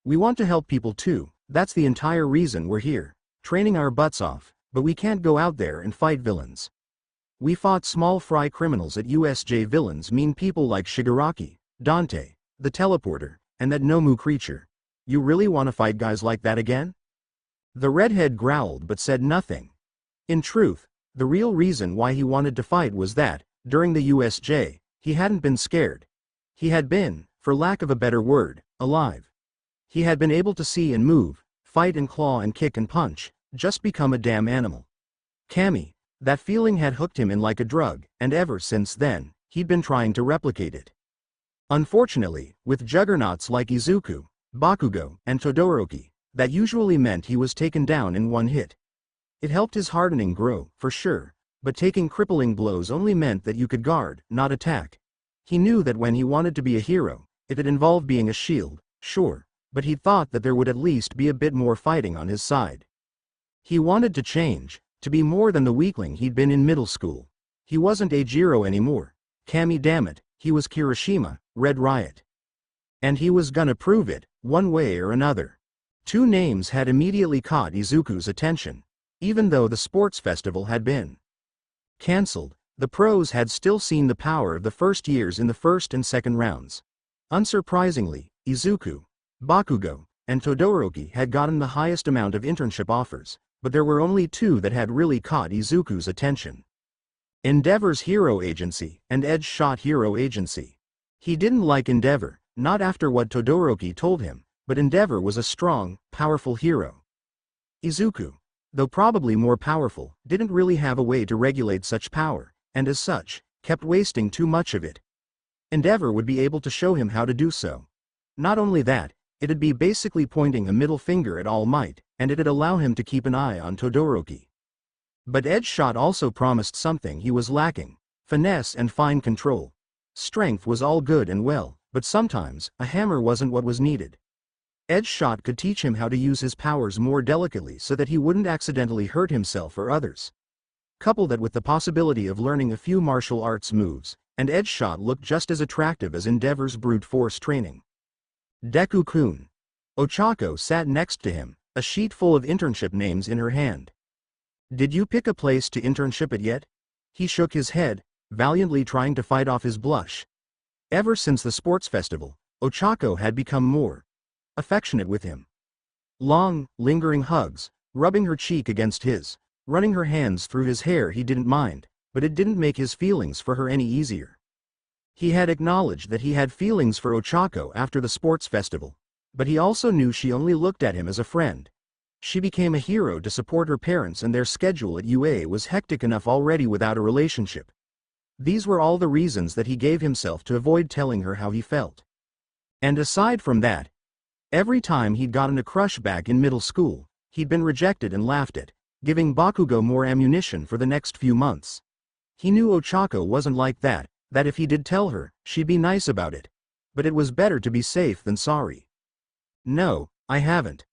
We want to help people too, that's the entire reason we're here, training our butts off, but we can't go out there and fight villains. We fought small fry criminals at USJ. Villains mean people like Shigaraki, Dante, the teleporter, and that Nomu creature. You really want to fight guys like that again? The redhead growled but said nothing. In truth, the real reason why he wanted to fight was that, during the USJ, he hadn't been scared. He had been, for lack of a better word, alive. He had been able to see and move, fight and claw and kick and punch, just become a damn animal. Kami, that feeling had hooked him in like a drug, and ever since then, he'd been trying to replicate it. Unfortunately, with juggernauts like Izuku, Bakugo, and Todoroki, that usually meant he was taken down in one hit. It helped his hardening grow, for sure, but taking crippling blows only meant that you could guard, not attack. He knew that when he wanted to be a hero, it'd involve being a shield, sure, but he thought that there would at least be a bit more fighting on his side. He wanted to change, to be more than the weakling he'd been in middle school. He wasn't Eijiro anymore. Kami, damn it, he was Kirishima, Red Riot. And he was gonna prove it, one way or another. Two names had immediately caught Izuku's attention. Even though the sports festival had been cancelled, the pros had still seen the power of the first years in the first and second rounds. Unsurprisingly, Izuku, Bakugo, and Todoroki had gotten the highest amount of internship offers, but there were only two that had really caught Izuku's attention. Endeavor's Hero Agency and Edge Shot Hero Agency. He didn't like Endeavor, not after what Todoroki told him, but Endeavor was a strong, powerful hero. Izuku, though probably more powerful, didn't really have a way to regulate such power, and as such, kept wasting too much of it. Endeavor would be able to show him how to do so. Not only that, it'd be basically pointing a middle finger at All Might, and it'd allow him to keep an eye on Todoroki. But Edge Shot also promised something he was lacking: finesse and fine control. Strength was all good and well, but sometimes, a hammer wasn't what was needed. Edge Shot could teach him how to use his powers more delicately so that he wouldn't accidentally hurt himself or others. Couple that with the possibility of learning a few martial arts moves, and Edge Shot looked just as attractive as Endeavor's brute force training. Deku-kun. Ochako sat next to him, a sheet full of internship names in her hand. Did you pick a place to internship at yet? He shook his head, valiantly trying to fight off his blush. Ever since the sports festival, Ochako had become more affectionate with him. Long, lingering hugs, rubbing her cheek against his, running her hands through his hair he didn't mind, but it didn't make his feelings for her any easier. He had acknowledged that he had feelings for Ochako after the sports festival, but he also knew she only looked at him as a friend. She became a hero to support her parents and their schedule at UA was hectic enough already without a relationship. These were all the reasons that he gave himself to avoid telling her how he felt. And aside from that, every time he'd gotten a crush back in middle school, he'd been rejected and laughed at, giving Bakugo more ammunition for the next few months. He knew Ochako wasn't like that if he did tell her, she'd be nice about it. But it was better to be safe than sorry. No, I haven't.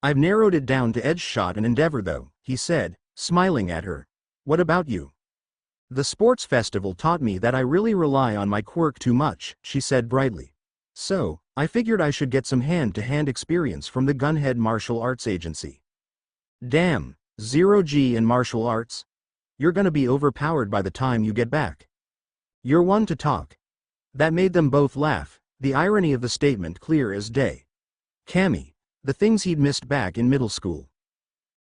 I've narrowed it down to Edge Shot and Endeavor though, he said, smiling at her. What about you? The sports festival taught me that I really rely on my quirk too much, she said brightly. So, I figured I should get some hand-to-hand experience from the Gunhead Martial Arts Agency. Damn, 0G in martial arts? You're gonna be overpowered by the time you get back. You're one to talk. That made them both laugh, the irony of the statement clear as day. Cammy, the things he'd missed back in middle school.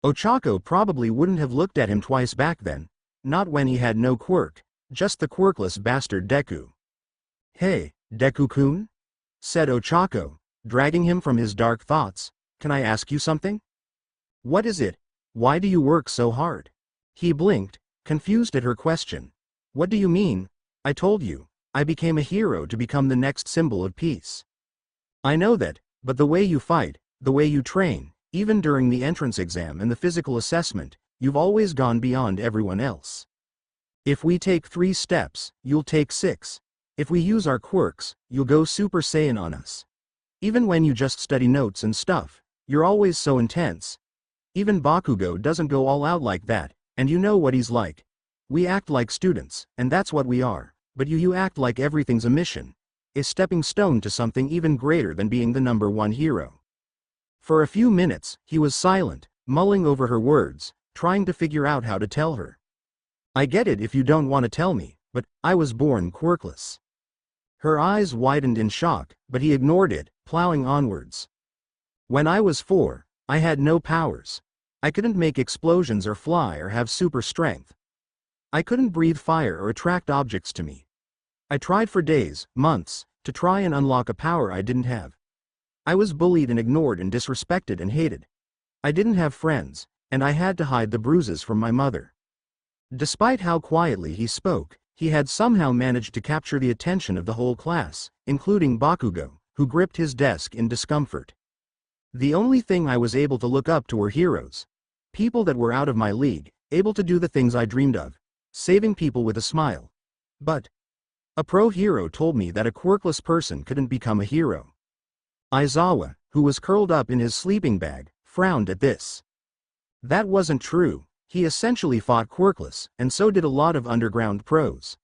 Ochako probably wouldn't have looked at him twice back then, not when he had no quirk, just the quirkless bastard Deku. Hey, Deku-kun? Said Ochako, dragging him from his dark thoughts, can I ask you something? What is it? Why do you work so hard? He blinked, confused at her question. What do you mean? I told you, I became a hero to become the next symbol of peace. I know that, but the way you fight, the way you train, even during the entrance exam and the physical assessment, you've always gone beyond everyone else. If we take 3 steps, you'll take 6. If we use our quirks, you'll go Super Saiyan on us. Even when you just study notes and stuff, you're always so intense. Even Bakugo doesn't go all out like that, and you know what he's like. We act like students, and that's what we are, but you act like everything's a mission, a stepping stone to something even greater than being the #1 hero. For a few minutes, he was silent, mulling over her words, trying to figure out how to tell her. I get it if you don't want to tell me, but I was born quirkless. Her eyes widened in shock, but he ignored it, plowing onwards. When I was 4, I had no powers. I couldn't make explosions or fly or have super strength. I couldn't breathe fire or attract objects to me. I tried for days, months, to try and unlock a power I didn't have. I was bullied and ignored and disrespected and hated. I didn't have friends, and I had to hide the bruises from my mother. Despite how quietly he spoke, he had somehow managed to capture the attention of the whole class, including Bakugo, who gripped his desk in discomfort. The only thing I was able to look up to were heroes. People that were out of my league, able to do the things I dreamed of, saving people with a smile. But a pro hero told me that a quirkless person couldn't become a hero. Aizawa, who was curled up in his sleeping bag, frowned at this. That wasn't true. He essentially fought quirkless, and so did a lot of underground pros.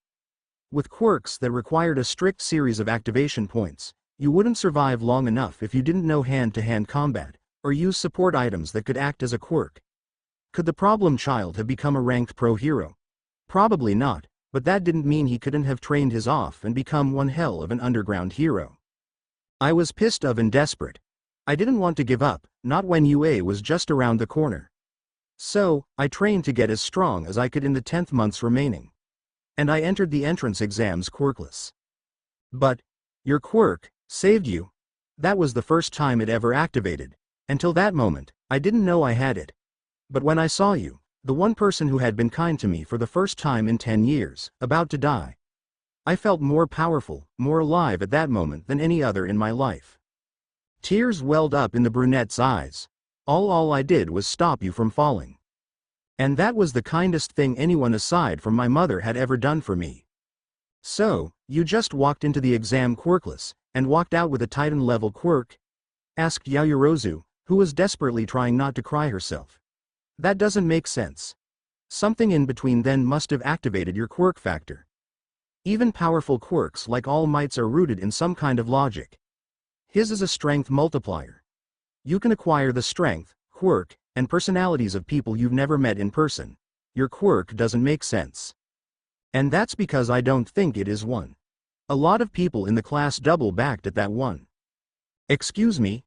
With quirks that required a strict series of activation points, you wouldn't survive long enough if you didn't know hand-to-hand combat, or use support items that could act as a quirk. Could the problem child have become a ranked pro hero? Probably not, but that didn't mean he couldn't have trained his off and become one hell of an underground hero. I was pissed off and desperate. I didn't want to give up, not when UA was just around the corner. So, I trained to get as strong as I could in the 10th months remaining. And I entered the entrance exams quirkless. But your quirk saved you. That was the first time it ever activated. Until that moment, I didn't know I had it. But when I saw you, the one person who had been kind to me for the first time in 10 years, about to die, I felt more powerful, more alive at that moment than any other in my life. Tears welled up in the brunette's eyes. All I did was stop you from falling. And that was the kindest thing anyone aside from my mother had ever done for me. So, you just walked into the exam quirkless, and walked out with a Titan-level quirk? Asked Yaoyorozu, who was desperately trying not to cry herself. That doesn't make sense. Something in between then must have activated your quirk factor. Even powerful quirks like All Mights are rooted in some kind of logic. His is a strength multiplier. You can acquire the strength, quirk, and personalities of people you've never met in person. Your quirk doesn't make sense. And that's because I don't think it is one. A lot of people in the class double-backed at that one. Excuse me?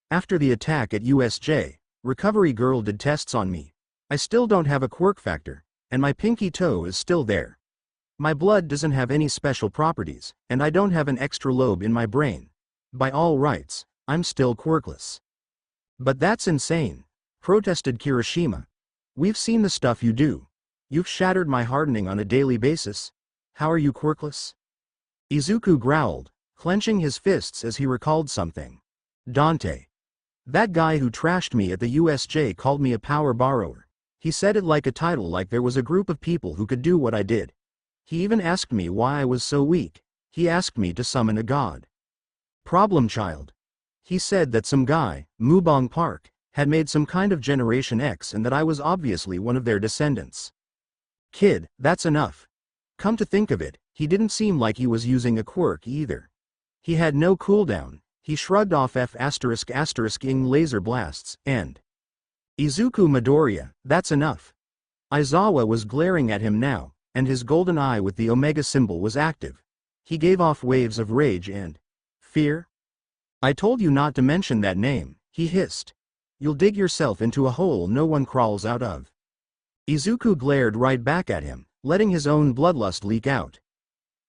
After the attack at USJ, Recovery Girl did tests on me. I still don't have a quirk factor, and my pinky toe is still there. My blood doesn't have any special properties, and I don't have an extra lobe in my brain. By all rights, I'm still quirkless. But that's insane, protested Kirishima. We've seen the stuff you do. You've shattered my hardening on a daily basis. How are you quirkless? Izuku growled, clenching his fists as he recalled something. Dante. That guy who trashed me at the USJ called me a power borrower. He said it like a title, like there was a group of people who could do what I did. He even asked me why I was so weak. He asked me to summon a god. Problem child. He said that some guy, Mubong Park, had made some kind of Generation X and that I was obviously one of their descendants. Kid, that's enough. Come to think of it, he didn't seem like he was using a quirk either. He had no cooldown. He shrugged off F***ing laser blasts, and Izuku Midoriya, that's enough. Aizawa was glaring at him now, and his golden eye with the Omega symbol was active. He gave off waves of rage and fear. I told you not to mention that name, he hissed. You'll dig yourself into a hole no one crawls out of. Izuku glared right back at him, letting his own bloodlust leak out.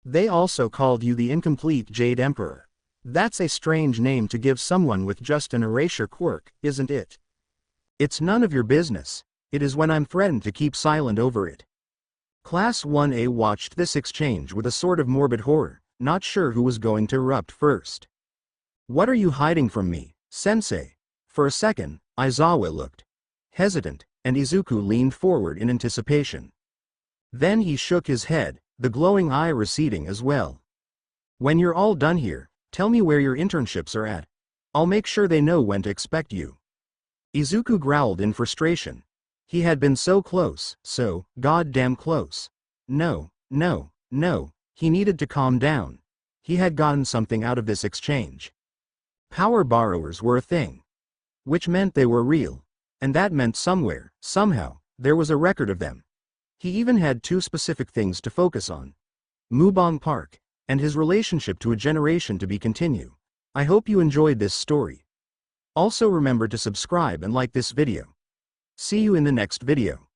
They also called you the incomplete Jade Emperor. That's a strange name to give someone with just an erasure quirk, isn't it? It's none of your business. It is when I'm threatened to keep silent over it. Class 1A watched this exchange with a sort of morbid horror, not sure who was going to erupt first. What are you hiding from me, sensei? For a second, Aizawa looked hesitant, and Izuku leaned forward in anticipation. Then he shook his head, the glowing eye receding as well. When you're all done here, tell me where your internships are at. I'll make sure they know when to expect you. Izuku growled in frustration. He had been so close, so goddamn close. No, he needed to calm down. He had gotten something out of this exchange. Power borrowers were a thing. Which meant they were real. And that meant somewhere, somehow, there was a record of them. He even had two specific things to focus on. Mubong Park, and his relationship to a generation to be continued. I hope you enjoyed this story. Also remember to subscribe and like this video. See you in the next video.